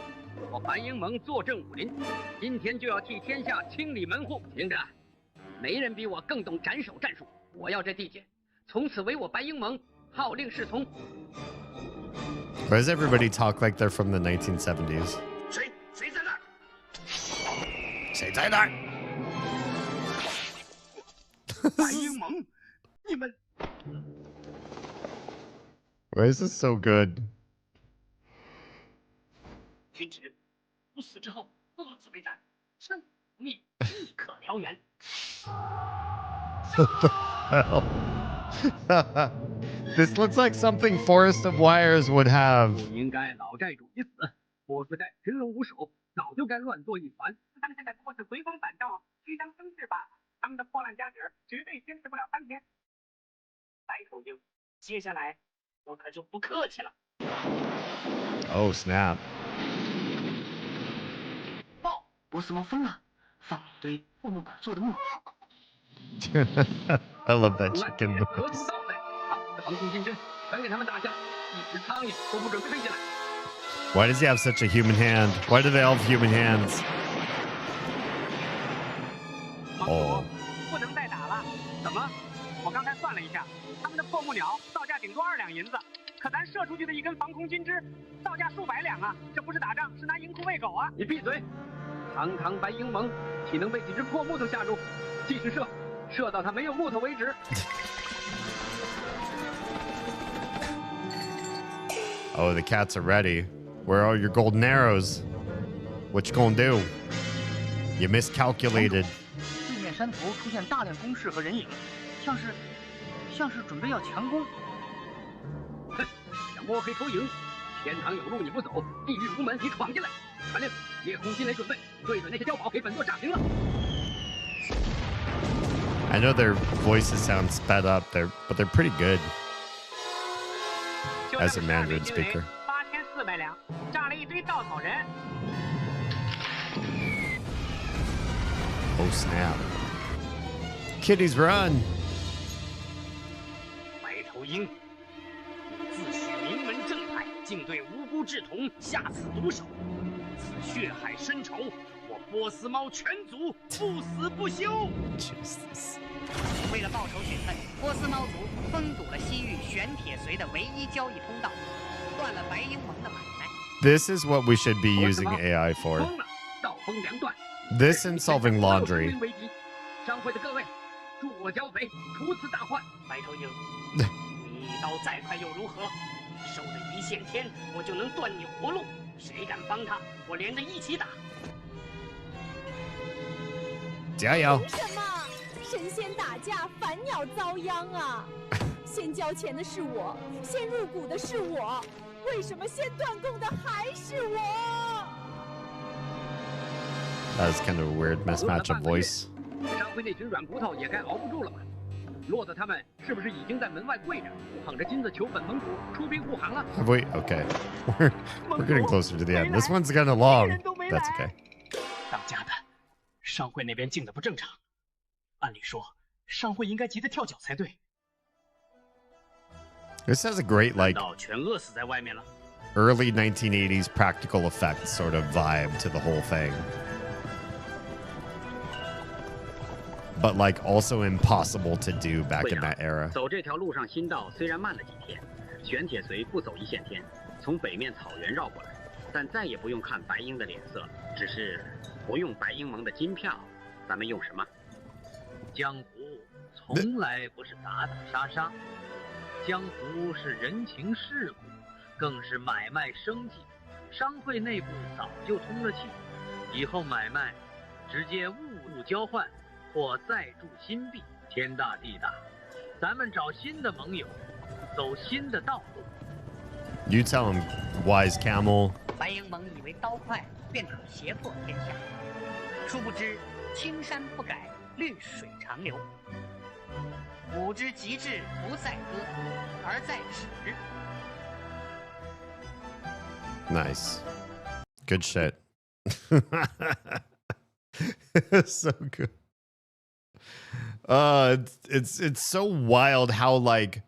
我白鹰盟坐镇武林，今天就要替天下清理门户。听着，没人比我更懂斩首战术。我要这地界，从此为我白鹰盟号令侍从。 Why does everybody talk like they're from the 1970s? 谁在那？谁在那儿？白鹰盟，你们 Why is this so good? 停止，不死之后各自为战，生灭亦可燎原。 What the hell? This looks like something Forest of Wires would have. 不应该老债主一死，波斯债群龙无首，早就该乱作一团。他们现在不过是回光返照，虚张声势罢了。他们的破烂家底儿绝对坚持不了3天。白头鹰，接下来我可就不客气了。 Oh snap! 报，波斯猫疯了，放了一堆破木板做的木。 I love that chicken 河 noise. 图倒塞，防空金针传给他们大将，一只苍蝇都不准飞进来。 Why does he have such a human hand? Why do they all have human hands? 哦，不能再打了。怎么？我刚才算了一下，他们的破木鸟造价顶多2两银子，可咱射出去的一根防空金枝造价数百两啊！这不是打仗，是拿银库喂狗啊！你闭嘴！堂堂白鹰盟，岂能被几只破木头吓住？继续射，射到他没有木头为止。Oh, the cats are ready. Where are your golden arrows? What you gonna do? You miscalculated. 地面山头出现大量工事和人影，像是准备要强攻。哼，想摸黑偷营，天堂有路你不走，地狱无门你闯进来。传令，夜空惊雷准备，对准那些碉堡，给本座炸平了。 I know their voices sound sped up there, but they're pretty good as a Mandarin speaker. 8400两，炸了一堆稻草人。 Oh snap! Kitties run! 白头鹰，自诩名门正派，竟对无辜稚童下此毒手，此血海深仇，我波斯猫全族不死不休。 Jesus. 为了报仇雪恨，波斯猫族封堵了西域玄铁髓的唯一交易通道，断了白鹰盟的买卖。 This is what we should be using AI for. 疯了，道锋两断。 This and solving laundry. 商会的各位，助我剿匪，除此大患。白头鹰，你一刀再快又如何？收了一线天，我就能断你活路。谁敢帮他，我连着一起打。加油！凭什么？神仙打架，凡鸟遭殃啊！先交钱的是我，先入股的是我，为什么先断供的还是我？ That is kind of a weird mismatch of voice. 商会那群软骨头也该熬不住了吧？骆驼他们是不是已经在门外跪着，捧着金子求本盟主出兵护航了？ Have we? Okay. We're getting closer to the end. This one's kind of long. That's okay. 当家的，商会那边静的不正常。按理说，商会应该急得跳脚才对。 This has a great, like, 难道全饿死在外面了？ early 1980s practical effects sort of vibe to the whole thing. But like also impossible to do back in that era. 走这条路上新道虽然慢了几天，玄铁髓不走一线天，从北面草原绕过来，但再也不用看白鹰的脸色，只是不用白鹰盟的金票，咱们用什么？江湖从来不是打打杀杀，江湖是人情世故，更是买卖生计。商会内部早就通了气，以后买卖直接物交换。 或再铸新币，天大地大，咱们找新的盟友，走新的道路。You tell him, wise camel. 白鹰盟以为刀快便可胁迫天下，殊不知青山不改，绿水长流。武之极致不在歌，而在止。 Nice. Good shit. So good. It's so wild how like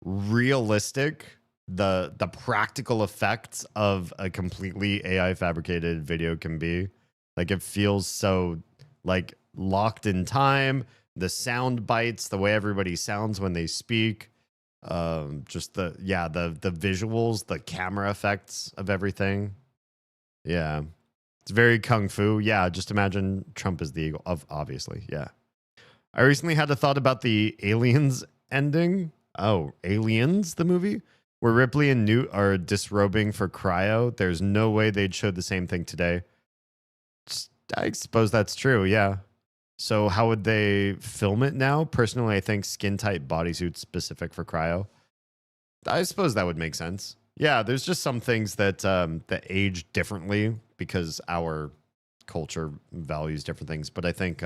realistic the practical effects of a completely AI fabricated video can be. Like it feels so like locked in time. The sound bites, the way everybody sounds when they speak, just the visuals, the camera effects of everything. Yeah, It's very kung fu. Yeah, just imagine Trump as the eagle. Obviously, yeah. I recently had a thought about the Aliens ending. Oh, Aliens, the movie? Where Ripley and Newt are disrobing for cryo. There's no way they'd show the same thing today. I suppose that's true, yeah. So how would they film it now? Personally, I think skin-tight bodysuits specific for cryo. I suppose that would make sense. Yeah, there's just some things that that age differently because our culture values different things. But I think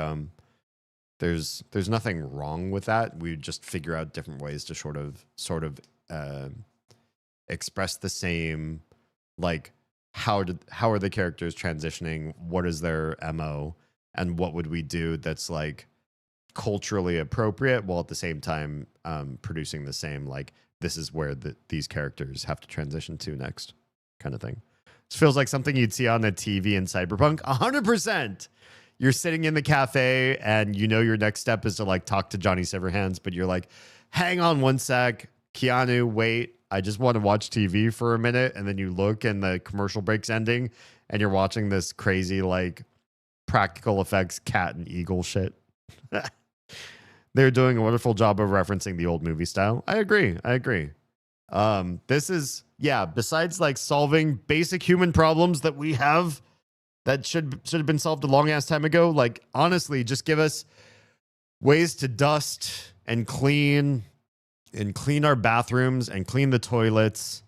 there's nothing wrong with that. We just figure out different ways to sort of express the same, like how are the characters transitioning? What is their MO? And what would we do that's like culturally appropriate while at the same time producing the same, like, this is where these characters have to transition to next kind of thing. This feels like something you'd see on a TV in Cyberpunk. 100%. You're sitting in the cafe and you know your next step is to like talk to Johnny Silverhands, but you're like, hang on one sec, Keanu, wait. I just want to watch TV for a minute. And then you look and the commercial break's ending and you're watching this crazy like practical effects cat and eagle shit. They're doing a wonderful job of referencing the old movie style. I agree. This is, yeah, besides like solving basic human problems that we have that should have been solved a long ass time ago, like honestly, just give us ways to dust and clean our bathrooms and clean the toilets.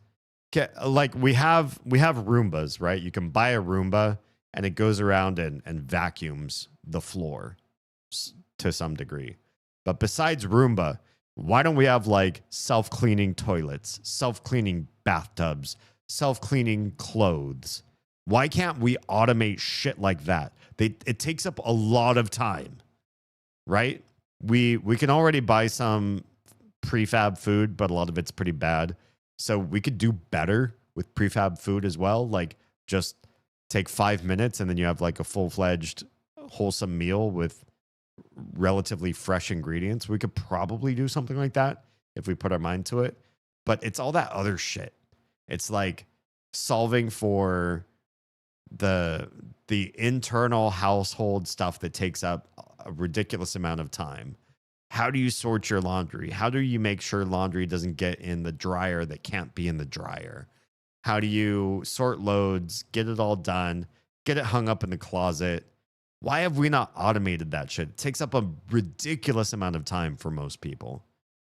Like we have Roombas, right? You can buy a Roomba and it goes around and vacuums the floor to some degree. But besides Roomba, why don't we have like self-cleaning toilets, self-cleaning bathtubs, self-cleaning clothes? Why can't we automate shit like that? It takes up a lot of time, right? We can already buy some prefab food, but a lot of it's pretty bad. So we could do better with prefab food as well. Like just take 5 minutes and then you have like a full-fledged wholesome meal with relatively fresh ingredients. We could probably do something like that if we put our mind to it. But it's all that other shit. It's like solving for the internal household stuff that takes up a ridiculous amount of time. How do you sort your laundry? How do you make sure laundry doesn't get in the dryer that can't be in the dryer? How do you sort loads, get it all done, get it hung up in the closet? Why have we not automated that shit? It takes up a ridiculous amount of time for most people.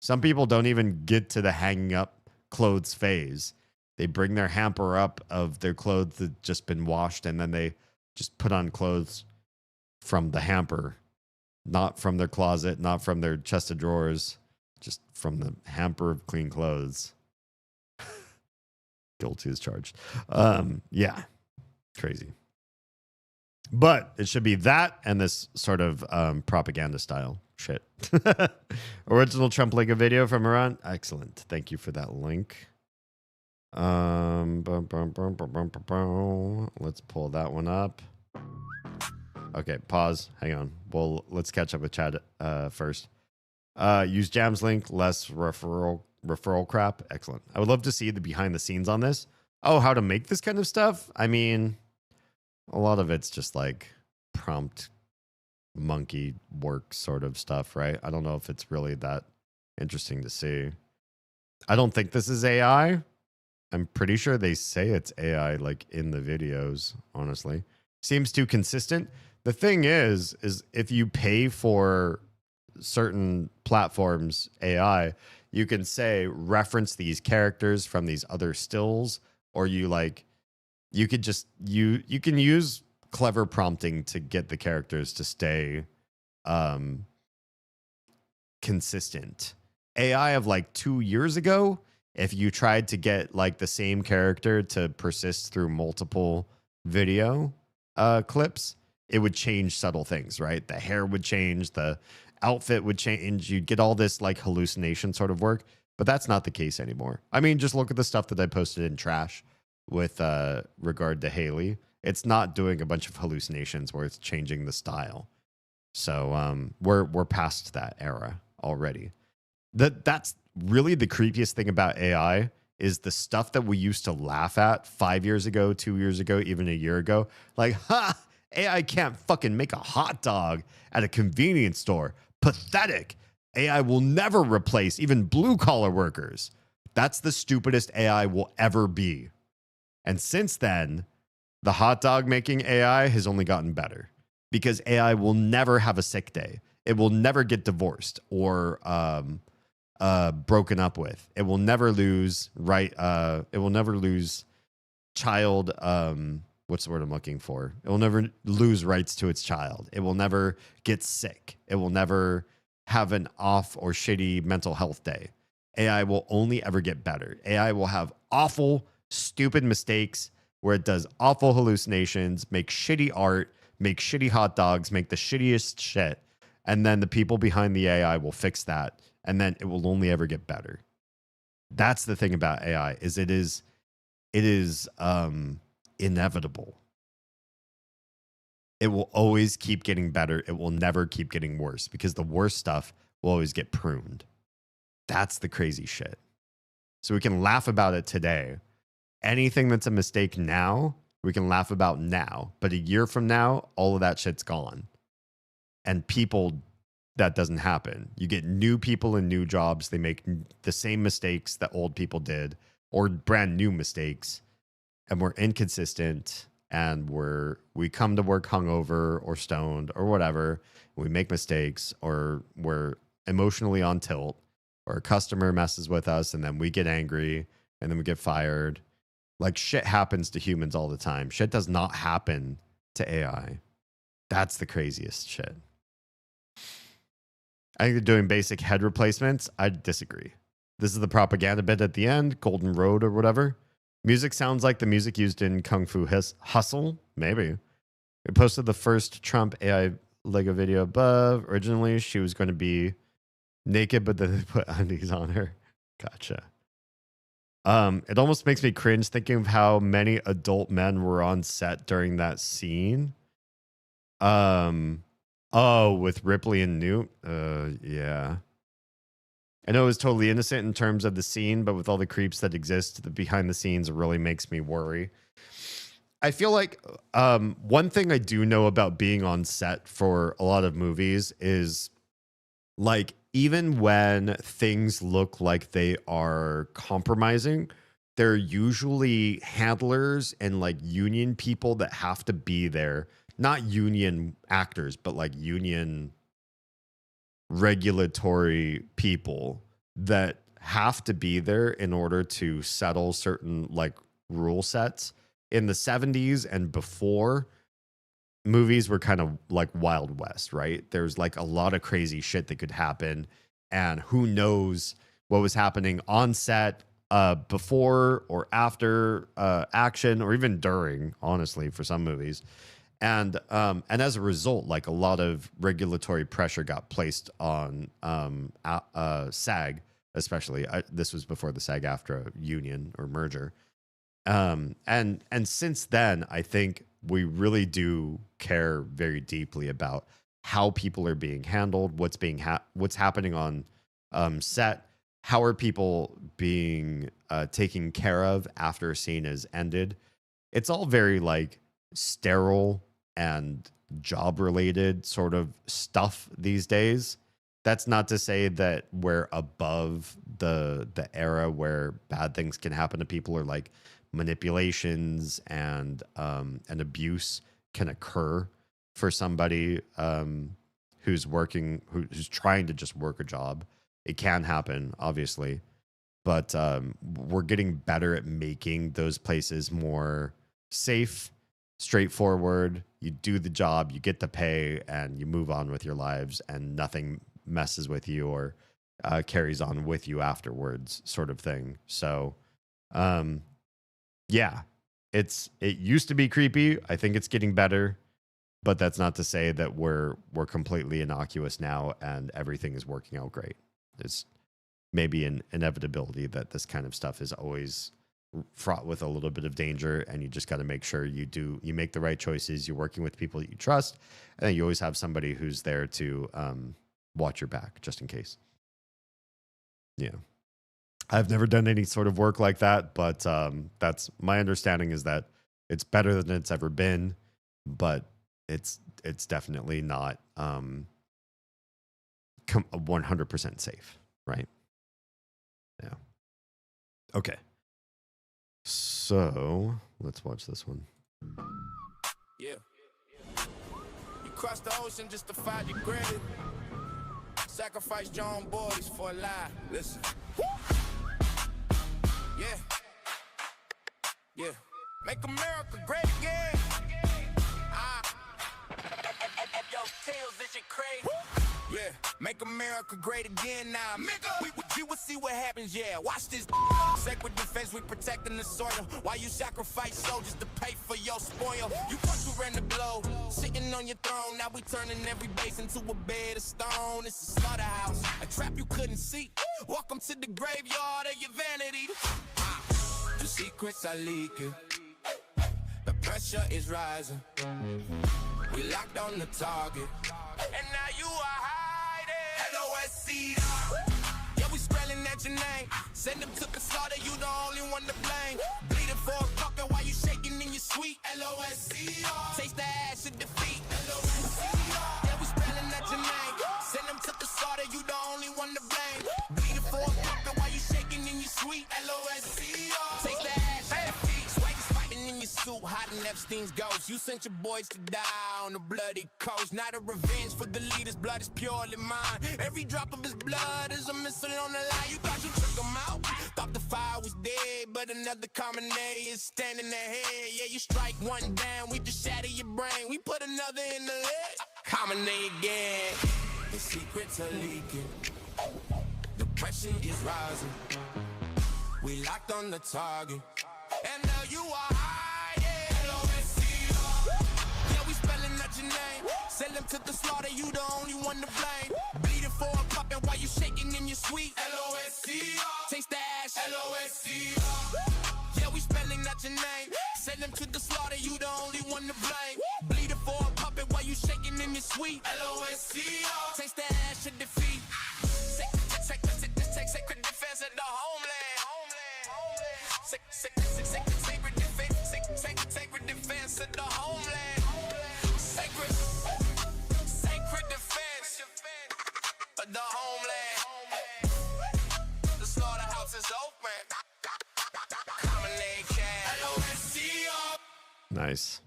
Some people don't even get to the hanging up clothes phase. They bring their hamper up of their clothes that just been washed and then they just put on clothes from the hamper, not from their closet, not from their chest of drawers, just from the hamper of clean clothes. Guilty as charged. Yeah, crazy. But it should be that and this sort of propaganda style shit. Original Trump Lego video from Iran. Excellent. Thank you for that link. Let's pull that one up. Okay, pause. Hang on. Well, let's catch up with Chad first. Use Jam's link, less referral crap. Excellent. I would love to see the behind the scenes on this. Oh, how to make this kind of stuff? I mean, a lot of it's just like prompt monkey work sort of stuff, right? I don't know if it's really that interesting to see. I don't think this is AI. I'm pretty sure they say it's AI like in the videos, honestly. Seems too consistent. The thing is if you pay for certain platforms AI, you can say reference these characters from these other stills, or you could just you can use clever prompting to get the characters to stay consistent. AI of like 2 years ago, if you tried to get like the same character to persist through multiple video clips, it would change subtle things, right? The hair would change, the outfit would change. You'd get all this like hallucination sort of work, but that's not the case anymore. I mean, just look at the stuff that I posted in Trash with regard to Haley. It's not doing a bunch of hallucinations where it's changing the style. So we're past that era already. That's really the creepiest thing about AI is the stuff that we used to laugh at 5 years ago, 2 years ago, even a year ago. Like, ha, AI can't fucking make a hot dog at a convenience store. Pathetic. AI will never replace even blue collar workers. That's the stupidest AI will ever be. And since then, the hot dog making AI has only gotten better because AI will never have a sick day. It will never get divorced or broken up with. It will never lose it will never lose child. What's the word I'm looking for? It will never lose rights to its child. It will never get sick. It will never have an off or shitty mental health day. AI will only ever get better. AI will have awful, stupid mistakes where it does awful hallucinations, make shitty art, make shitty hot dogs, make the shittiest shit. And then the people behind the AI will fix that. And then it will only ever get better. That's the thing about AI is it is inevitable. It will always keep getting better. It will never keep getting worse because the worst stuff will always get pruned. That's the crazy shit. So we can laugh about it today. Anything that's a mistake now, we can laugh about now. But a year from now, all of that shit's gone. And people, that doesn't happen. You get new people in new jobs. They make the same mistakes that old people did or brand new mistakes. And we're inconsistent and we come to work hungover or stoned or whatever. We make mistakes or we're emotionally on tilt or a customer messes with us and then we get angry and then we get fired. Like shit happens to humans all the time. Shit does not happen to AI. That's the craziest shit. I think they're doing basic head replacements. I disagree. This is the propaganda bit at the end, Golden Road or whatever. Music sounds like the music used in Kung Fu Hustle. Maybe. We posted the first Trump AI Lego video above. Originally, she was going to be naked, but then they put undies on her. Gotcha. It almost makes me cringe thinking of how many adult men were on set during that scene. Oh, with Ripley and Newt? Yeah. I know it was totally innocent in terms of the scene, but with all the creeps that exist, the behind the scenes really makes me worry. I feel like one thing I do know about being on set for a lot of movies is like, even when things look like they are compromising, there are usually handlers and like union people that have to be there. Not union actors, but like union regulatory people that have to be there in order to settle certain like rule sets. In the 70s and before, movies were kind of like Wild West, right? There's like a lot of crazy shit that could happen. And who knows what was happening on set before or after action or even during, honestly, for some movies. And as a result, like a lot of regulatory pressure got placed on SAG, especially. This was before the SAG-AFTRA union or merger. And since then, I think we really do care very deeply about how people are being handled, what's happening on set, how are people being taken care of after a scene is ended. It's all very like sterile and job related sort of stuff these days. That's not to say that we're above the era where bad things can happen to people or like manipulations and abuse can occur for somebody who's trying to just work a job. It can happen, obviously, but we're getting better at making those places more safe, straightforward. You do the job, you get the pay, and you move on with your lives, and nothing messes with you or carries on with you afterwards, sort of thing. So, yeah, it used to be creepy. I think it's getting better, but that's not to say that we're completely innocuous now and everything is working out great. There's maybe an inevitability that this kind of stuff is always fraught with a little bit of danger, and you just got to make sure you make the right choices. You're working with people that you trust, and then you always have somebody who's there to watch your back just in case. Yeah. I've never done any sort of work like that, but that's my understanding is that it's better than it's ever been, but it's definitely not 100% safe, right? Yeah. Okay. So let's watch this one. Yeah. You crossed the ocean just to find your grave. Sacrifice your own boys for a lie. Listen. Yeah. Yeah. Make America great again. Yo, tails, this shit crazy. Yeah, make America great again now. You will see what happens, yeah. Watch this. Sacred defense, we protecting the soil. While you sacrifice soldiers to pay for your spoil. You thought you ran the blow, sitting on your throne. Now we turning every base into a bed of stone. It's a slaughterhouse, a trap you couldn't see. Welcome to the graveyard of your vanity. The secrets are leaking. The pressure is rising. We locked on the target. And now you are hiding. LOSC. Yeah, we spelling at your name. Send them to the slaughter, you the only one to blame. Bleeding for a pucker while you shaking in your sweet. LOSC. Taste the ash of defeat. LOSC. Yeah, we spelling at your name. Send them to the slaughter, you the only one to blame. Bleeding for a pucker while you shaking in your sweet. LOSC. Taste the ash of defeat. Swag's fighting in your suit, hiding Epstein's ghost. You sent your boys to die on the bloody coast. Not a revenge for the leader's blood is purely mine. Every drop of his blood is a missile on the line. You thought you took him out, thought the fire was dead, but another commonality is standing ahead. Yeah, you strike one down, we just shatter your brain. We put another in the leg. Commonate again. The secrets are leaking. The pressure is rising. We locked on the target. And now you are hiding. Yeah, we spelling out your name. Send them to the slaughter, you the only one to blame. Bleeding for a puppet while you shaking in your sweet. LOSC. Taste the ash. LOSC. Yeah, we spelling out your name. Send them to the slaughter, you the only one to blame. Bleeding for a puppet while you shaking in your sweet. LOSC. Taste the ash of defeat. Sacred defense of the homeland. Sacred defense of the homeland. Sacred defense of the homeland. The slaughterhouse is open. Common name cat. LOSC. Nice.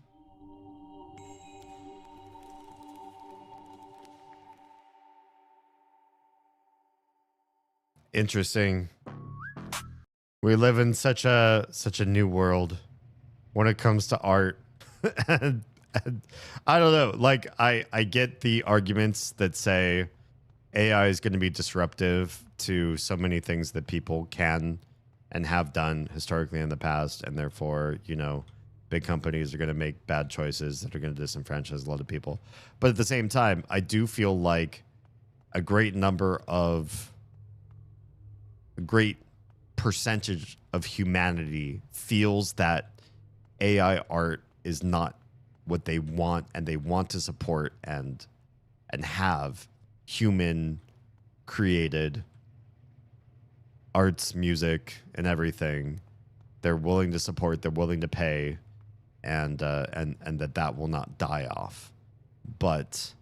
Interesting. We live in such a new world when it comes to art. and I don't know. Like I get the arguments that say AI is going to be disruptive to so many things that people can and have done historically in the past, and therefore, you know, big companies are going to make bad choices that are going to disenfranchise a lot of people. But at the same time, I do feel like a great percentage of humanity feels that AI art is not what they want, and they want to support and have human created arts, music, and everything. They're willing to support, they're willing to pay, and that will not die off. But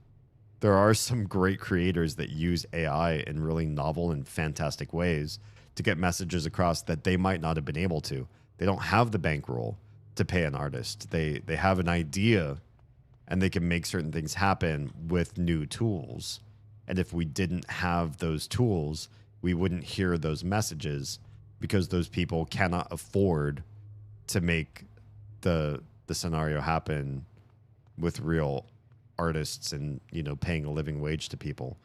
there are some great creators that use AI in really novel and fantastic ways to get messages across that they might not have been able to. They don't have the bankroll to pay an artist. They have an idea, and they can make certain things happen with new tools. And if we didn't have those tools, we wouldn't hear those messages, because those people cannot afford to make the scenario happen with real artists and, you know, paying a living wage to people.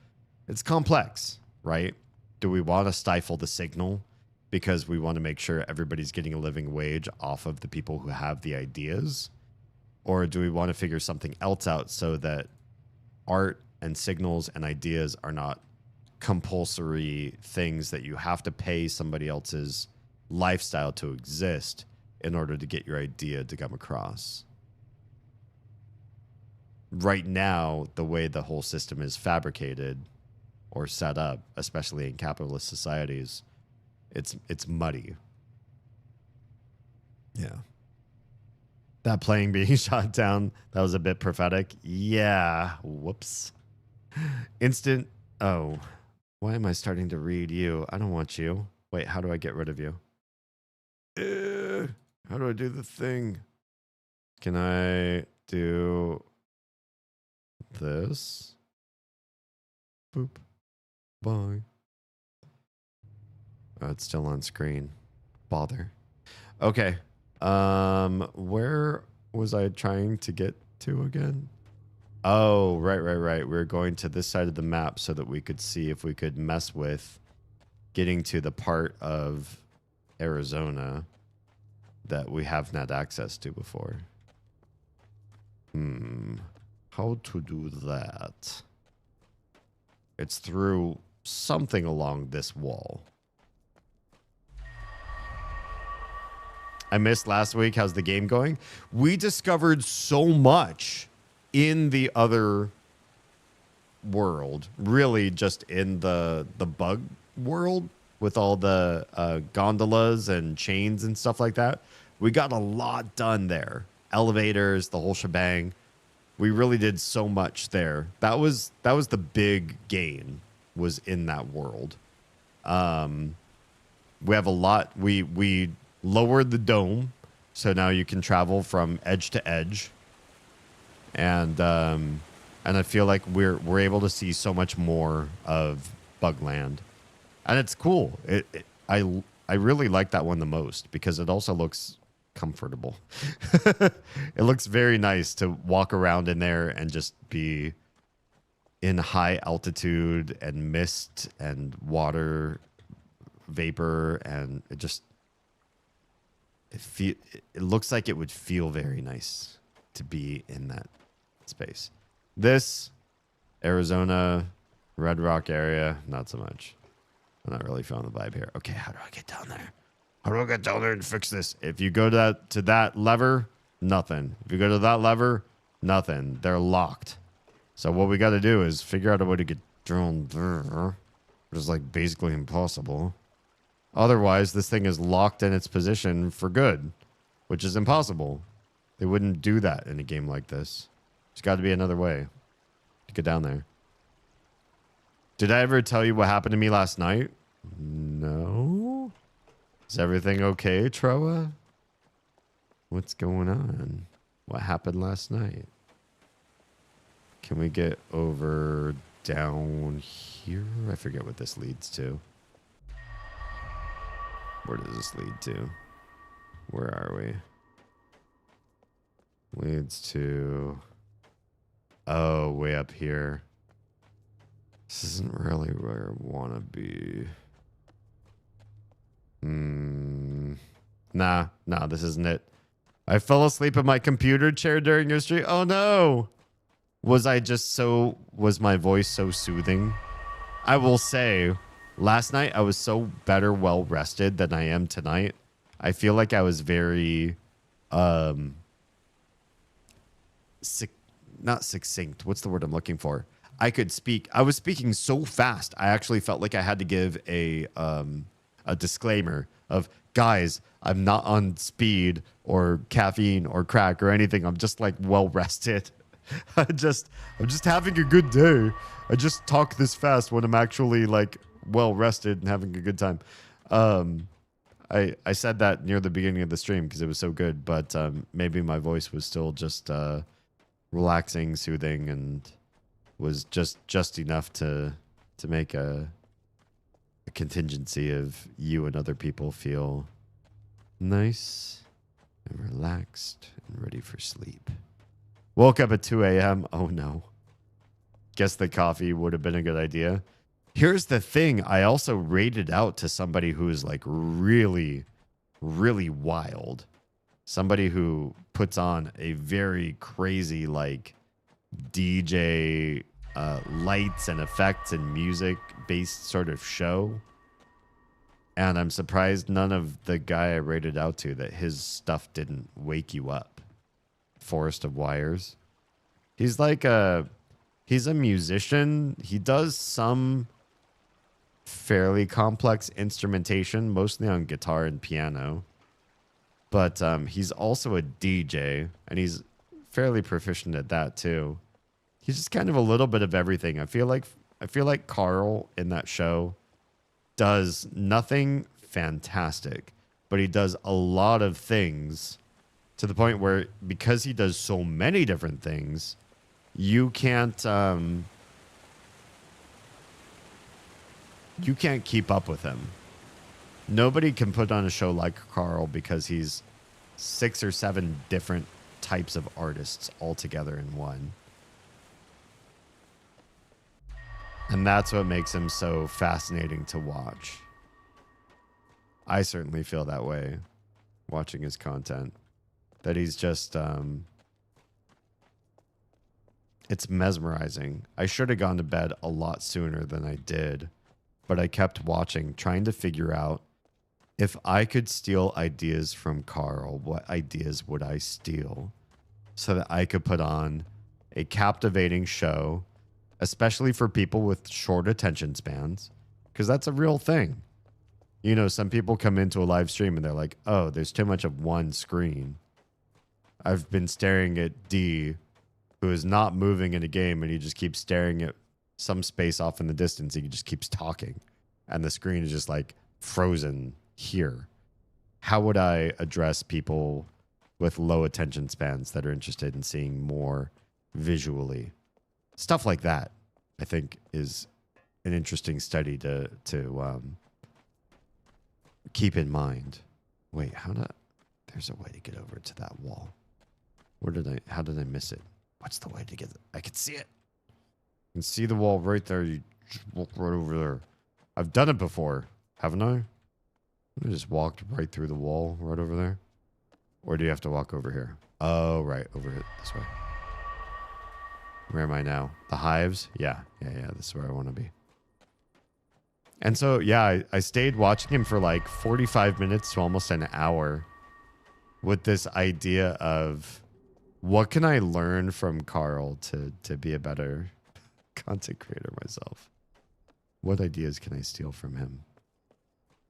It's complex, right? Do we want to stifle the signal because we want to make sure everybody's getting a living wage off of the people who have the ideas? Or do we want to figure something else out so that art and signals and ideas are not compulsory things that you have to pay somebody else's lifestyle to exist in order to get your idea to come across? Right now, the way the whole system is fabricated or set up, especially in capitalist societies, It's muddy. Yeah. That plane being shot down, that was a bit prophetic. Yeah. Whoops. Instant. Oh. Why am I starting to read you? I don't want you. Wait, how do I get rid of you? How do I do the thing? Can I do this? Boop. Bye. Oh, it's still on screen. Bother. Okay. Where was I trying to get to again? Oh, right. We're going to this side of the map so that we could see if we could mess with getting to the part of Arizona that we haven't had access to before. How to do that? It's through something along this wall. I missed last week. How's the game going? We discovered so much in the other world, really just in the bug world with all the gondolas and chains and stuff like that. We got a lot done there. Elevators, the whole shebang. We really did so much there. That was the big gain, was in that world. We have a lot. We lowered the dome, so now you can travel from edge to edge. And I feel like we're able to see so much more of Bugland. And it's cool. I really like that one the most because it also looks comfortable. It looks very nice to walk around in there and just be in high altitude and mist and water vapor, and it looks like it would feel very nice to be in that space. This Arizona Red Rock area, not so much. I'm not really feeling the vibe here. Okay, how do I get down there? How do I get down there and fix this? If you go to that lever, nothing. If you go to that lever, nothing. They're locked. So what we got to do is figure out a way to get down there, which is like basically impossible. Otherwise, this thing is locked in its position for good, which is impossible. They wouldn't do that in a game like this. There's got to be another way to get down there. Did I ever tell you what happened to me last night? No. Is everything okay, Troa? What's going on? What happened last night? Can we get over down here? I forget what this leads to. Where does this lead to? Where are we? Leads to... Oh, way up here. This isn't really where I want to be. Nah, this isn't it. I fell asleep in my computer chair during your stream. Oh no! Was my voice so soothing? I will say, last night I was so better well rested than I am tonight. I feel like I was very, not succinct. What's the word I'm looking for? I could speak. I was speaking so fast. I actually felt like I had to give a disclaimer of, guys, I'm not on speed or caffeine or crack or anything. I'm just like well rested. I'm just having a good day. I just talk this fast when I'm actually like well rested and having a good time. I said that near the beginning of the stream because it was so good, but maybe my voice was still just relaxing, soothing, and was just enough to make a contingency of you and other people feel nice and relaxed and ready for sleep. Woke up at 2 a.m. Oh no. Guess the coffee would have been a good idea. Here's the thing. I also rated out to somebody who is like really, really wild. Somebody who puts on a very crazy like DJ lights and effects and music based sort of show. And I'm surprised none of the guy I rated out to that his stuff didn't wake you up. Forest of Wires. He's a musician. He does some fairly complex instrumentation, mostly on guitar and piano. But he's also a DJ, and he's fairly proficient at that too. He's just kind of a little bit of everything. I feel like Carl in that show does nothing fantastic, but he does a lot of things to the point where, because he does so many different things, you can't keep up with him. Nobody can put on a show like Carl because he's 6 or 7 different types of artists all together in one. And that's what makes him so fascinating to watch. I certainly feel that way watching his content. That he's just, it's mesmerizing. I should have gone to bed a lot sooner than I did, but I kept watching, trying to figure out if I could steal ideas from Carl, what ideas would I steal so that I could put on a captivating show, especially for people with short attention spans, because that's a real thing. You know, some people come into a live stream and they're like, oh, there's too much of one screen. I've been staring at D, who is not moving in a game, and he just keeps staring at some space off in the distance. He just keeps talking, and the screen is just like frozen here. How would I address people with low attention spans that are interested in seeing more visually? Stuff like that, I think, is an interesting study to keep in mind. Wait, there's a way to get over to that wall. How did I miss it? What's the way to get it? I can see it. You can see the wall right there. You just walk right over there. I've done it before, haven't I? I just walked right through the wall right over there. Or do you have to walk over here? Oh, right, over this way. Where am I now? The hives? Yeah, this is where I want to be. And so, yeah, I stayed watching him for like 45 minutes to almost an hour with this idea of what can I learn from Carl to be a better content creator myself? What ideas can I steal from him?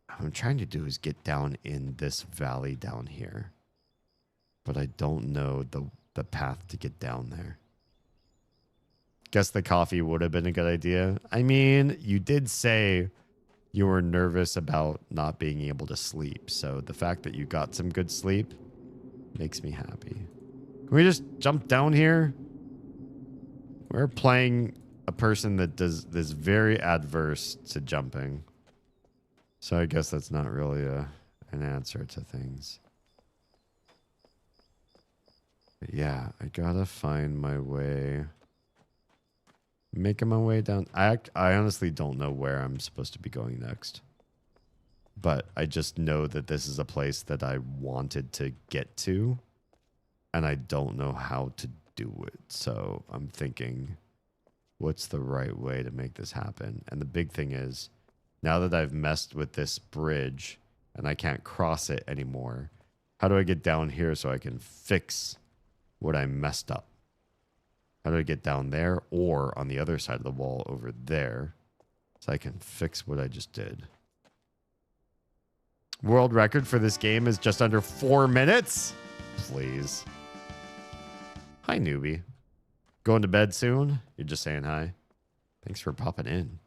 What I'm trying to do is get down in this valley down here, but I don't know the path to get down there. Guess the coffee would have been a good idea. I mean, you did say you were nervous about not being able to sleep, so the fact that you got some good sleep makes me happy. Can we just jump down here? We're playing a person that is very adverse to jumping, so I guess that's not really an answer to things. But yeah, I gotta find my way. Making my way down. I honestly don't know where I'm supposed to be going next. But I just know that this is a place that I wanted to get to. And I don't know how to do it. So I'm thinking, what's the right way to make this happen? And the big thing is, now that I've messed with this bridge and I can't cross it anymore, how do I get down here so I can fix what I messed up? How do I get down there or on the other side of the wall over there so I can fix what I just did? World record for this game is just under 4 minutes. Please. Hi, newbie. Going to bed soon? You're just saying hi. Thanks for popping in.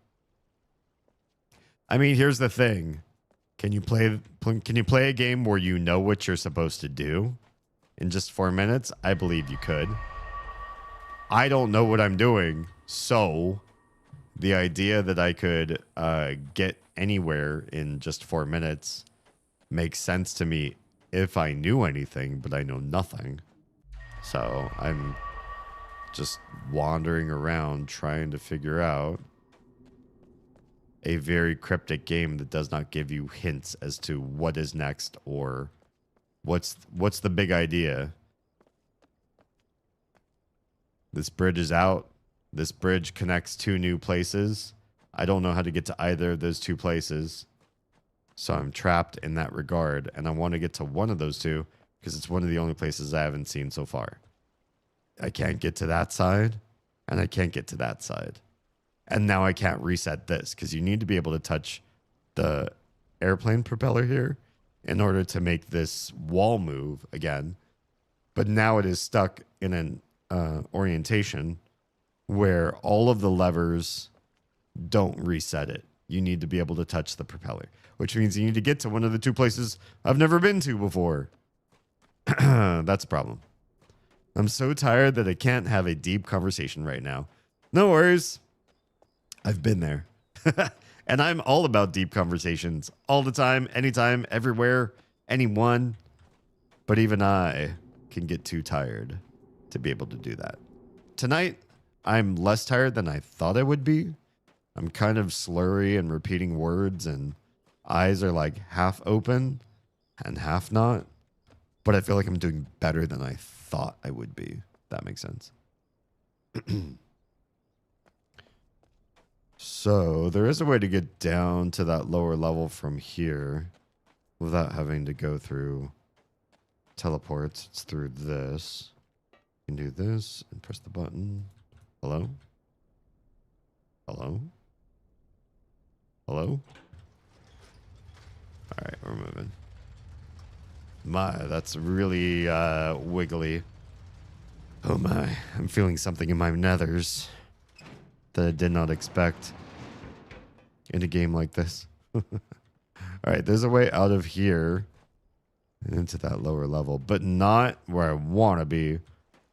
I mean, here's the thing. Can you play a game where you know what you're supposed to do in just 4 minutes? I believe you could. I don't know what I'm doing, so the idea that I could get anywhere in just 4 minutes makes sense to me if I knew anything, but I know nothing. So I'm just wandering around trying to figure out a very cryptic game that does not give you hints as to what is next or what's the big idea. This bridge is out. This bridge connects 2 new places. I don't know how to get to either of those 2 places. So I'm trapped in that regard. And I want to get to one of those 2 because it's one of the only places I haven't seen so far. I can't get to that side. And I can't get to that side. And now I can't reset this because you need to be able to touch the airplane propeller here in order to make this wall move again. But now it is stuck in an orientation where all of the levers don't reset it. You need to be able to touch the propeller, which means you need to get to one of the two places I've never been to before. That's a problem. I'm so tired that I can't have a deep conversation right now. No worries. I've been there. And I'm all about deep conversations all the time, anytime, everywhere, anyone. But even I can get too tired to be able to do that. Tonight, I'm less tired than I thought I would be. I'm kind of slurry and repeating words, and eyes are like half open and half not. But I feel like I'm doing better than I thought I would be. If that makes sense. So there is a way to get down to that lower level from here without having to go through teleports. It's through this. You can do this and press the button. Hello? Hello? Hello? All right, we're moving. My, that's really wiggly. Oh my, I'm feeling something in my nethers that I did not expect in a game like this. All right, there's a way out of here into that lower level, but not where I want to be,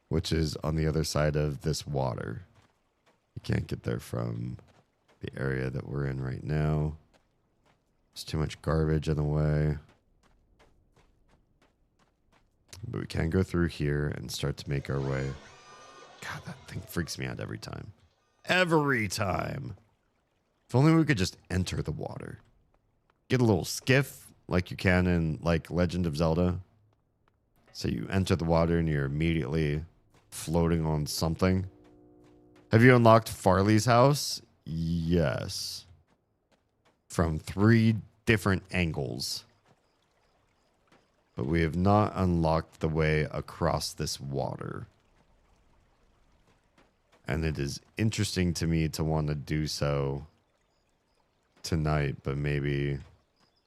which is on the other side of this water. You can't get there from the area that we're in right now. There's too much garbage in the way. But we can go through here and start to make our way. God, that thing freaks me out every time. Every time. If only we could just enter the water. Get a little skiff like you can in like Legend of Zelda. So you enter the water and you're immediately floating on something. Have you unlocked Farley's house? Yes. From 3 different angles. But we have not unlocked the way across this water. And it is interesting to me to want to do so tonight, but maybe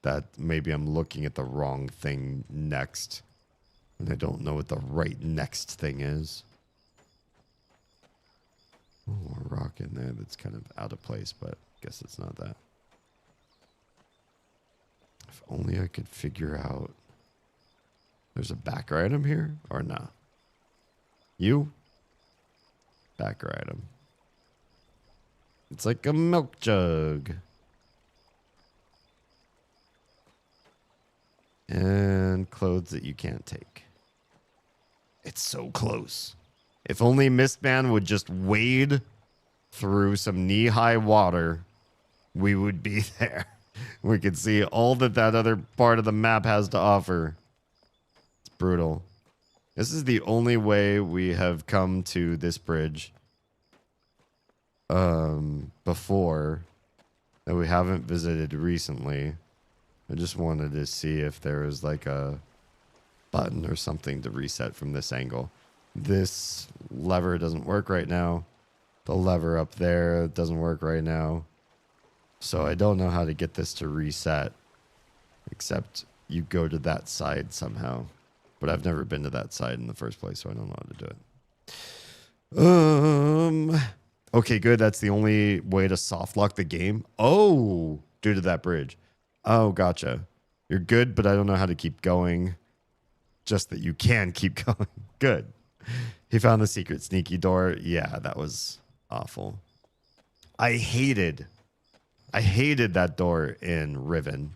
I'm looking at the wrong thing next. And I don't know what the right next thing is. Oh, a rock in there that's kind of out of place, but I guess it's not that. If only I could figure out. There's a backer item here or not? You? Backer item. It's like a milk jug. And clothes that you can't take. It's so close. If only Mistman would just wade through some knee-high water, we would be there. We could see all that other part of the map has to offer. It's brutal. This is the only way we have come to this bridge before that we haven't visited recently. I just wanted to see if there was like a button or something to reset from this angle. This lever doesn't work right now. The lever up there doesn't work right now. So I don't know how to get this to reset, except you go to that side somehow. But I've never been to that side in the first place, so I don't know how to do it. Okay, good. That's the only way to soft lock the game. Oh, due to that bridge. Oh, gotcha. You're good, but I don't know how to keep going. Just that you can keep going. Good. He found the secret sneaky door. Yeah, that was awful. I hated that door in Riven.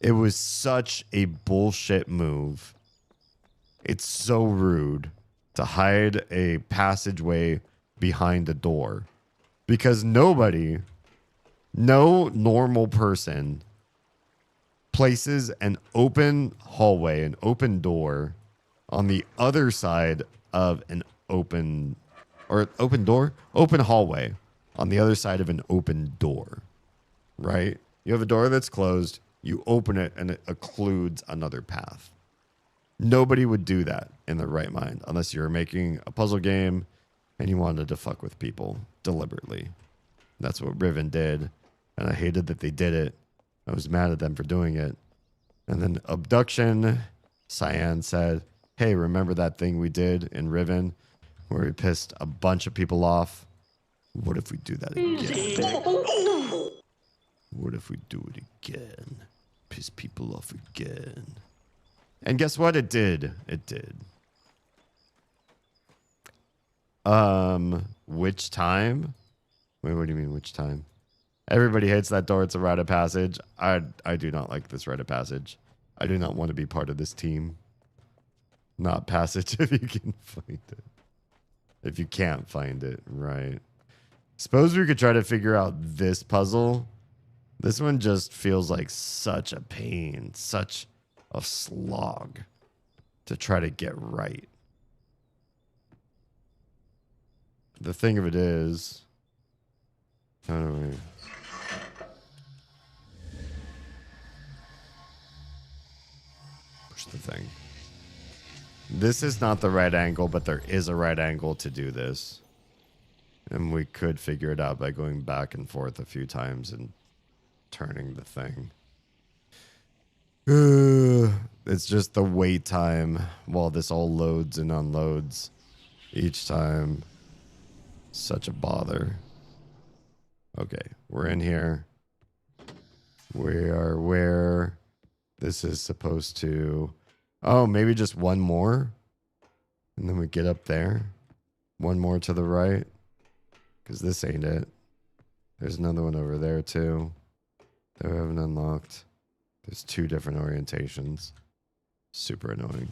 It was such a bullshit move. It's so rude to hide a passageway behind a door. Because no normal person places an open hallway, an open door on the other side of an open hallway on the other side of an open door, right? You have a door that's closed, you open it and it occludes another path. Nobody would do that in their right mind unless you were making a puzzle game and you wanted to fuck with people deliberately. That's what Riven did. And I hated that they did it. I was mad at them for doing it. And then Abduction, Cyan said, hey, remember that thing we did in Riven where we pissed a bunch of people off? What if we do that again? What if we do it again? Piss people off again. And guess what? It did. It did. Which time? Wait, what do you mean, which time? Everybody hates that door. It's a rite of passage. I do not like this rite of passage. I do not want to be part of this team. Not passage if you can find it. If you can't find it, right. Suppose we could try to figure out this puzzle. This one just feels like such a pain, such a slog to try to get right. The thing of it is, how do we... push the thing. This is not the right angle, but there is a right angle to do this. And we could figure it out by going back and forth a few times and turning the thing. It's just the wait time while this all loads and unloads each time. Such a bother. Okay, we're in here. We are where this is supposed to... Oh, maybe just one more? And then we get up there. One more to the right. Because this ain't it. There's another one over there, too. That we haven't unlocked. There's two different orientations. Super annoying.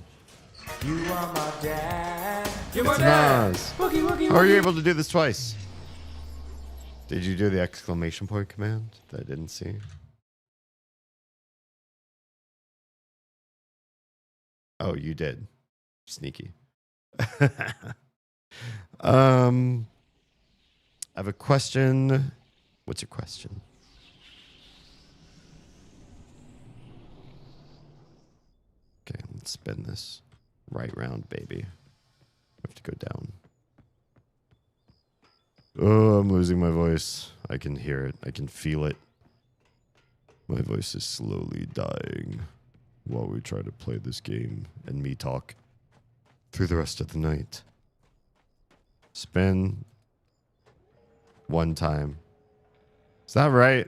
You are my dad. It's Nas. How are you able to do this twice? Did you do the exclamation point command that I didn't see? Oh, you did. Sneaky. I have a question. What's your question? Okay, let's spin this right round, baby. I have to go down. Oh, I'm losing my voice. I can hear it. I can feel it. My voice is slowly dying while we try to play this game and me talk through the rest of the night. Spin one time. Is that right?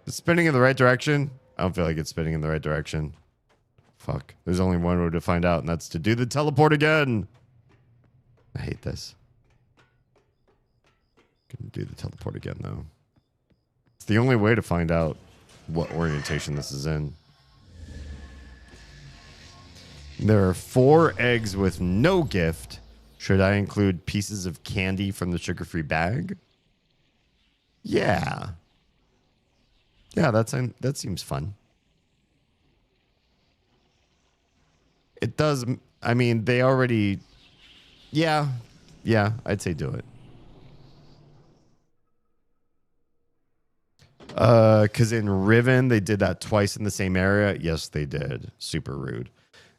Is it spinning in the right direction? I don't feel like it's spinning in the right direction. Fuck. There's only one way to find out, and that's to do the teleport again. I hate this. Gonna do the teleport again, though. It's the only way to find out what orientation this is in. There are 4 eggs with no gift. Should I include pieces of candy from the sugar-free bag? Yeah. Yeah, that seems fun. It does. I mean, they already... Yeah, I'd say do it. Because in Riven, they did that twice in the same area. Yes, they did. Super rude.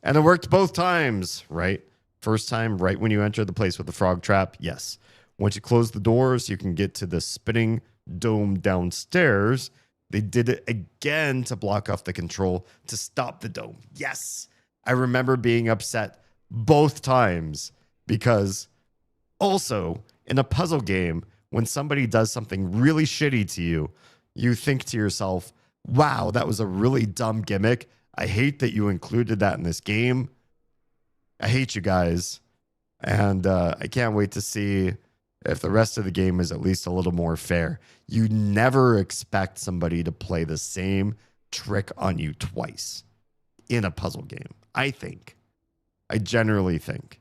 And it worked both times, right? First time, right when you enter the place with the frog trap. Yes. Once you close the doors, you can get to the spinning dome downstairs. They did it again to block off the control to stop the dome. Yes. I remember being upset both times because also in a puzzle game, when somebody does something really shitty to you, you think to yourself, wow, that was a really dumb gimmick. I hate that you included that in this game. I hate you guys. And I can't wait to see if the rest of the game is at least a little more fair. You never expect somebody to play the same trick on you twice in a puzzle game, I think. I generally think.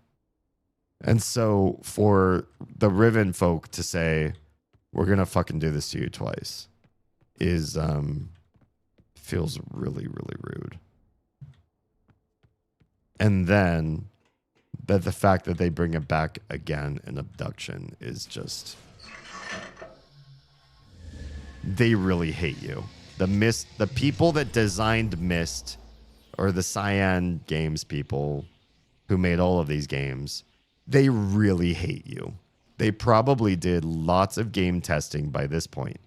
And so for the Riven folk to say, we're going to fucking do this to you twice is feels really, really rude. And then that the fact that they bring it back again in Abduction is just... They really hate you. The people that designed Myst, or the Cyan Games people who made all of these games, they really hate you. They probably did lots of game testing by this point.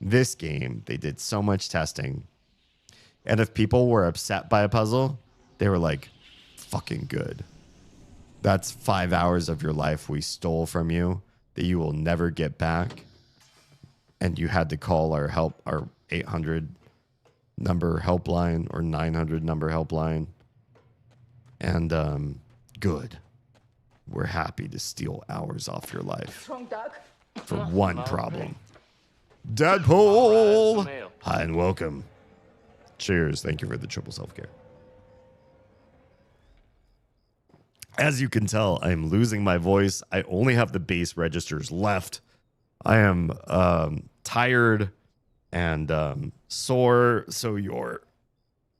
This game, they did so much testing. And if people were upset by a puzzle, they were like, fucking good. That's 5 hours of your life we stole from you that you will never get back. And you had to call our 800 number helpline or 900 number helpline. And good. We're happy to steal hours off your life for one problem. Deadpool! Hi and welcome. Cheers. Thank you for the triple self-care. As you can tell, I am losing my voice. I only have the bass registers left. I am tired and sore, so your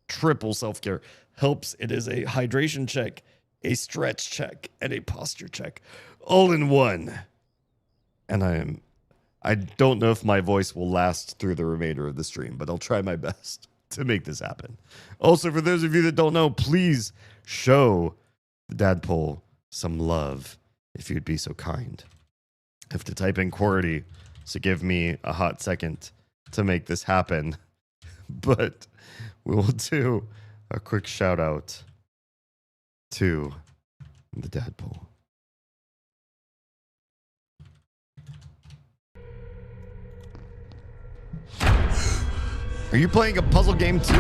triple self-care helps. It is a hydration check, a stretch check, and a posture check, all in one. And I don't know if my voice will last through the remainder of the stream, but I'll try my best to make this happen. Also, for those of you that don't know, please show the Dadpole some love, if you'd be so kind. I have to type in QWERTY, so give me a hot second to make this happen. But we will do a quick shout out to the Dadpole. Are you playing a puzzle game too? I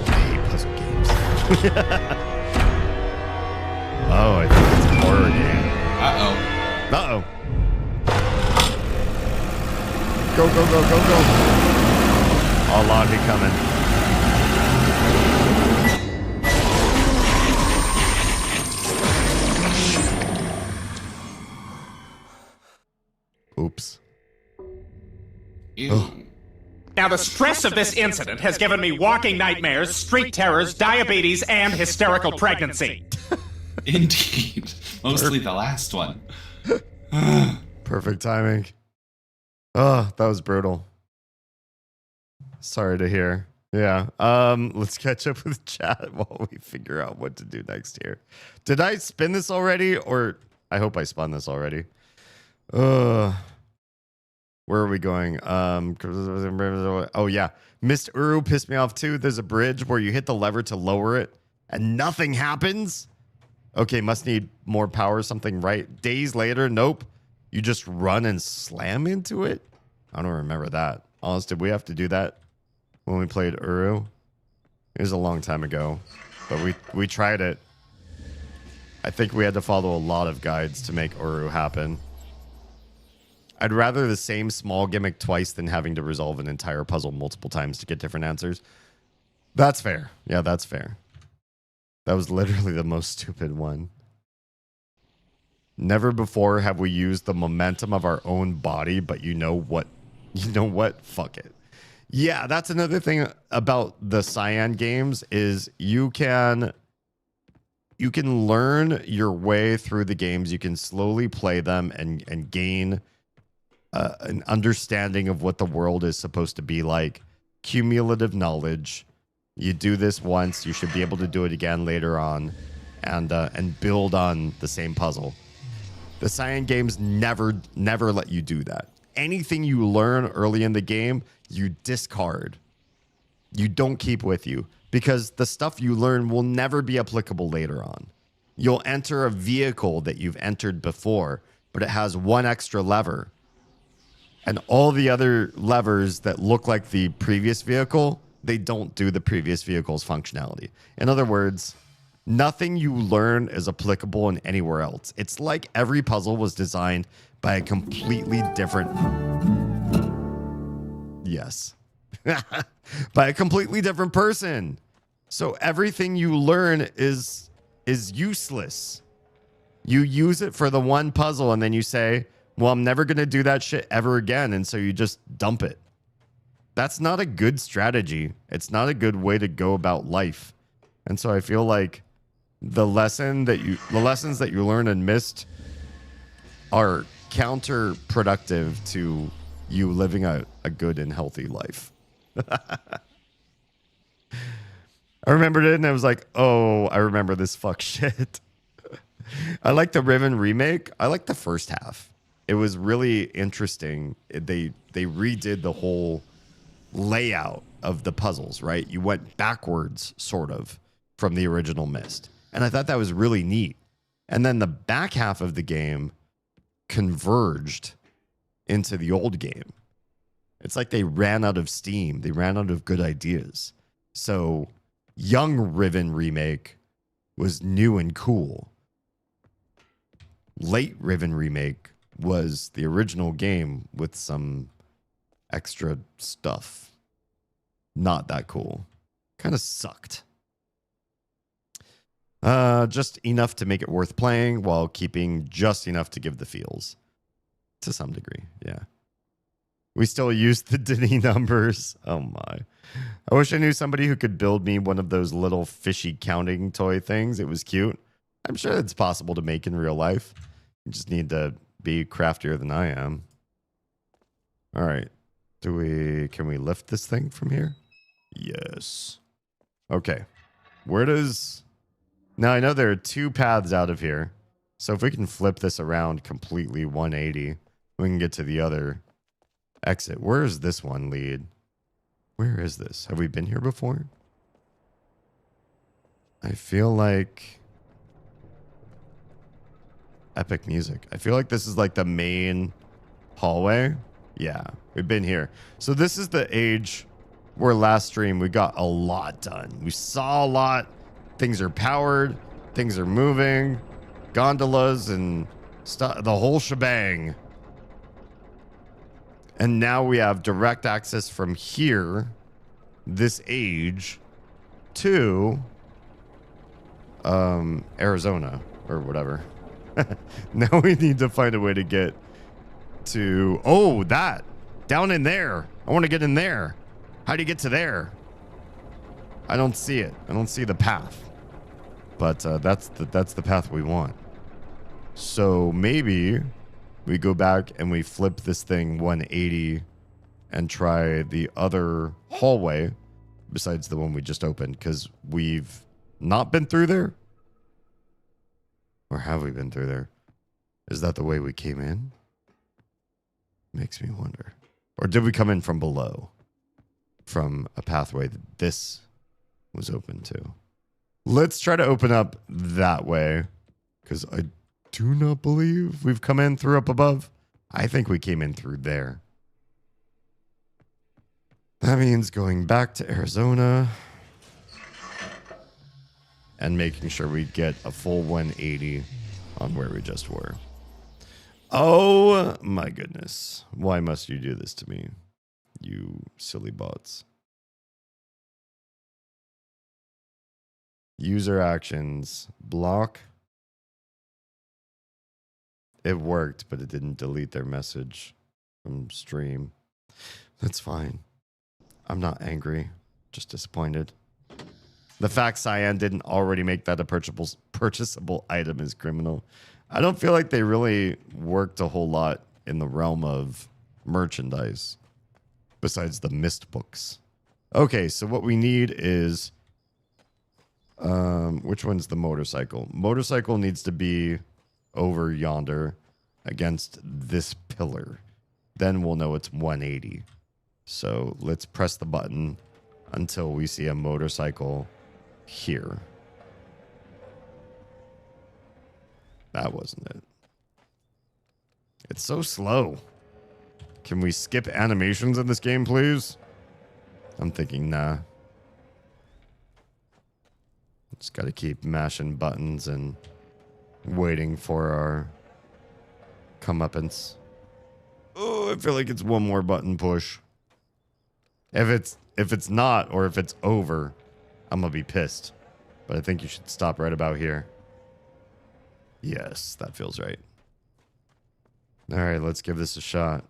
hate puzzle games. Oh, I think it's a horror game. Uh-oh. Uh-oh. Go, go, go, go, go. Oh, Lottie coming. Oops. Oh. Now, the stress of this incident has given me walking nightmares, street terrors, diabetes, and hysterical pregnancy. Indeed. Mostly the last one. Perfect timing. Oh, that was brutal. Sorry to hear. Yeah. Let's catch up with chat while we figure out what to do next here. Did I spin this already? Or I hope I spun this already. Where are we going? Oh, yeah. Mist Uru pissed me off, too. There's a bridge where you hit the lever to lower it, and nothing happens. Okay, must need more power, something right. Days later, nope. You just run and slam into it? I don't remember that. Honest, did we have to do that when we played Uru? It was a long time ago, but we tried it. I think we had to follow a lot of guides to make Uru happen. I'd rather the same small gimmick twice than having to resolve an entire puzzle multiple times to get different answers. That's fair. Yeah, that's fair. That was literally the most stupid one. Never before have we used the momentum of our own body, but you know what? Fuck it. Yeah, that's another thing about the Cyan games is you can learn your way through the games. You can slowly play them and gain an understanding of what the world is supposed to be like. Cumulative knowledge. You do this once, you should be able to do it again later on, and build on the same puzzle. The Cyan games never let you do that. Anything you learn early in the game, you discard. You don't keep with you because the stuff you learn will never be applicable later on. You'll enter a vehicle that you've entered before, but it has one extra lever. And all the other levers that look like the previous vehicle, they don't do the previous vehicle's functionality. In other words, nothing you learn is applicable in anywhere else. It's like every puzzle was designed by a completely different... Yes. By a completely different person. So everything you learn is useless. You use it for the one puzzle and then you say, well, I'm never going to do that shit ever again. And so you just dump it. That's not a good strategy. It's not a good way to go about life. And so I feel like the lessons that you learn in Myst are counterproductive to you living a good and healthy life. I remembered it and I was like, oh, I remember this fuck shit. I like the Riven remake. I like the first half. It was really interesting. They redid the whole layout of the puzzles, right? You went backwards, sort of, from the original Myst. And I thought that was really neat. And then the back half of the game converged into the old game. It's like they ran out of steam. They ran out of good ideas. So young Riven remake was new and cool. Late Riven remake was the original game with some extra stuff. Not that cool. Kind of sucked. Just enough to make it worth playing while keeping just enough to give the feels. To some degree, yeah. We still use the Denny numbers. Oh my. I wish I knew somebody who could build me one of those little fishy counting toy things. It was cute. I'm sure it's possible to make in real life. You just need to be craftier than I am. All right. Can we lift this thing from here? Yes. Okay. Where does... Now I know there are two paths out of here. So if we can flip this around completely 180, we can get to the other exit. Where does this one lead? Where is this? Have we been here before? I feel like... Epic music. I feel like this is like the main hallway. Yeah, we've been here. So this is the age where last stream we got a lot done. We saw a lot. Things are powered. Things are moving. Gondolas and stuff. The whole shebang. And now we have direct access from here, this age, to Arizona or whatever. Now we need to find a way to get to... Oh, that. Down in there. I want to get in there. How do you get to there? I don't see it. I don't see the path. But that's the path we want. So maybe we go back and we flip this thing 180 and try the other hallway besides the one we just opened, because we've not been through there. Or have we been through there? Is that the way we came in? Makes me wonder. Or did we come in from below? From a pathway that this was open to? Let's try to open up that way, because I do not believe we've come in through up above. I think we came in through there. That means going back to Arizona and making sure we get a full 180 on where we just were. Oh my goodness. Why must you do this to me, you silly bots? User actions. Block. It worked, but it didn't delete their message from stream. That's fine. I'm not angry, just disappointed. The fact Cyan didn't already make that a purchasable item is criminal. I don't feel like they really worked a whole lot in the realm of merchandise besides the Myst books. Okay, so what we need is... which one's the motorcycle? Motorcycle needs to be over yonder against this pillar. Then we'll know it's 180. So let's press the button until we see a motorcycle here. That wasn't it. It's so slow. Can we skip animations in this game, please? I'm thinking, nah. Just got to keep mashing buttons and waiting for our comeuppance. Oh, I feel like it's one more button push. If it's not, or if it's over, I'm gonna be pissed. But I think you should stop right about here. Yes, that feels right. All right, let's give this a shot.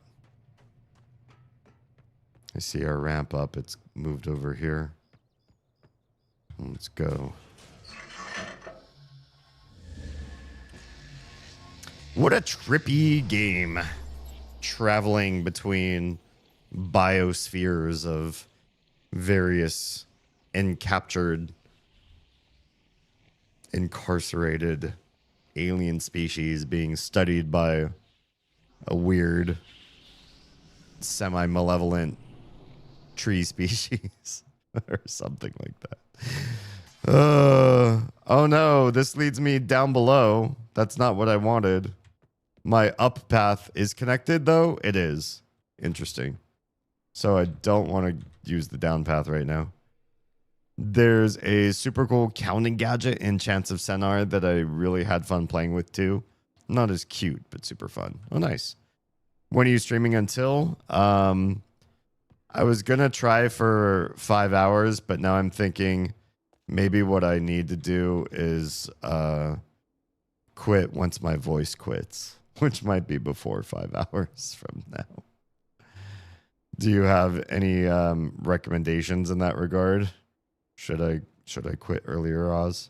I see our ramp up. It's moved over here. Let's go. What a trippy game. Traveling between biospheres of various encaptured, incarcerated alien species being studied by a weird, semi-malevolent tree species or something like that. Oh no, this leads me down below. That's not what I wanted. My up path is connected though. It is. Interesting. So I don't want to use the down path right now. There's a super cool counting gadget in Chants of Sennar that I really had fun playing with too. Not as cute, but super fun. Oh, nice. When are you streaming until? I was going to try for 5 hours, but now I'm thinking maybe what I need to do is quit once my voice quits, which might be before 5 hours from now. Do you have any recommendations in that regard? Should I quit earlier, Oz?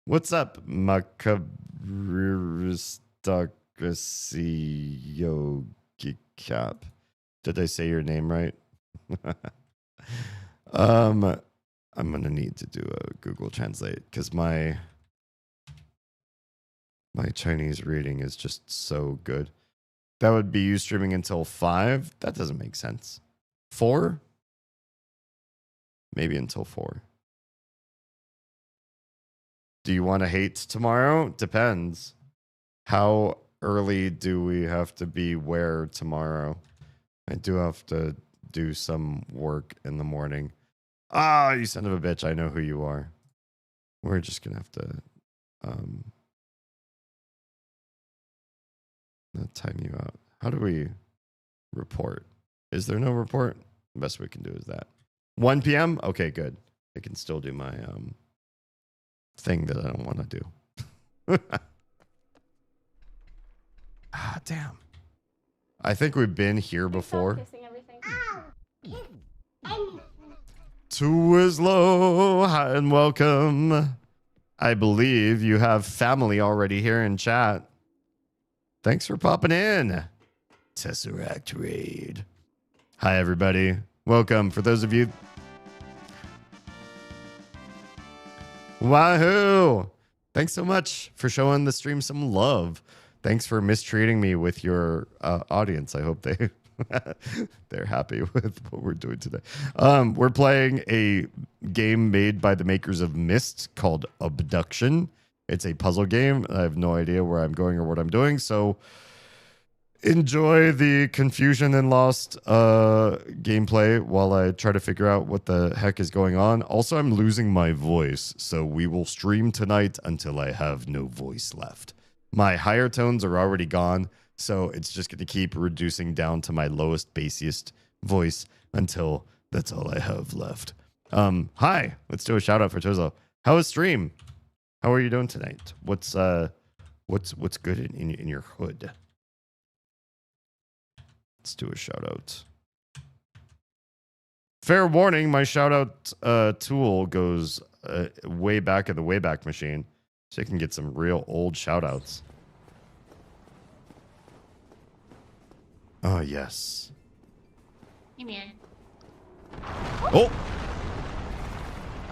What's up, Macabristocracy Yogi Cap? Did I say your name right? I'm gonna need to do a Google Translate because my Chinese reading is just so good. That would be you streaming until 5. That doesn't make sense. 4? Maybe until 4. Do you want to hate tomorrow? Depends. How early do we have to be where tomorrow? I do have to do some work in the morning. Ah, you son of a bitch. I know who you are. We're just going to have to time you out. How do we report? Is there no report? The best we can do is that. 1 p.m.? Okay, good. I can still do my thing that I don't want to do. Ah, damn. I think we've been here before. Twizzlow, hi and welcome. I believe you have family already here in chat. Thanks for popping in. Tesseract Raid. Hi, everybody. Welcome. For those of you... Wahoo! Thanks so much for showing the stream some love. Thanks for mistreating me with your audience. I hope they're happy with what we're doing today. We're playing a game made by the makers of Myst called Abduction. It's a puzzle game. I have no idea where I'm going or what I'm doing, so enjoy the confusion and lost gameplay while I try to figure out what the heck is going on. Also, I'm losing my voice, so we will stream tonight until I have no voice left. My higher tones are already gone, so it's just going to keep reducing down to my lowest, bassiest voice until that's all I have left. Hi, let's do a shout out for Tozo. How was stream? How are you doing tonight? What's good in your hood? Let's do a shout out. Fair warning, my shout out tool goes way back in the Wayback Machine, so you can get some real old shout outs. Oh, yes. Hey, man. Oh!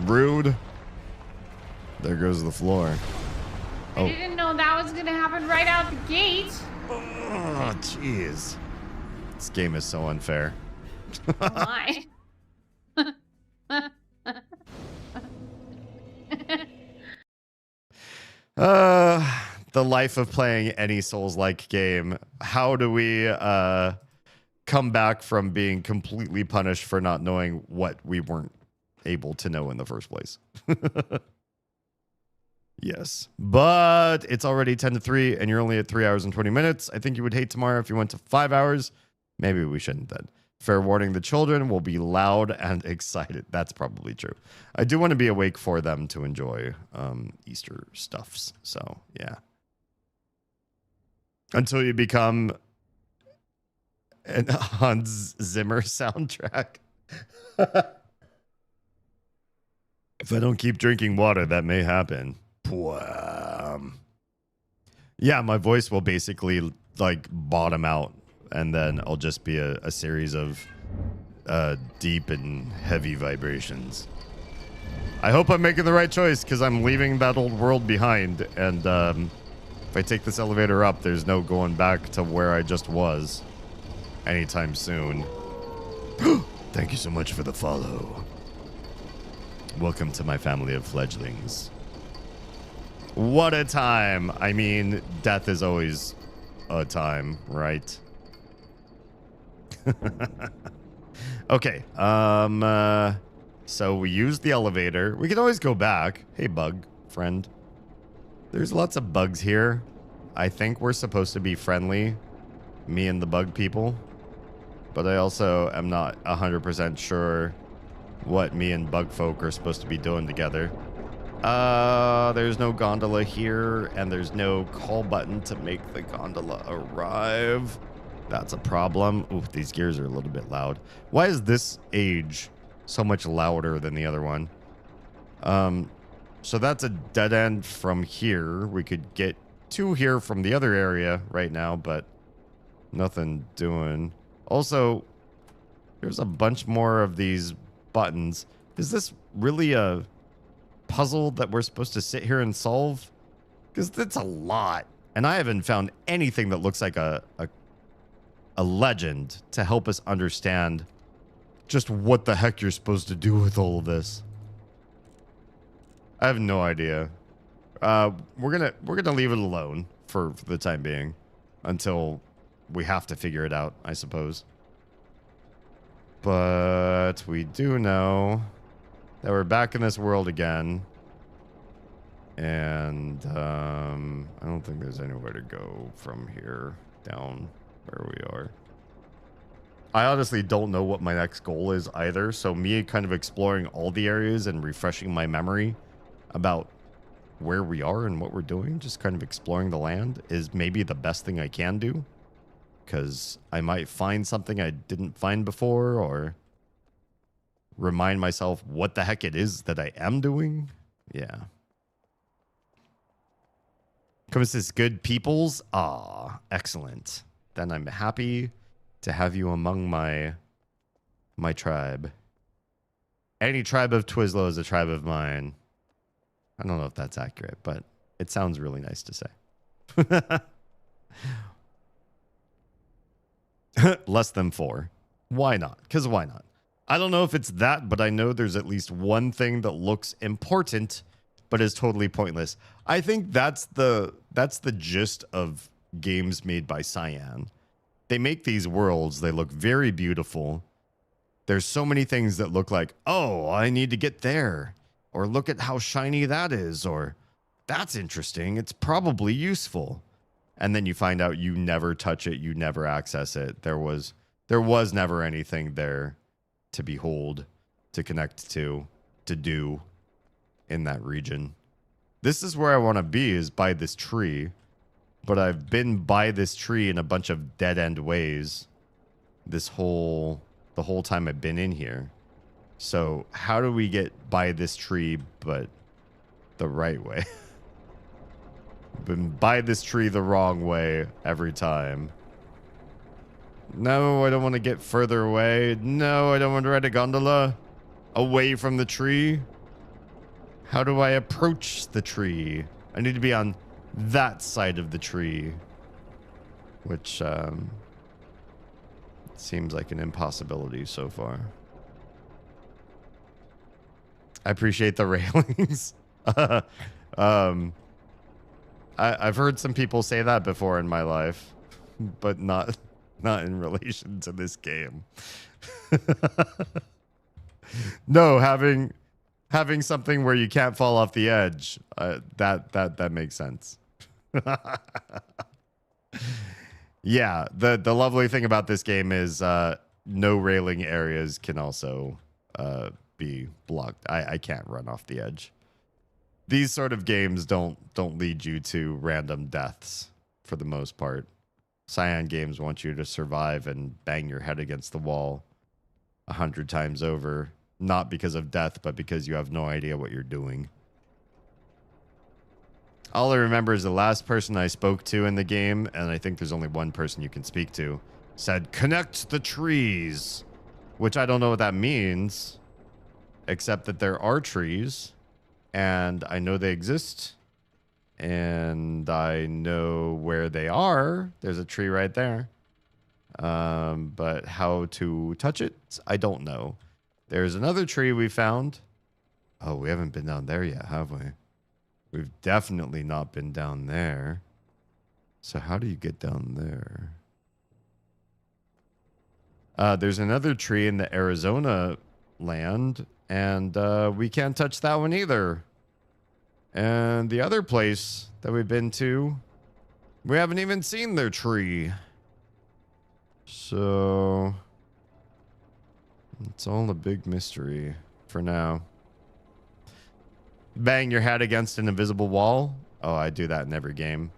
Rude. There goes the floor. I didn't know that was gonna happen right out the gate. Oh, jeez. This game is so unfair. Why? The life of playing any Souls-like game. How do we come back from being completely punished for not knowing what we weren't able to know in the first place? Yes, but it's already 10 to 3 and you're only at 3 hours and 20 minutes. I think you would hate tomorrow if you went to 5 hours. Maybe we shouldn't then. Fair warning, the children will be loud and excited. That's probably true. I do want to be awake for them to enjoy Easter stuffs. So, yeah. Until you become an Hans Zimmer soundtrack. If I don't keep drinking water, that may happen. Yeah, my voice will basically like bottom out, and then I'll just be a series of deep and heavy vibrations. I hope I'm making the right choice because I'm leaving that old world behind. And if I take this elevator up, there's no going back to where I just was anytime soon. Thank you so much for the follow. Welcome to my family of fledglings. What a time. I mean, death is always a time, right? Okay. So we use the elevator. We can always go back. Hey, bug friend. There's lots of bugs here. I think we're supposed to be friendly, me and the bug people. But I also am not 100% sure what me and bug folk are supposed to be doing together. There's no gondola here, and there's no call button to make the gondola arrive. That's a problem. Ooh, these gears are a little bit loud. Why is this age so much louder than the other one? So that's a dead end from here. We could get to here from the other area right now, but nothing doing. Also, there's a bunch more of these buttons. Is this really a puzzle that we're supposed to sit here and solve? Because that's a lot. And I haven't found anything that looks like a legend to help us understand just what the heck you're supposed to do with all of this. I have no idea. We're gonna leave it alone for the time being until we have to figure it out, I suppose. But we do know that we're back in this world again. And I don't think there's anywhere to go from here down where we are. I honestly don't know what my next goal is either. So me kind of exploring all the areas and refreshing my memory about where we are and what we're doing, just kind of exploring the land, is maybe the best thing I can do. Because I might find something I didn't find before, or remind myself what the heck it is that I am doing. Yeah. Comes this good peoples. Ah, excellent. Then I'm happy to have you among my tribe. Any tribe of Twizzlo is a tribe of mine. I don't know if that's accurate, but it sounds really nice to say. Less than 4. Why not? Because why not? I don't know if it's that, but I know there's at least one thing that looks important, but is totally pointless. I think that's the gist of games made by Cyan. They make these worlds. They look very beautiful. There's so many things that look like, oh, I need to get there. Or look at how shiny that is. Or that's interesting. It's probably useful. And then you find out you never touch it. You never access it. There was never anything there to behold, to connect to do in that region. This is where I want to be, is by this tree. But I've been by this tree in a bunch of dead-end ways the whole time I've been in here. So how do we get by this tree but the right way? Been by this tree the wrong way every time. No, I don't want to get further away. No, I don't want to ride a gondola away from the tree. How do I approach the tree? I need to be on that side of the tree, which seems like an impossibility so far. I appreciate the railings. I've heard some people say that before in my life, but not in relation to this game. No, having something where you can't fall off the edge, that makes sense. Yeah, the lovely thing about this game is no railing areas can also be blocked. I can't run off the edge. These sort of games don't lead you to random deaths for the most part. Cyan games want you to survive and bang your head against the wall 100 times over, not because of death, but because you have no idea what you're doing. All I remember is the last person I spoke to in the game, and I think there's only one person you can speak to, said, "Connect the trees," which I don't know what that means. except that there are trees, and I know they exist, and I know where they are. There's a tree right there. But how to touch it, I don't know. There's another tree we found. Oh, we haven't been down there yet, have we? We've definitely not been down there. So how do you get down there? There's another tree in the Arizona land, and we can't touch that one either. And the other place that we've been to, we haven't even seen their tree. So it's all a big mystery for now. Bang your head against an invisible wall. Oh, I do that in every game.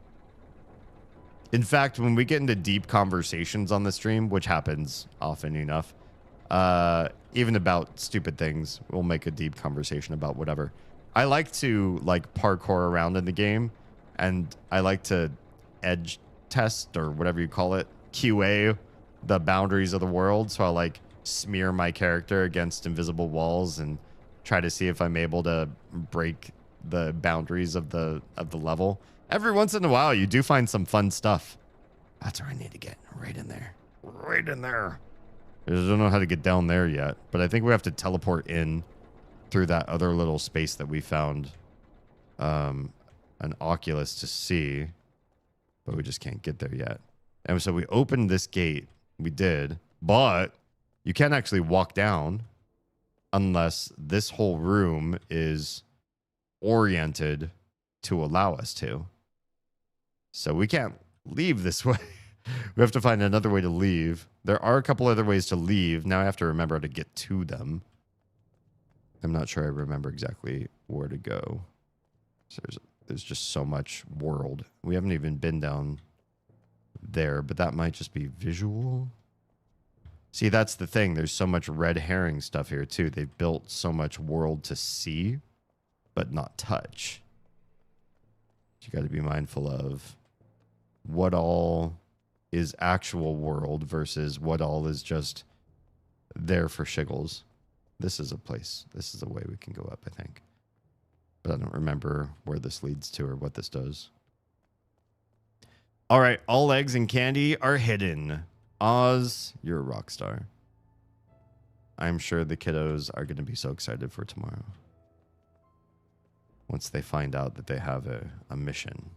In fact, when we get into deep conversations on the stream, which happens often enough, even about stupid things, we'll make a deep conversation about whatever. I like to like parkour around in the game, and I like to edge test or whatever you call it, QA the boundaries of the world. So I like smear my character against invisible walls and try to see if I'm able to break the boundaries of the level. Every once in a while, you do find some fun stuff. That's where I need to get. Right in there. Right in there. I just don't know how to get down there yet. But I think we have to teleport in through that other little space that we found an Oculus to see. But we just can't get there yet. And so we opened this gate. We did. But you can't actually walk down unless this whole room is oriented to allow us to. So we can't leave this way. We have to find another way to leave. There are a couple other ways to leave. Now I have to remember how to get to them. I'm not sure I remember exactly where to go. So there's just so much world. We haven't even been down there, but that might just be visual. See, that's the thing. There's so much red herring stuff here, too. They've built so much world to see, but not touch. You got to be mindful of what all is actual world versus what all is just there for shiggles. This is a place. This is a way we can go up, I think. But I don't remember where this leads to or what this does. All right. All eggs and candy are hidden. Oz, you're a rock star. I'm sure the kiddos are going to be so excited for tomorrow. Once they find out that they have a mission.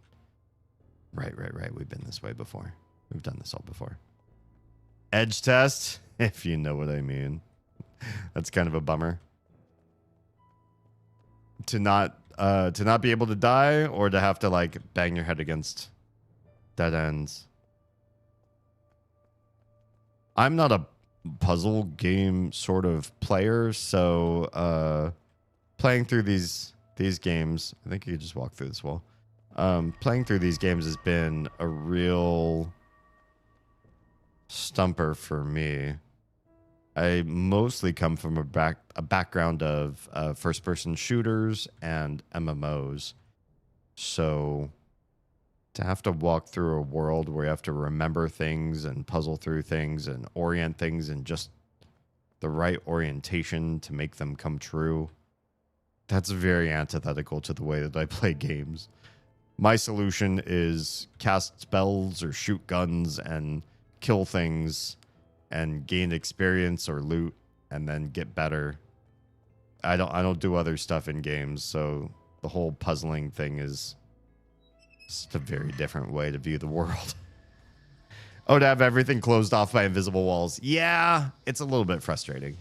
Right. We've been this way before. We've done this all before. Edge test, if you know what I mean. That's kind of a bummer. To not be able to die or to have to like bang your head against dead ends. I'm not a puzzle game sort of player, so playing through these games, I think you could just walk through this wall. Playing through these games has been a real stumper for me. I mostly come from a background of first-person shooters and MMOs. So to have to walk through a world where you have to remember things and puzzle through things and orient things in just the right orientation to make them come true, that's very antithetical to the way that I play games. My solution is cast spells or shoot guns and kill things and gain experience or loot and then get better. I don't do other stuff in games, so the whole puzzling thing is just a very different way to view the world. Oh, to have everything closed off by invisible walls. Yeah, it's a little bit frustrating.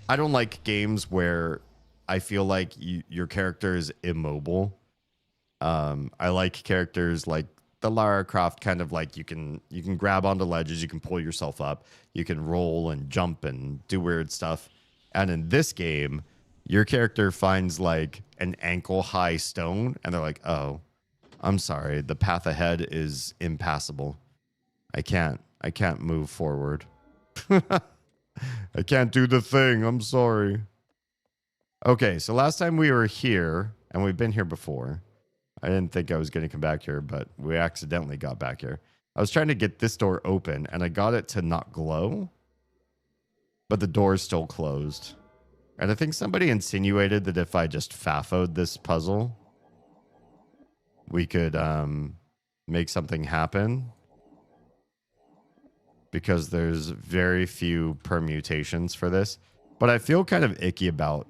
I don't like games where I feel like your character is immobile. I like characters like the Lara Croft, kind of like you can grab onto ledges, you can pull yourself up, you can roll and jump and do weird stuff. And in this game, your character finds like an ankle-high stone, and they're like, "Oh, I'm sorry, the path ahead is impassable. I can't move forward. I can't do the thing. I'm sorry." Okay, so last time we were here, and we've been here before. I didn't think I was going to come back here, but we accidentally got back here. I was trying to get this door open, and I got it to not glow, but the door is still closed. And I think somebody insinuated that if I just fafoed this puzzle, we could make something happen. Because there's very few permutations for this. But I feel kind of icky about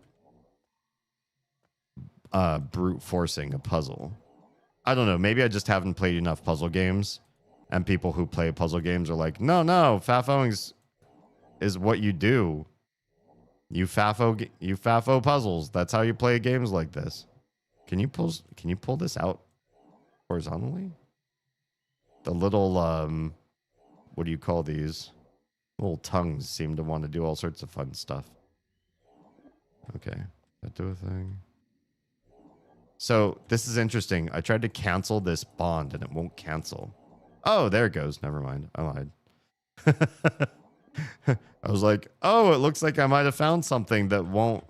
brute forcing a puzzle. I don't know. Maybe I just haven't played enough puzzle games. And people who play puzzle games are like, no, fafoing is what you do. You fafo puzzles. That's how you play games like this. Can you pull this out horizontally? The little what do you call these? Little tongues seem to want to do all sorts of fun stuff. Okay, that do a thing. So this is interesting. I tried to cancel this bond and it won't cancel. Oh, there it goes. Never mind. I lied. I was like, oh, it looks like I might have found something that won't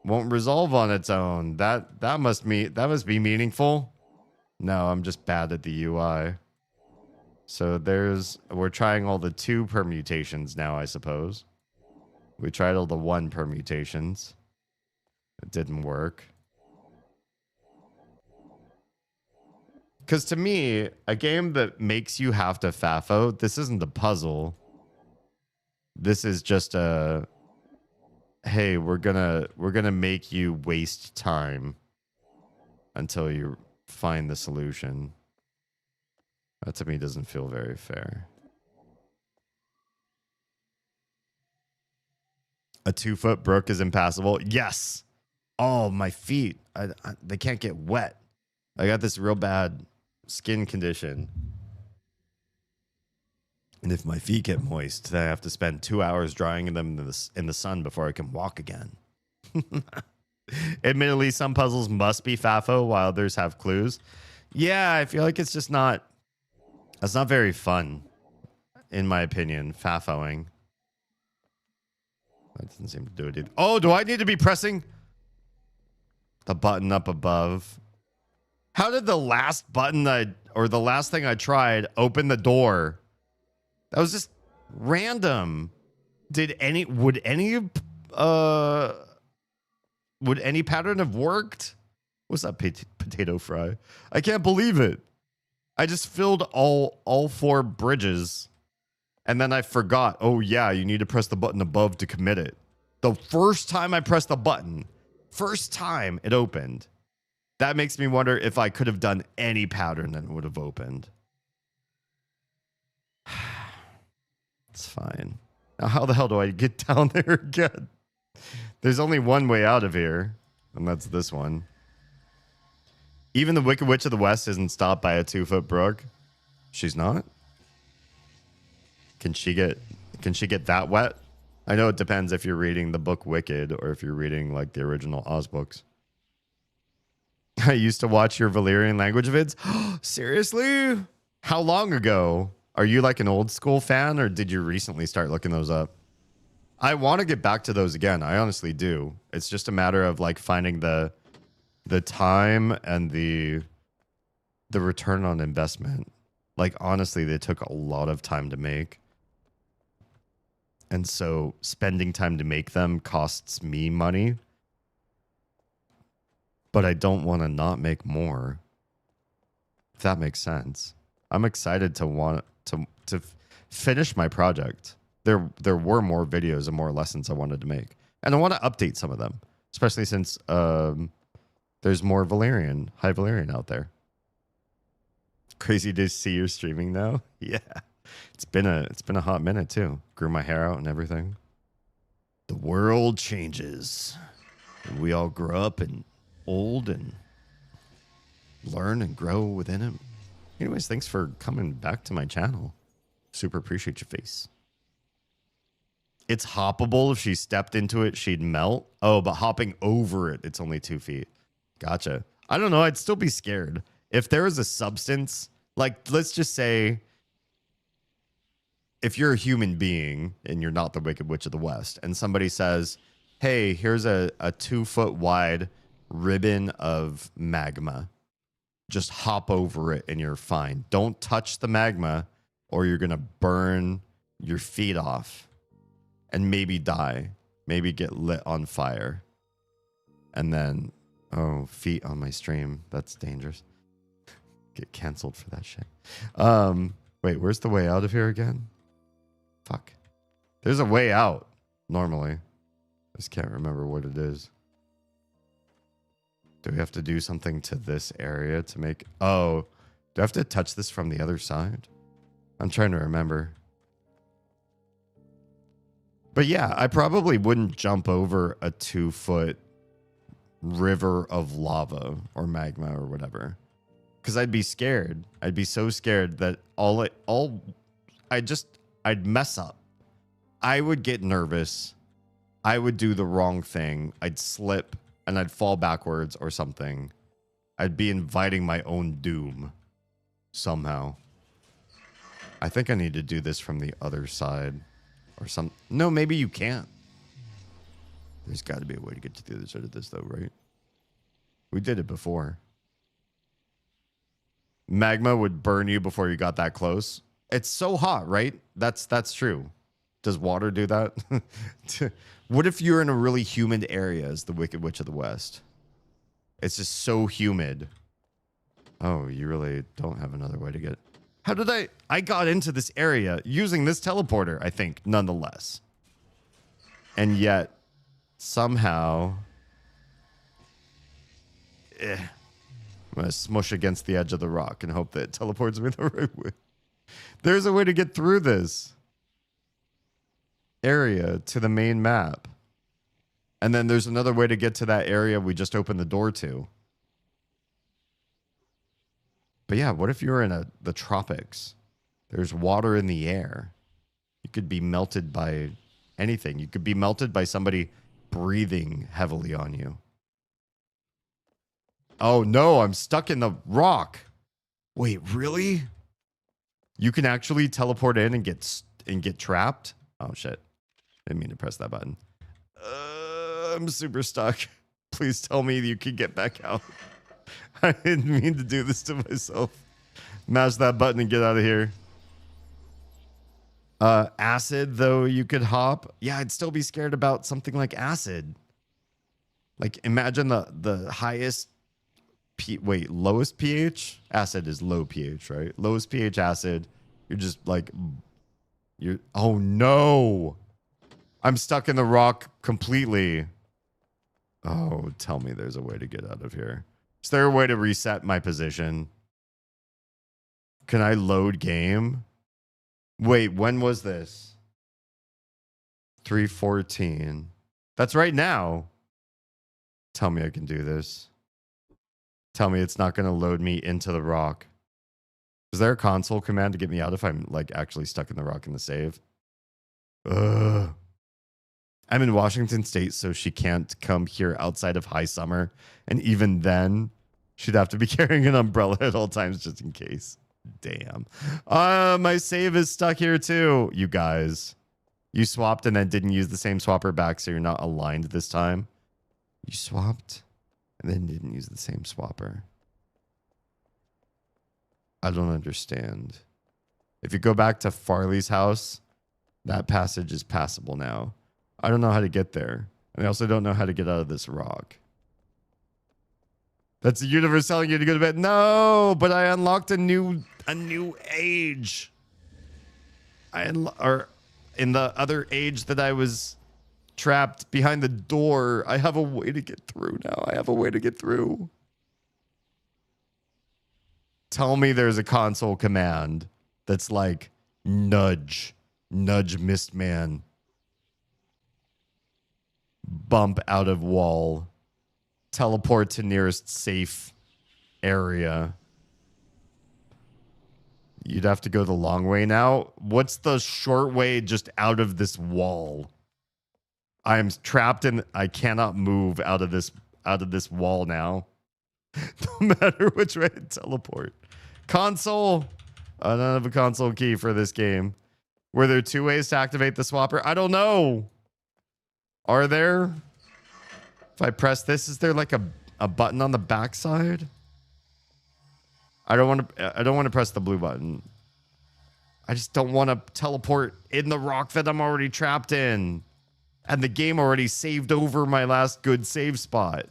resolve on its own. That must be meaningful. No, I'm just bad at the UI. So we're trying all the 2 permutations now, I suppose. We tried all the 1 permutations. It didn't work. Because to me, a game that makes you have to fafo, this isn't a puzzle. This is just a, hey, we're gonna make you waste time until you find the solution. That to me doesn't feel very fair. A 2-foot brook is impassable. Yes. Oh, my feet. They can't get wet. I got this real bad skin condition. And if my feet get moist, then I have to spend 2 hours drying them in the sun before I can walk again. Admittedly, some puzzles must be fafo while others have clues. Yeah, I feel like it's just not... That's not very fun, in my opinion, fafoing. That doesn't seem to do it either. Oh, do I need to be pressing the button up above? How did the last button the last thing I tried open the door? That was just random. Would any pattern have worked? What's that potato fry? I can't believe it. I just filled all 4 bridges. And then I forgot. Oh, yeah, you need to press the button above to commit it. The first time I pressed the button, first time it opened. That makes me wonder if I could have done any pattern and it would have opened. It's fine. Now, how the hell do I get down there again? There's only one way out of here, and that's this one. Even the Wicked Witch of the West isn't stopped by a 2-foot brook. She's not? Can she get that wet? I know it depends if you're reading the book Wicked or if you're reading like the original Oz books. I used to watch your Valyrian language vids. Seriously? How long ago? Are you like an old school fan or did you recently start looking those up? I want to get back to those again. I honestly do. It's just a matter of like finding the time and the return on investment. Like honestly, they took a lot of time to make. And so spending time to make them costs me money. But I don't want to not make more. If that makes sense. I'm excited to want to finish my project. There were more videos and more lessons I wanted to make. And I want to update some of them. Especially since there's more High Valyrian out there. Crazy to see you're streaming now. Yeah. It's been a hot minute too. Grew my hair out and everything. The world changes. And we all grow up and old and learn and grow within it. Anyways, thanks for coming back to my channel. Super appreciate your face. It's hoppable. If she stepped into it, she'd melt. Oh, but hopping over it, it's only 2 feet. Gotcha. I don't know. I'd still be scared. If there was a substance, like let's just say if you're a human being and you're not the Wicked Witch of the West and somebody says, hey, here's a 2-foot wide ribbon of magma. Just hop over it and you're fine. Don't touch the magma or you're going to burn your feet off and maybe die. maybe get lit on fire. And then, oh, feet on my stream. That's dangerous. Get canceled for that shit. Wait, where's the way out of here again? Fuck. There's a way out, normally. I just can't remember what it is. Do we have to do something to this area to make... Oh, do I have to touch this from the other side? I'm trying to remember. But yeah, I probably wouldn't jump over a 2-foot river of lava or magma or whatever. Because I'd be scared. I'd be so scared that I'd mess up. I would get nervous. I would do the wrong thing. I'd slip and I'd fall backwards or something. I'd be inviting my own doom somehow. I think I need to do this from the other side or some. No, maybe you can't. There's got to be a way to get to the other side of this though, right? We did it before. Magma would burn you before you got that close. It's so hot, right? That's true. Does water do that? What if you're in a really humid area as the Wicked Witch of the West? It's just so humid. Oh, you really don't have another way to get... How did I got into this area using this teleporter, I think, nonetheless. And yet, somehow... I'm going to smush against the edge of the rock and hope that it teleports me the right way. There's a way to get through this area to the main map. And then there's another way to get to that area we just opened the door to. But yeah, what if you're in the tropics? There's water in the air. You could be melted by anything. You could be melted by somebody breathing heavily on you. Oh no, I'm stuck in the rock. Wait, really? You can actually teleport in and get trapped? Oh shit. I didn't mean to press that button. I'm super stuck. Please tell me you can get back out. I didn't mean to do this to myself. Mash that button and get out of here. Acid, though, you could hop. Yeah, I'd still be scared about something like acid. Like, imagine the highest... lowest pH? Acid is low pH, right? Lowest pH acid. You're just like... Oh, no! I'm stuck in the rock completely. Oh, tell me there's a way to get out of here. Is there a way to reset my position? Can I load game? Wait, when was this? 3:14. That's right now. Tell me I can do this. Tell me it's not going to load me into the rock. Is there a console command to get me out if I'm like actually stuck in the rock in the save? Ugh. I'm in Washington State, so she can't come here outside of high summer. And even then, she'd have to be carrying an umbrella at all times just in case. Damn. My save is stuck here too, you guys. You swapped and then didn't use the same swapper back, so you're not aligned this time. You swapped and then didn't use the same swapper. I don't understand. If you go back to Farley's house, that passage is passable now. I don't know how to get there. And I also don't know how to get out of this rock. That's the universe telling you to go to bed. No, but I unlocked a new age. Or in the other age that I was trapped behind the door, I have a way to get through now. I have a way to get through. Tell me there's a console command that's like nudge Mistman. Bump out of wall. Teleport to nearest safe area. You'd have to go the long way now. What's the short way just out of this wall? I am trapped and I cannot move out of this wall now. No matter which way to teleport. Console. I don't have a console key for this game. Were there 2 ways to activate the swapper? I don't know. Are there? If I press this, is there like a button on the backside? I don't want to press the blue button. I just don't want to teleport in the rock that I'm already trapped in. And the game already saved over my last good save spot.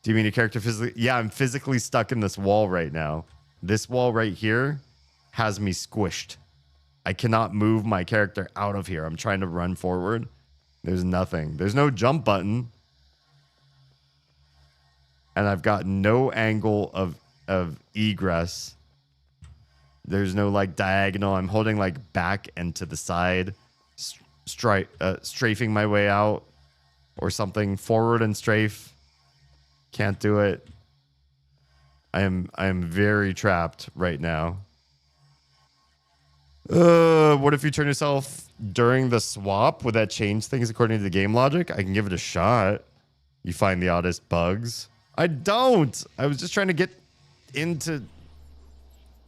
Do you mean your character physically? Yeah, I'm physically stuck in this wall right now. This wall right here has me squished. I cannot move my character out of here. I'm trying to run forward. There's nothing. There's no jump button. And I've got no angle of egress. There's no like diagonal. I'm holding like back and to the side, strafing my way out or something. Forward and strafe. Can't do it. I am very trapped right now. What if you turn yourself during the swap? Would that change things according to the game logic? I can give it a shot. You find the oddest bugs. I don't. I was just trying to get into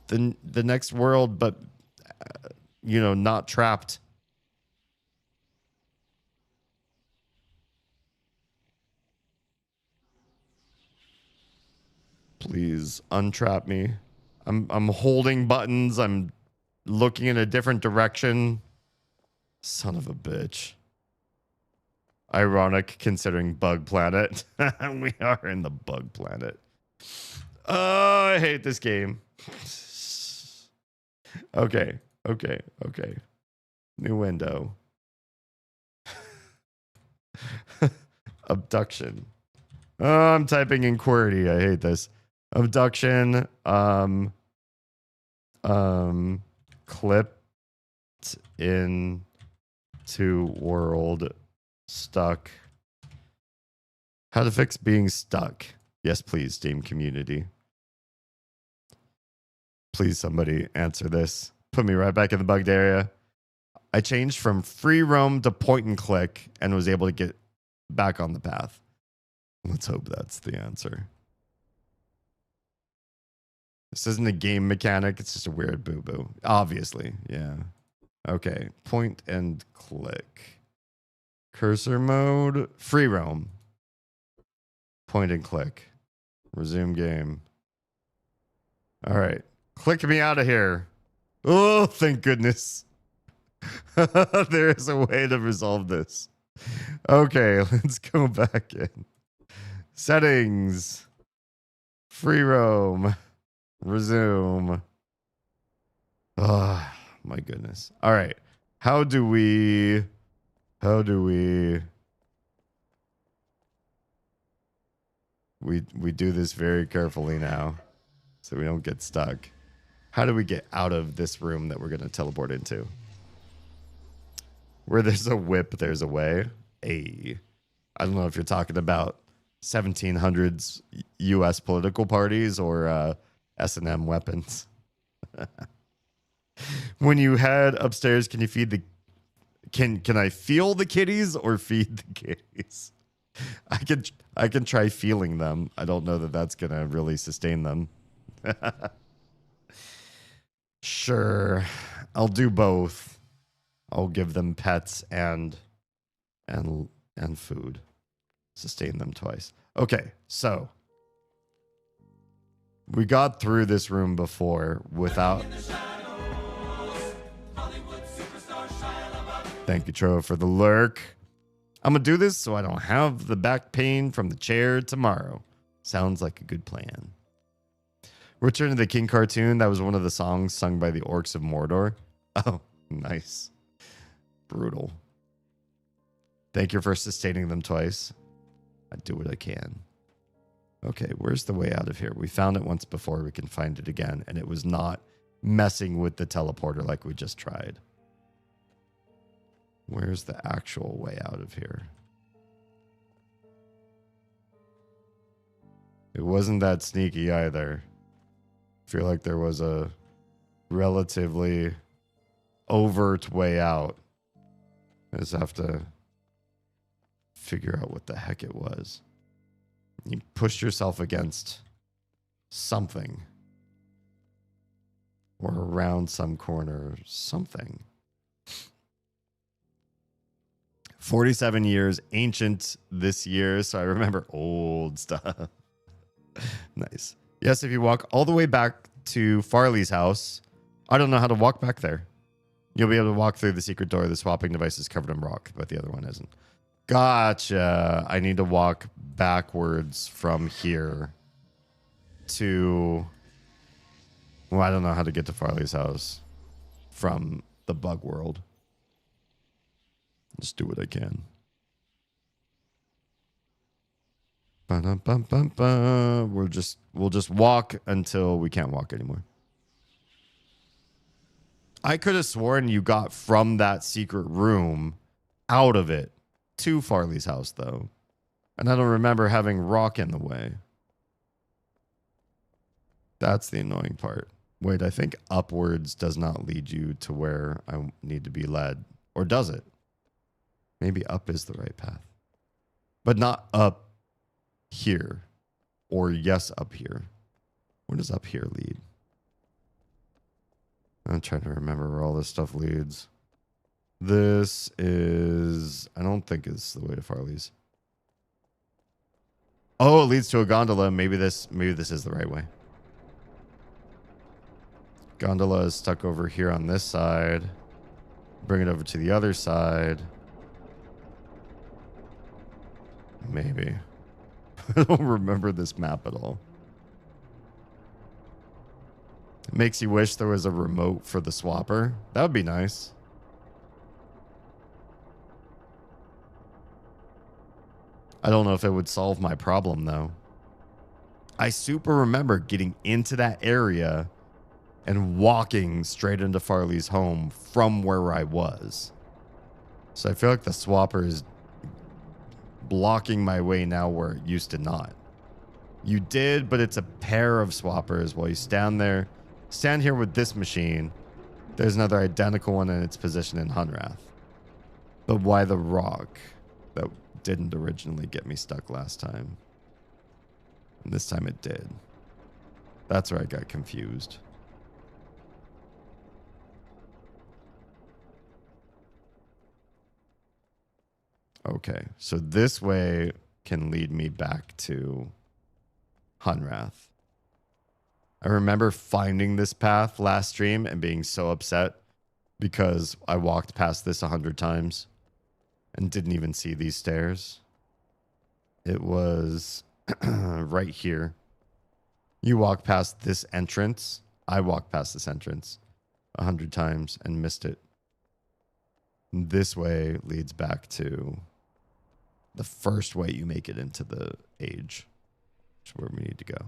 the next world, but you know, not trapped. Please untrap me. I'm holding buttons. I'm looking in a different direction. Son of a bitch. Ironic considering Bug Planet. We are in the Bug Planet. Oh, I hate this game. Okay. New window. Abduction. Oh, I'm typing in QWERTY. I hate this. Abduction. Clipped into world. Stuck. How to fix being stuck. Yes, please, Steam community. Please, somebody answer this. Put me right back in the bugged area. I changed from free roam to point and click and was able to get back on the path. Let's hope that's the answer. This isn't a game mechanic. It's just a weird boo-boo. Obviously, yeah. Okay, point and click. Cursor mode, free roam. Point and click. Resume game. All right. Click me out of here. Oh, thank goodness. There is a way to resolve this. Okay, let's go back in. Settings. Free roam. Resume. Oh, my goodness. All right. How do we do this very carefully now so we don't get stuck. How do we get out of this room that we're going to teleport into? Where there's a whip, there's a way. I don't know if you're talking about 1700s U.S. political parties or S&M weapons. When you head upstairs, can you feed the... Can I feel the kitties or feed the kitties? I can try feeling them. I don't know that that's going to really sustain them. Sure. I'll do both. I'll give them pets and food. Sustain them twice. Okay, so we got through this room before without... Thank you, Tro, for the lurk. I'm going to do this so I don't have the back pain from the chair tomorrow. Sounds like a good plan. Return to the King cartoon. That was one of the songs sung by the Orcs of Mordor. Oh, nice. Brutal. Thank you for sustaining them twice. I do what I can. Okay, where's the way out of here? We found it once before. We can find it again. And it was not messing with the teleporter like we just tried. Where's the actual way out of here? It wasn't that sneaky either. I feel like there was a relatively overt way out. I just have to figure out what the heck it was. You pushed yourself against something. Or around some corner, something. 47 years, ancient this year, so I remember old stuff. Nice. Yes, if you walk all the way back to Farley's house, I don't know how to walk back there. You'll be able to walk through the secret door. The swapping device is covered in rock, but the other one isn't. Gotcha. I need to walk backwards from here to... Well, I don't know how to get to Farley's house from the bug world. Just do what I can. Ba-dum-bum-bum-bum. We'll just walk until we can't walk anymore. I could have sworn you got from that secret room out of it to Farley's house, though. And I don't remember having rock in the way. That's the annoying part. Wait, I think upwards does not lead you to where I need to be led. Or does it? Maybe up is the right path. But not up here. Or yes, up here. Where does up here lead? I'm trying to remember where all this stuff leads. This is... I don't think it's the way to Farley's. Oh, it leads to a gondola. Maybe this is the right way. Gondola is stuck over here on this side. Bring it over to the other side. Maybe. I don't remember this map at all. It makes you wish there was a remote for the swapper. That would be nice. I don't know if it would solve my problem, though. I super remember getting into that area and walking straight into Farley's home from where I was. So I feel like the swapper is blocking my way now where it used to not. You did, but it's a pair of swappers. While you stand here with this machine, there's another identical one in its position in Hunrath. But why the rock that didn't originally get me stuck last time? And this time it did. That's where I got confused. Okay, so this way can lead me back to Hunrath. I remember finding this path last stream and being so upset because I walked past this 100 times and didn't even see these stairs. It was right here. You walk past this entrance. I walked past this entrance 100 times and missed it. This way leads back to the first way you make it into the age, which is where we need to go.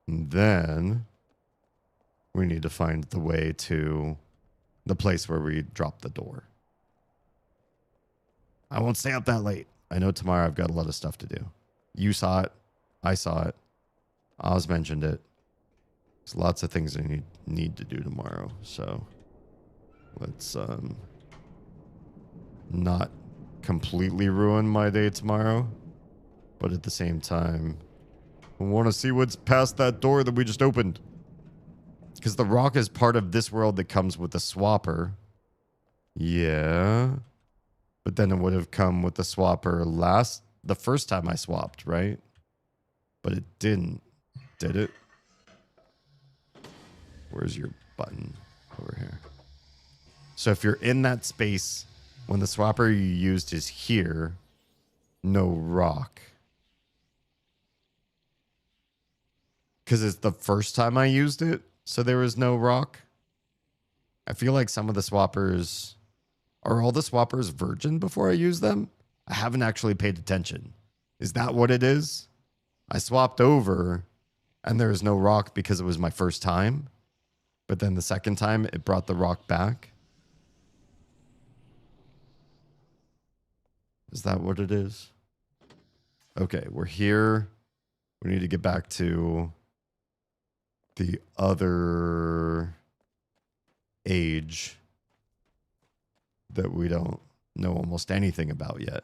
And then we need to find the way to the place where we drop the door. I won't stay up that late. I know tomorrow I've got a lot of stuff to do. You saw it. I saw it. Oz mentioned it. There's lots of things I need to do tomorrow. So let's not completely ruin my day tomorrow. But at the same time, I want to see what's past that door that we just opened. Because the rock is part of this world that comes with the swapper. Yeah. But then it would have come with the swapper the first time I swapped, right? But it didn't, did it? Where's your button? Over here. So if you're in that space, when the swapper you used is here, no rock. Because it's the first time I used it, so there was no rock. I feel like some of the swappers... Are all the swappers virgin before I use them? I haven't actually paid attention. Is that what it is? I swapped over, and there was no rock because it was my first time. But then the second time, it brought the rock back. Is that what it is? Okay, we're here. We need to get back to the other age that we don't know almost anything about yet.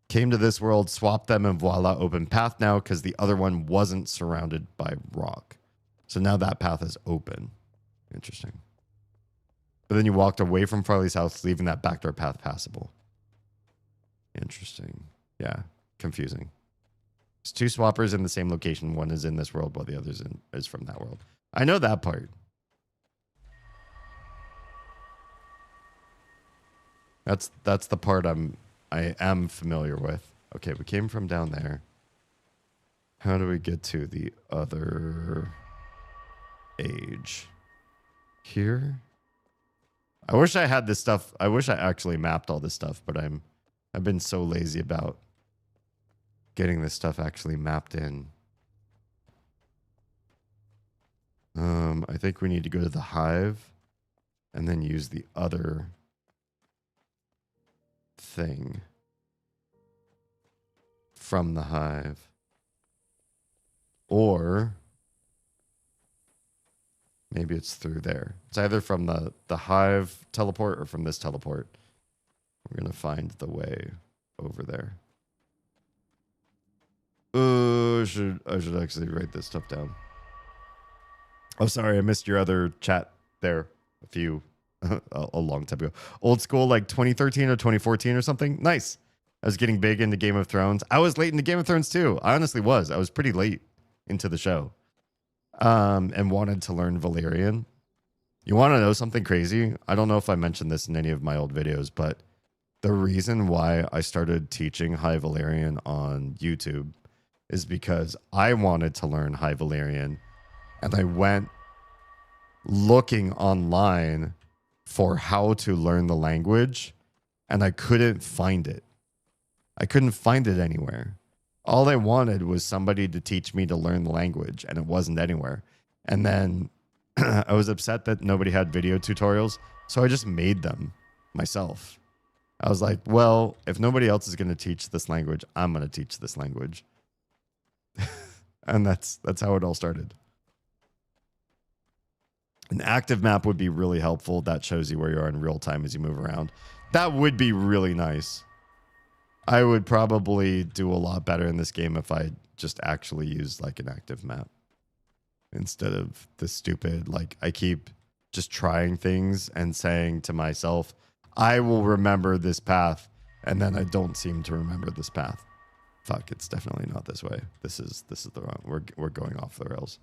Came to this world, swapped them, and voila, open path now because the other one wasn't surrounded by rock. So now that path is open. Interesting. But then you walked away from Farley's house, leaving that backdoor path passable. Interesting. Yeah, confusing. There's 2 swappers in the same location. One is in this world while the other is from that world. I know that part. That's the part I am familiar with. Okay, we came from down there. How do we get to the other age? Here? I wish I had this stuff. I wish I actually mapped all this stuff, but I've been so lazy about getting this stuff actually mapped in. I think we need to go to the hive and then use the other thing from the hive. Or maybe it's through there. It's either from the hive teleport or from this teleport. We're going to find the way over there. I should actually write this stuff down. Oh, sorry, I missed your other chat there a long time ago. Old school, like 2013 or 2014 or something. Nice. I was getting big into Game of Thrones. I was late into Game of Thrones too. I honestly was. I was pretty late into the show. And wanted to learn Valyrian. You want to know something crazy? I don't know if I mentioned this in any of my old videos, but the reason why I started teaching High Valyrian on YouTube is because I wanted to learn High Valyrian, and I went looking online for how to learn the language, and I couldn't find it. I couldn't find it anywhere. All I wanted was somebody to teach me to learn the language, and it wasn't anywhere. And then I was upset that nobody had video tutorials, so I just made them myself. I was like, well, if nobody else is going to teach this language, I'm going to teach this language. And that's how it all started. An active map would be really helpful. That shows you where you are in real time as you move around. That would be really nice. I would probably do a lot better in this game if I just actually used like an active map instead of the stupid, like I keep just trying things and saying to myself, I will remember this path, and then I don't seem to remember this path. Fuck, it's definitely not this way. This is the wrong. We're going off the rails.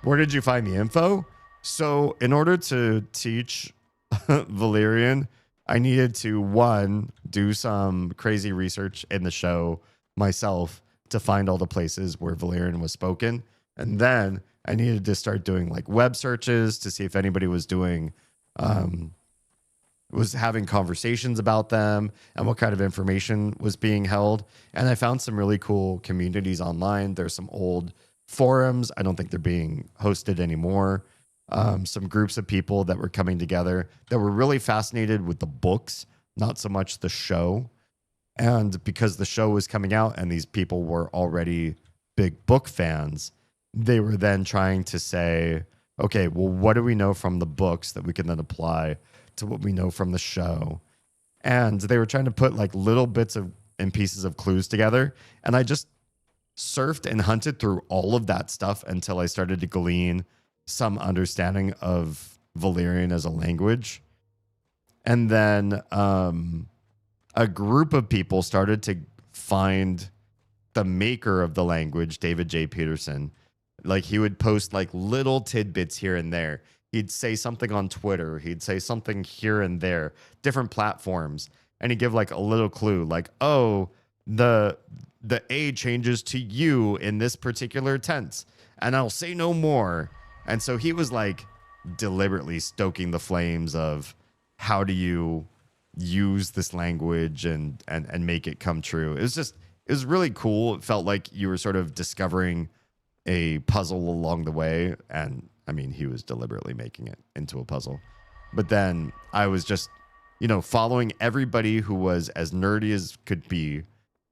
Where did you find the info? So in order to teach Valyrian, I needed to, one, do some crazy research in the show myself to find all the places where Valyrian was spoken. And then I needed to start doing like web searches to see if anybody was doing, was having conversations about them and what kind of information was being held. And I found some really cool communities online. There's some old forums. I don't think they're being hosted anymore. Some groups of people that were coming together that were really fascinated with the books, not so much the show. And because the show was coming out and these people were already big book fans, they were then trying to say, okay, well, what do we know from the books that we can then apply to what we know from the show? And they were trying to put like little bits of and pieces of clues together. And I just surfed and hunted through all of that stuff until I started to glean some understanding of Valyrian as a language. And then a group of people started to find the maker of the language, David J. Peterson. Like he would post like little tidbits here and there. He'd say something on Twitter. He'd say something here and there, different platforms. And he'd give like a little clue like, oh, the A changes to U in this particular tense. And I'll say no more. And so he was like deliberately stoking the flames of how do you use this language and make it come true. It was really cool. It felt like you were sort of discovering a puzzle along the way. And I mean, he was deliberately making it into a puzzle. But then I was just, following everybody who was as nerdy as could be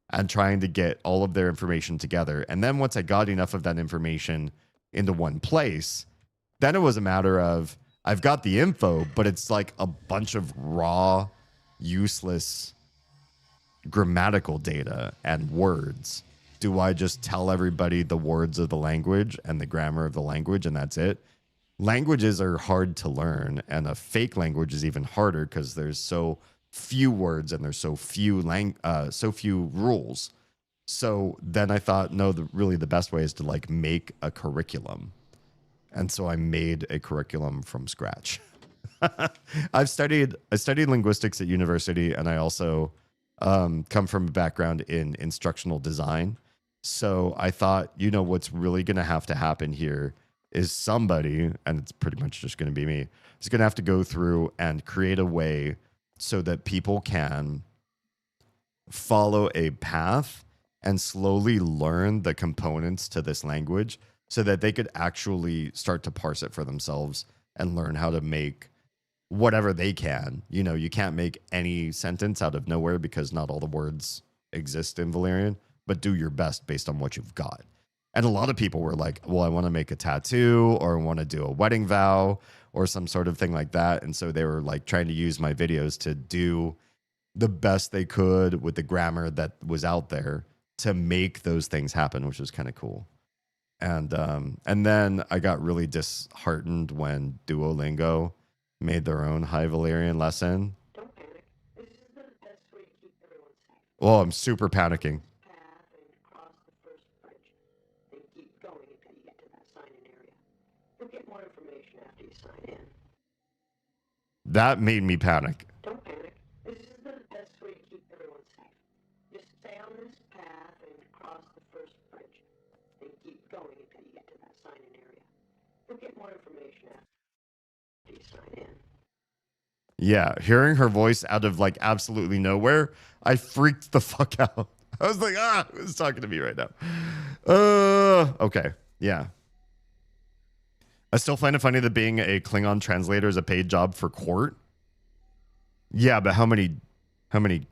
and trying to get all of their information together. And then once I got enough of that information into one place, then it was a matter of I've got the info, but it's like a bunch of raw, useless grammatical data and words. Do I just tell everybody the words of the language and the grammar of the language and that's it? Languages are hard to learn, and a fake language is even harder because there's so few words and there's so few rules. So then I thought, no, really the best way is to like make a curriculum. And so I made a curriculum from scratch. I studied linguistics at university, and I also come from a background in instructional design. So I thought, what's really going to have to happen here is somebody, and it's pretty much just going to be me, is going to have to go through and create a way so that people can follow a path and slowly learn the components to this language so that they could actually start to parse it for themselves and learn how to make whatever they can. You can't make any sentence out of nowhere because not all the words exist in Valyrian, but do your best based on what you've got. And a lot of people were like, well, I want to make a tattoo, or I want to do a wedding vow or some sort of thing like that. And so they were like trying to use my videos to do the best they could with the grammar that was out there to make those things happen, which was kind of cool. And then I got really disheartened when Duolingo made their own High Valyrian lesson. Don't panic. This is the best way to keep everyone safe. Well, I'm super panicking. Path and cross the first bridge. Then keep going until you get to that sign-in area. You'll get more information after you sign in. That made me panic. Don't panic. This is the best way to keep everyone safe. Just stay on this path and cross the first bridge. Then keep going until you get to that sign-in area. You'll get more information after you sign in. Yeah, hearing her voice out of like absolutely nowhere, I freaked the fuck out. I was like, who's talking to me right now? Okay, yeah. I still find it funny that being a Klingon translator is a paid job for court. Yeah, but how many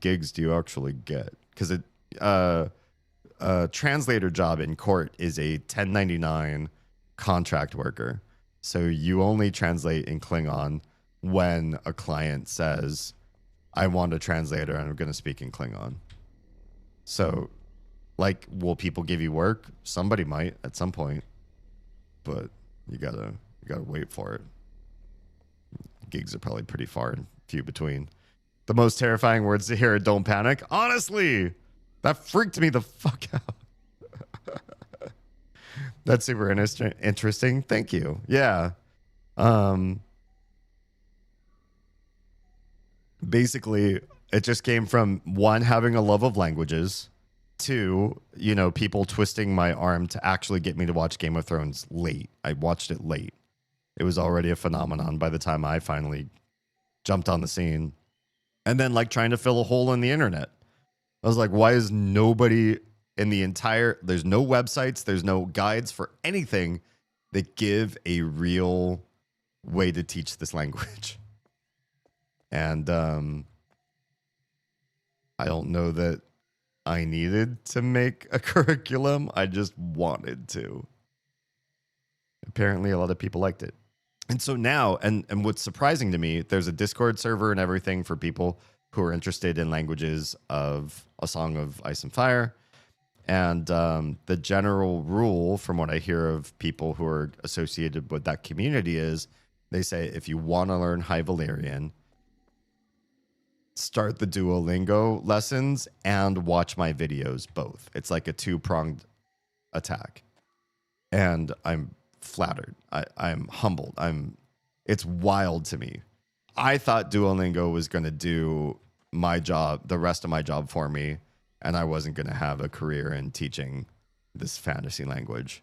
gigs do you actually get? Because a translator job in court is a 1099 contract worker. So you only translate in Klingon when a client says, I want a translator and I'm going to speak in Klingon. So, like, will people give you work? Somebody might at some point, but you gotta wait for it. Gigs are probably pretty far and few between. The most terrifying words to hear are "don't panic." Honestly, that freaked me the fuck out. That's super interesting. Thank you. Yeah. Basically, it just came from one, having a love of languages, two, people twisting my arm to actually get me to watch Game of Thrones late. I watched it late. It was already a phenomenon by the time I finally jumped on the scene. And then like trying to fill a hole in the internet. I was like, why is nobody in the entire, there's no websites, there's no guides for anything that give a real way to teach this language. And I don't know that I needed to make a curriculum. I just wanted to. Apparently, a lot of people liked it. And so now, and what's surprising to me, there's a Discord server and everything for people who are interested in languages of A Song of Ice and Fire. And the general rule, from what I hear of people who are associated with that community, is they say if you want to learn High Valyrian, start the Duolingo lessons and watch my videos both. It's like a two-pronged attack. And I'm flattered. I'm humbled. It's wild to me. I thought Duolingo was going to do my job, the rest of my job for me, and I wasn't going to have a career in teaching this fantasy language.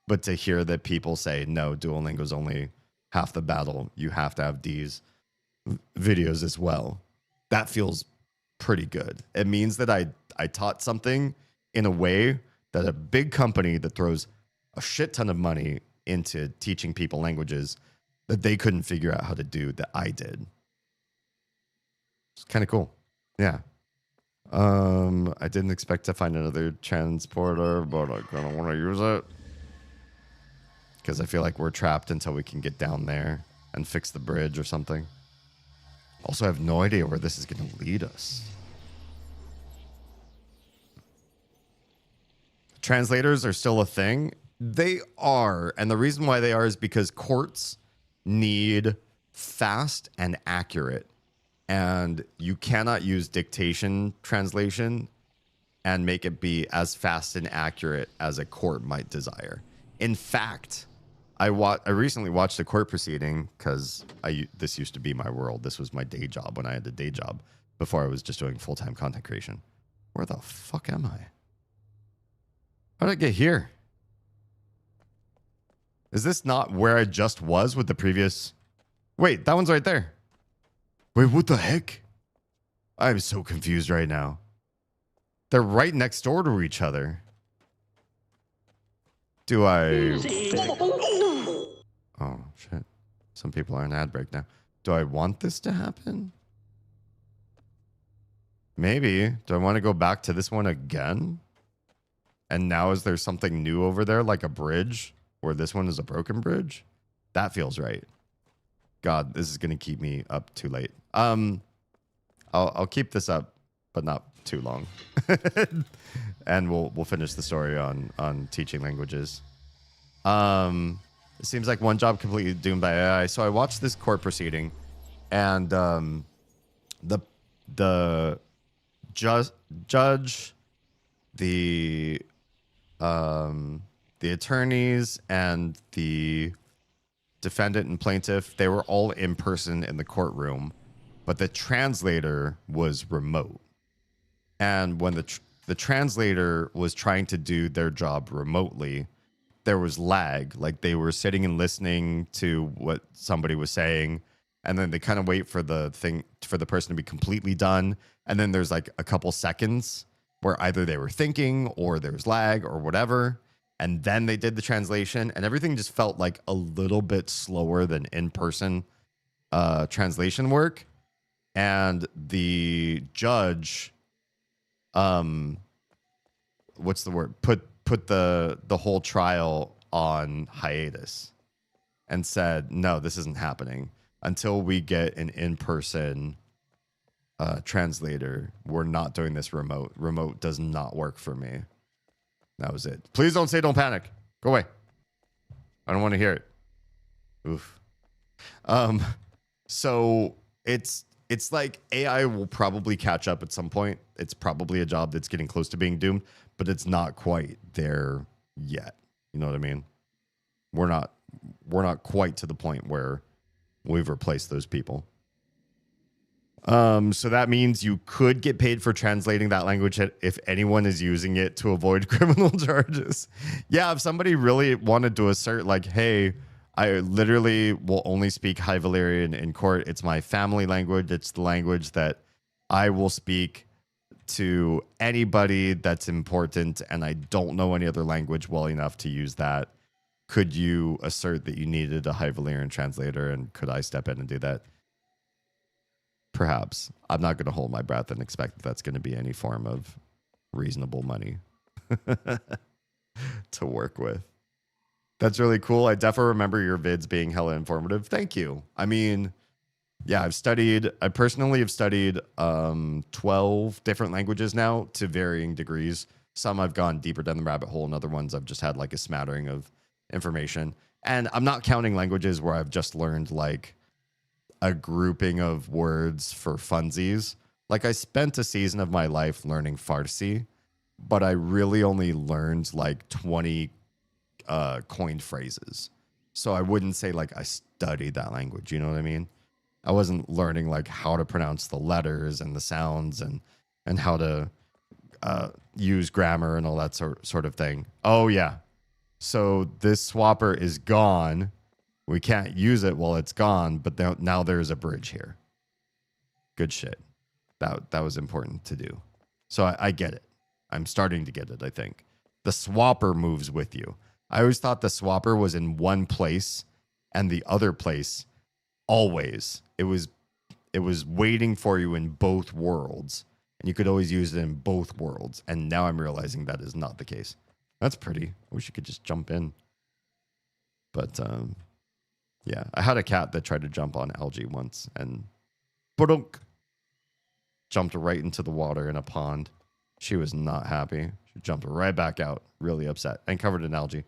But to hear that people say, no, Duolingo's only half the battle. You have to have these videos as well. That feels pretty good. It means that I taught something in a way that a big company that throws a shit ton of money into teaching people languages that they couldn't figure out how to do that I did. It's kind of cool. Yeah. I didn't expect to find another transporter, but I kind of want to use it. Because I feel like we're trapped until we can get down there and fix the bridge or something. Also, I have no idea where this is going to lead us. Translators are still a thing. They are. And the reason why they are is because courts need fast and accurate. And you cannot use dictation translation and make it be as fast and accurate as a court might desire. In fact, I recently watched a court proceeding because this used to be my world. This was my day job when I had a day job before I was just doing full-time content creation. Where the fuck am I? How did I get here? Is this not where I just was with the previous... Wait, that one's right there. Wait, what the heck? I'm so confused right now. They're right next door to each other. Do I... Oh, shit. Some people are on ad break now. Do I want this to happen? Maybe. Do I want to go back to this one again? And now is there something new over there, like a bridge, where this one is a broken bridge? That feels right. God, this is going to keep me up too late. I'll keep this up, but not too long. And we'll finish the story on teaching languages. It seems like one job completely doomed by AI. So I watched this court proceeding, and the judge, the attorneys, and the defendant and plaintiff, they were all in person in the courtroom, but the translator was remote. And when the translator was trying to do their job remotely, there was lag. Like, they were sitting and listening to what somebody was saying, and then they kind of wait for the person to be completely done, and then there's like a couple seconds where either they were thinking or there was lag or whatever, and then they did the translation, and everything just felt like a little bit slower than in-person translation work. And the judge, what's the word? Put the whole trial on hiatus and said, no, this isn't happening until we get an in-person translator. We're not doing this remote. Remote does not work for me. That was it. Please don't say don't panic. Go away. I don't want to hear it. Oof. So it's like AI will probably catch up at some point. It's probably a job that's getting close to being doomed, but it's not quite there yet. You know what I mean? We're not quite to the point where we've replaced those people. So that means you could get paid for translating that language if anyone is using it to avoid criminal charges. Yeah, if somebody really wanted to assert like, hey, I literally will only speak High Valyrian in court. It's my family language. It's the language that I will speak to anybody that's important, and I don't know any other language well enough to use that. Could you assert that you needed a High Valyrian translator, and could I step in and do that? Perhaps. I'm not going to hold my breath and expect that that's going to be any form of reasonable money to work with. That's really cool. I definitely remember your vids being hella informative. Thank you. I mean, yeah, I personally have studied 12 different languages now to varying degrees. Some I've gone deeper down the rabbit hole, and other ones I've just had like a smattering of information. And I'm not counting languages where I've just learned like a grouping of words for funsies. Like, I spent a season of my life learning Farsi, but I really only learned like 20 coined phrases. So I wouldn't say like I studied that language. You know what I mean? I wasn't learning like how to pronounce the letters and the sounds and how to use grammar and all that sort of thing. Oh yeah. So this swapper is gone. We can't use it while it's gone, but now there's a bridge here. Good shit. That was important to do. So I get it. I'm starting to get it, I think. The swapper moves with you. I always thought the swapper was in one place and the other place always. It was waiting for you in both worlds, and you could always use it in both worlds. And now I'm realizing that is not the case. That's pretty. I wish you could just jump in. But yeah, I had a cat that tried to jump on algae once and ba-dunk, jumped right into the water in a pond. She was not happy. She jumped right back out, really upset, and covered in algae.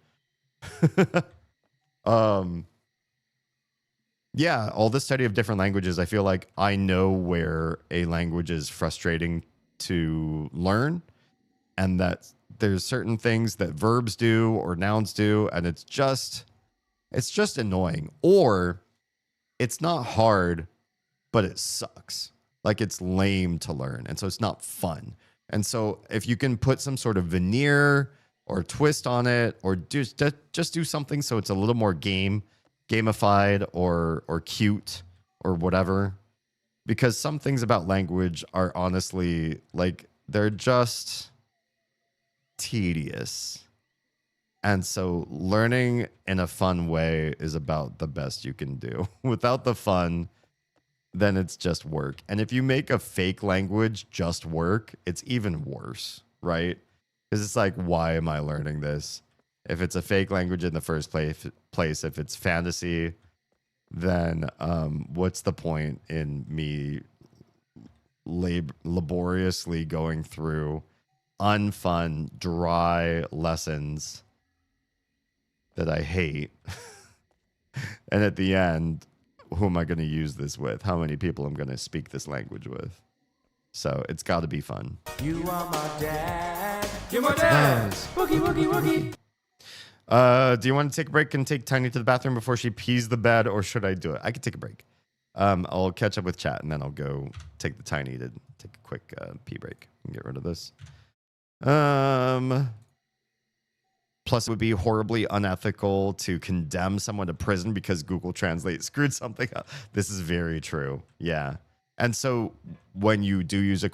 Yeah, all this study of different languages, I feel like I know where a language is frustrating to learn and that there's certain things that verbs do or nouns do, and it's just annoying. Or it's not hard, but it sucks. Like it's lame to learn, and so it's not fun. And so if you can put some sort of veneer or twist on it, or just do something so it's a little more gamified or cute or whatever. Because some things about language are honestly like they're just tedious. And so learning in a fun way is about the best you can do. Without the fun, then it's just work. And if you make a fake language just work, it's even worse, right? Because it's like, why am I learning this? If it's a fake language in the first place, if it's fantasy, then what's the point in me laboriously going through unfun, dry lessons that I hate? And at the end, who am I going to use this with? How many people I'm going to speak this language with? So it's got to be fun. You are my dad. You're my dad. Boogie, boogie, boogie. Do you want to take a break and take Tiny to the bathroom before she pees the bed, or should I do it? I could take a break. I'll catch up with chat, and then I'll go take the Tiny to take a quick pee break and get rid of this. Plus, it would be horribly unethical to condemn someone to prison because Google Translate screwed something up. This is very true. Yeah. And so when you do use a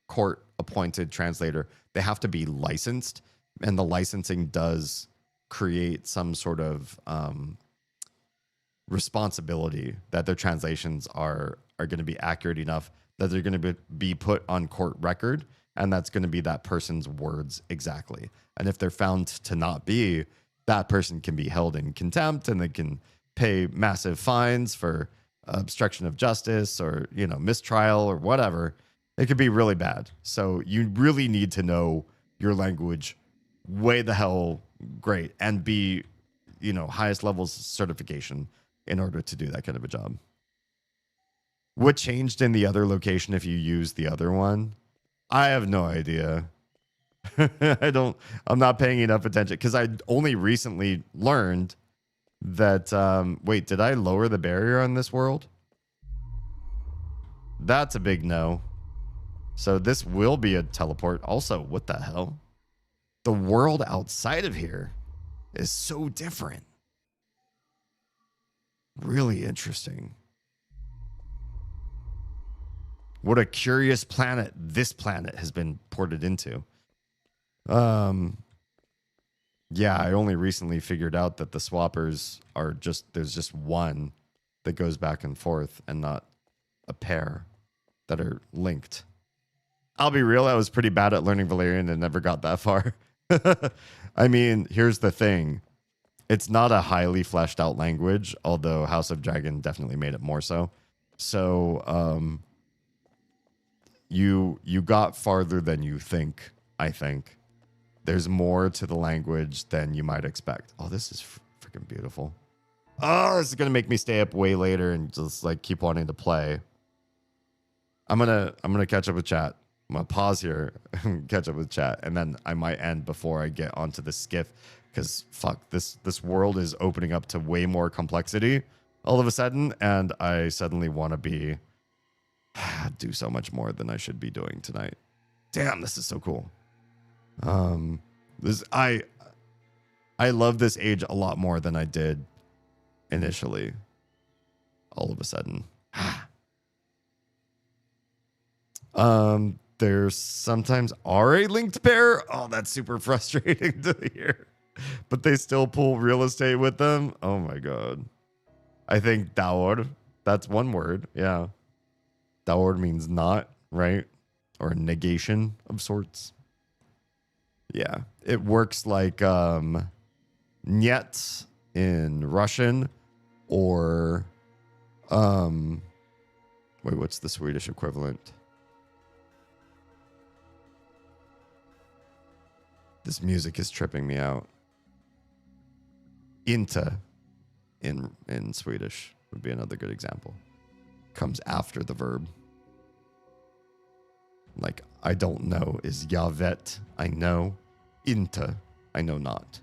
court-appointed translator, they have to be licensed, and the licensing does create some sort of responsibility that their translations are going to be accurate enough that they're going to be put on court record, and that's going to be that person's words exactly. And if they're found to not be, that person can be held in contempt, and they can pay massive fines for obstruction of justice or, mistrial or whatever. It could be really bad. So you really need to know your language way the hell great and be, highest levels of certification in order to do that kind of a job. What changed in the other location if you use the other one? I have no idea. I'm not paying enough attention because I only recently learned that, wait, did I lower the barrier on this world? That's a big no. So this will be a teleport. Also, what the hell? The world outside of here is so different. Really interesting. What a curious planet this planet has been ported into. Yeah, I only recently figured out that the swappers are there's just one that goes back and forth and not a pair that are linked. I'll be real, I was pretty bad at learning Valerian and never got that far. I mean, here's the thing. It's not a highly fleshed out language, although House of Dragon definitely made it more so. So, you got farther than you think, I think. There's more to the language than you might expect. Oh, this is freaking beautiful. Oh, this is going to make me stay up way later and just keep wanting to play. I'm going to catch up with chat. I'm going to pause here and catch up with chat, and then I might end before I get onto the skiff because fuck, this world is opening up to way more complexity all of a sudden, and I suddenly want to do so much more than I should be doing tonight. Damn, this is so cool. I love this age a lot more than I did initially. All of a sudden. There's sometimes are a linked pair. Oh, that's super frustrating to hear. But they still pull real estate with them. Oh my god. I think daor, that's one word. Yeah. Daor means not, right? Or a negation of sorts. Yeah. It works like niet in Russian, or wait, what's the Swedish equivalent? This music is tripping me out. Inte in Swedish would be another good example. Comes after the verb. Like, I don't know is Yavet, I know. Inta, I know not.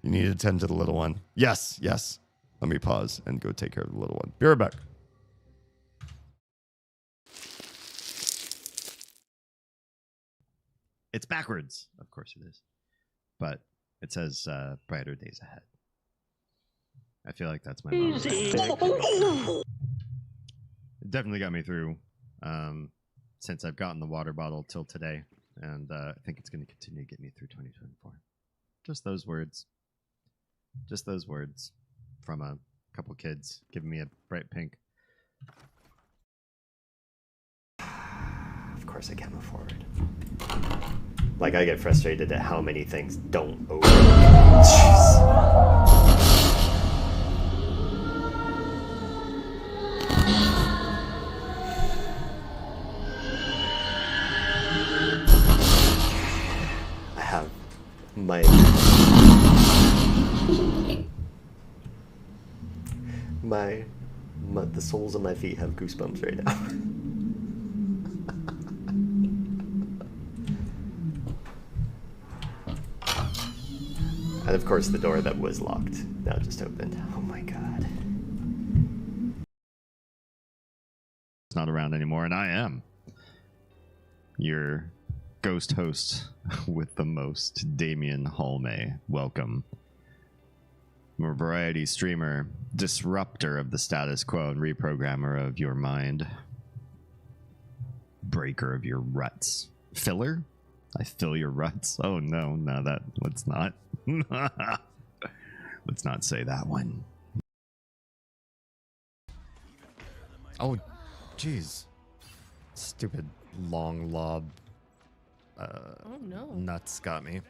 You need to attend to the little one. Yes, yes. Let me pause and go take care of the little one. Be right back. It's backwards. Of course it is. But it says brighter days ahead. I feel like that's my moment. It definitely got me through since I've gotten the water bottle till today. And I think it's going to continue to get me through 2024. Just those words. Just those words from a couple kids giving me a bright pink. Of course I can't move forward. Like, I get frustrated at how many things don't open. Jeez. I have the soles of my feet have goosebumps right now. And of course the door that was locked now just opened. Oh my god. It's not around anymore, and I am your ghost host with the most, Damien Halme. Welcome. I'm a variety streamer, disruptor of the status quo, and reprogrammer of your mind. Breaker of your ruts. Filler? I fill your ruts? Oh no, let's not. Let's not say that one. Oh, jeez. Stupid long lob nuts got me.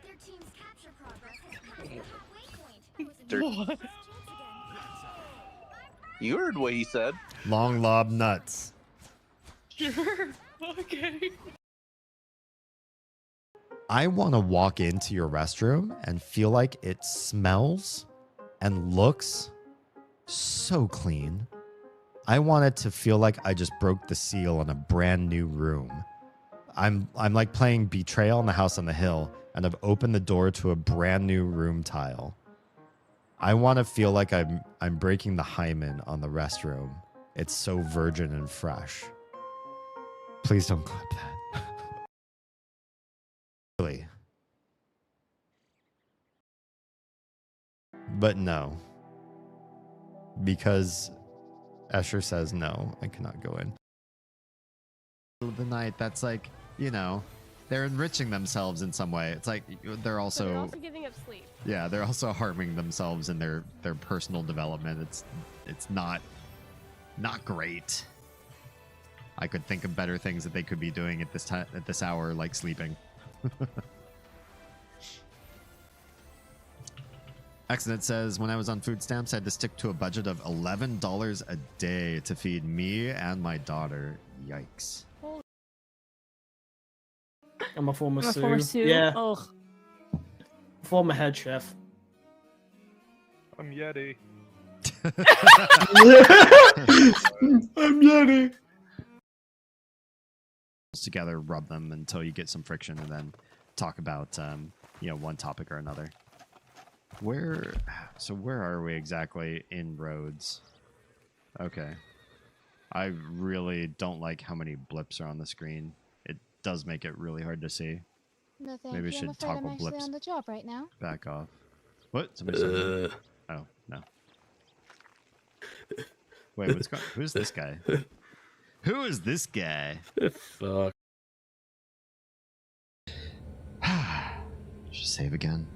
What? You heard what he said. Long lob nuts. Sure. Okay. I want to walk into your restroom and feel like it smells and looks so clean. I want it to feel like I just broke the seal on a brand new room. I'm like playing Betrayal in the House on the Hill, and I've opened the door to a brand new room tile. I want to feel like I'm breaking the hymen on the restroom. It's so virgin and fresh. Please don't clip that. Really. But no. Because Escher says no, I cannot go in. The night, that's like, you know, they're enriching themselves in some way. It's like they're also giving up sleep. Yeah, they're also harming themselves in their personal development. It's not great. I could think of better things that they could be doing at this time, at this hour, like sleeping. Accident says, when I was on food stamps, I had to stick to a budget of $11 a day to feed me and my daughter. Yikes. I'm a former Sue. Former Sue? Yeah. Ugh. Former head chef. I'm Yeti. I'm Yeti. Together, rub them until you get some friction, and then talk about one topic or another. Where are we exactly in roads? Okay. I really don't like how many blips are on the screen. It does make it really hard to see. No, thank Maybe I you. should I'm afraid toggle I'm actually blips on the job right now. back off. What? Somebody said oh, no. Wait, who's this guy? Who is this guy? Fuck. Just save again.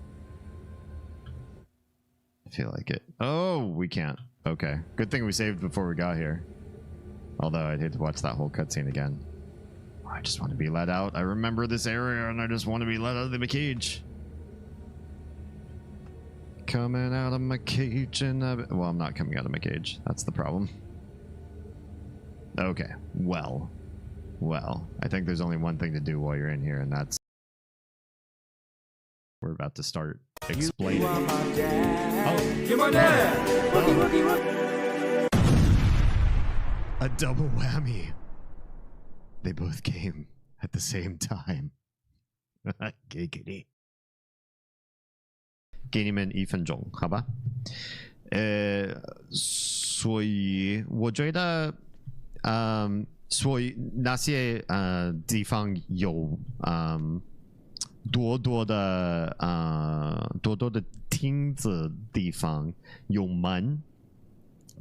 I feel like it. Oh, we can't. Okay. Good thing we saved before we got here. Although I'd hate to watch that whole cutscene again. I just want to be let out. I remember this area and I just want to be let out of the cage. Coming out of my cage and well, I'm not coming out of my cage. That's the problem. Okay. Well, I think there's only one thing to do while you're in here, and that's we're about to start explaining. You're my dad. A double whammy. They both came at the same time. 给你们1分钟，好吧？所以我觉得，所以那些地方有多多的亭子地方有门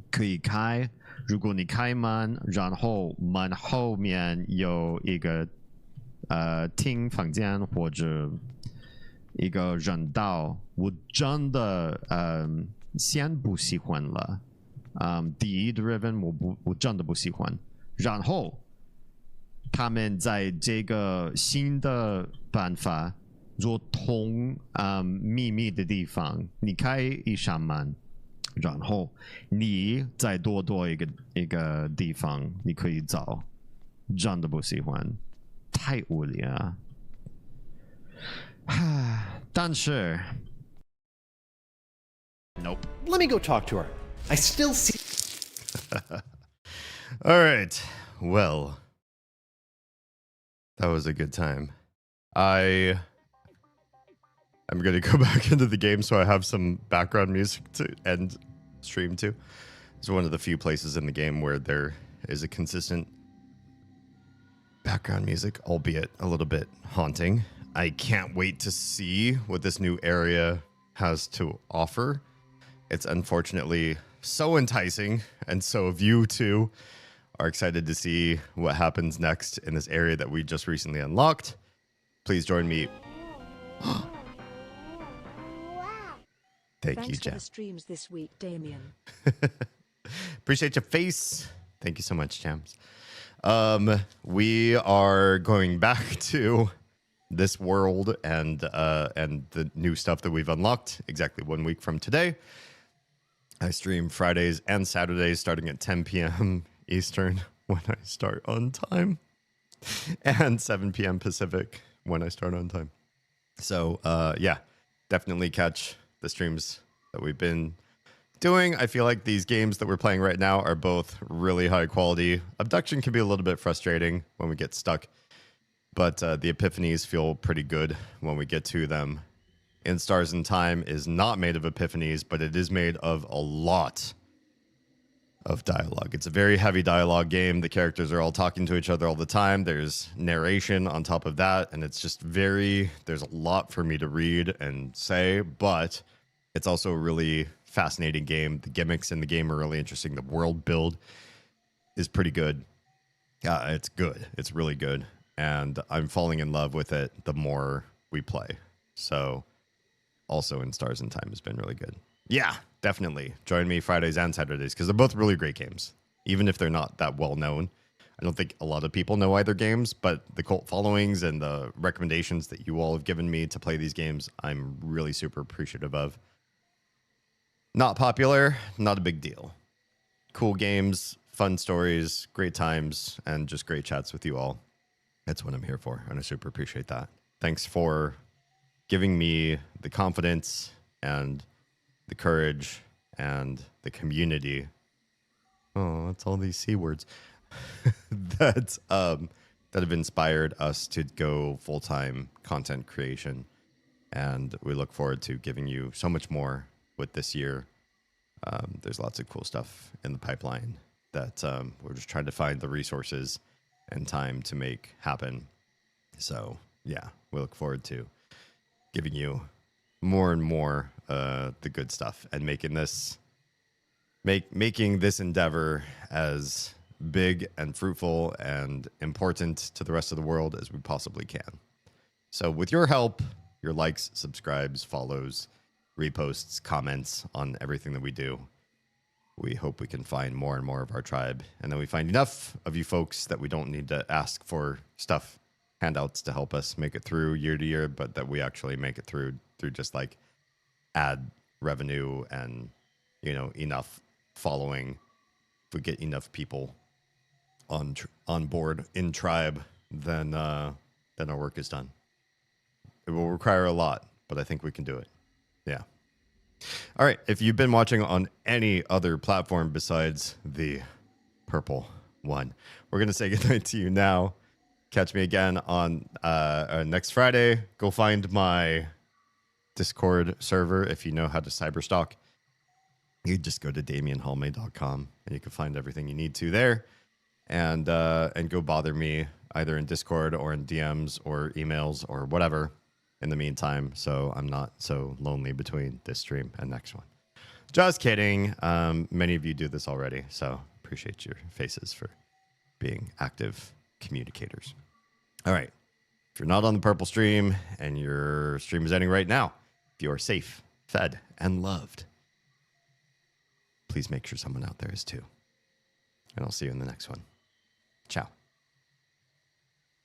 可以开。如果你开门，然后门后面有一个厅房间或者一个人道，我真的先不喜欢了。第一的 Riven 我真的不喜欢。然后他们在这个新的办法做通秘密的地方，你开一扇门。然后你再多一个地方你可以找，真的不喜欢，太无聊了。但是 Nope. Let me go talk to her. I still see. All right. Well, that was a good time. I'm going to go back into the game so I have some background music to end stream to. It's one of the few places in the game where there is a consistent background music, albeit a little bit haunting. I can't wait to see what this new area has to offer. It's unfortunately so enticing, and so if you too are excited to see what happens next in this area that we just recently unlocked, please join me. Thank you, Thanks for Jam. the streams this week, Damien. Appreciate your face. Thank you so much, Jams. We are going back to this world and the new stuff that we've unlocked exactly 1 week from today. I stream Fridays and Saturdays starting at 10 p.m. Eastern when I start on time, and 7 p.m. Pacific when I start on time. So yeah, definitely catch the streams that we've been doing. I feel like these games that we're playing right now are both really high quality. Abduction can be a little bit frustrating when we get stuck, but the epiphanies feel pretty good when we get to them. In Stars in Time is not made of epiphanies, but it is made of a lot of dialogue. It's a very heavy dialogue game. The characters are all talking to each other all the time. There's narration on top of that, and it's just there's a lot for me to read and say, but it's also a really fascinating game. The gimmicks in the game are really interesting. The world build is pretty good. Yeah, it's good. It's really good. And I'm falling in love with it the more we play. So also in Stars in Time has been really good. Yeah, definitely. Join me Fridays and Saturdays because they're both really great games, even if they're not that well known. I don't think a lot of people know either games, but the cult followings and the recommendations that you all have given me to play these games, I'm really super appreciative of. Not popular, not a big deal. Cool games, fun stories, great times, and just great chats with you all. That's what I'm here for, and I super appreciate that. Thanks for giving me the confidence and the courage and the community. Oh, that's all these C words that have inspired us to go full-time content creation. And we look forward to giving you so much more with this year. There's lots of cool stuff in the pipeline that we're just trying to find the resources and time to make happen. So yeah, we look forward to giving you more and more the good stuff and making this endeavor as big and fruitful and important to the rest of the world as we possibly can. So with your help, your likes, subscribes, follows, reposts, comments on everything that we do, we hope we can find more and more of our tribe. And then we find enough of you folks that we don't need to ask for stuff, handouts to help us make it through year to year, but that we actually make it through just like ad revenue and, you know, enough following. If we get enough people on board in tribe, then our work is done. It will require a lot, but I think we can do it. Yeah. All right. If you've been watching on any other platform besides the purple one, we're going to say goodnight to you now. catch me again on next Friday. Go find my Discord server if you know how to cyberstalk. You just go to DamienHalmay.com and you can find everything you need to there, and go bother me either in Discord or in DMs or emails or whatever in the meantime, so I'm not so lonely between this stream and next one. Just kidding. Many of you do this already, so appreciate your faces for being active communicators. All right. If you're not on the purple stream and your stream is ending right now, if you are safe, fed, and loved, please make sure someone out there is too. And I'll see you in the next one. Ciao.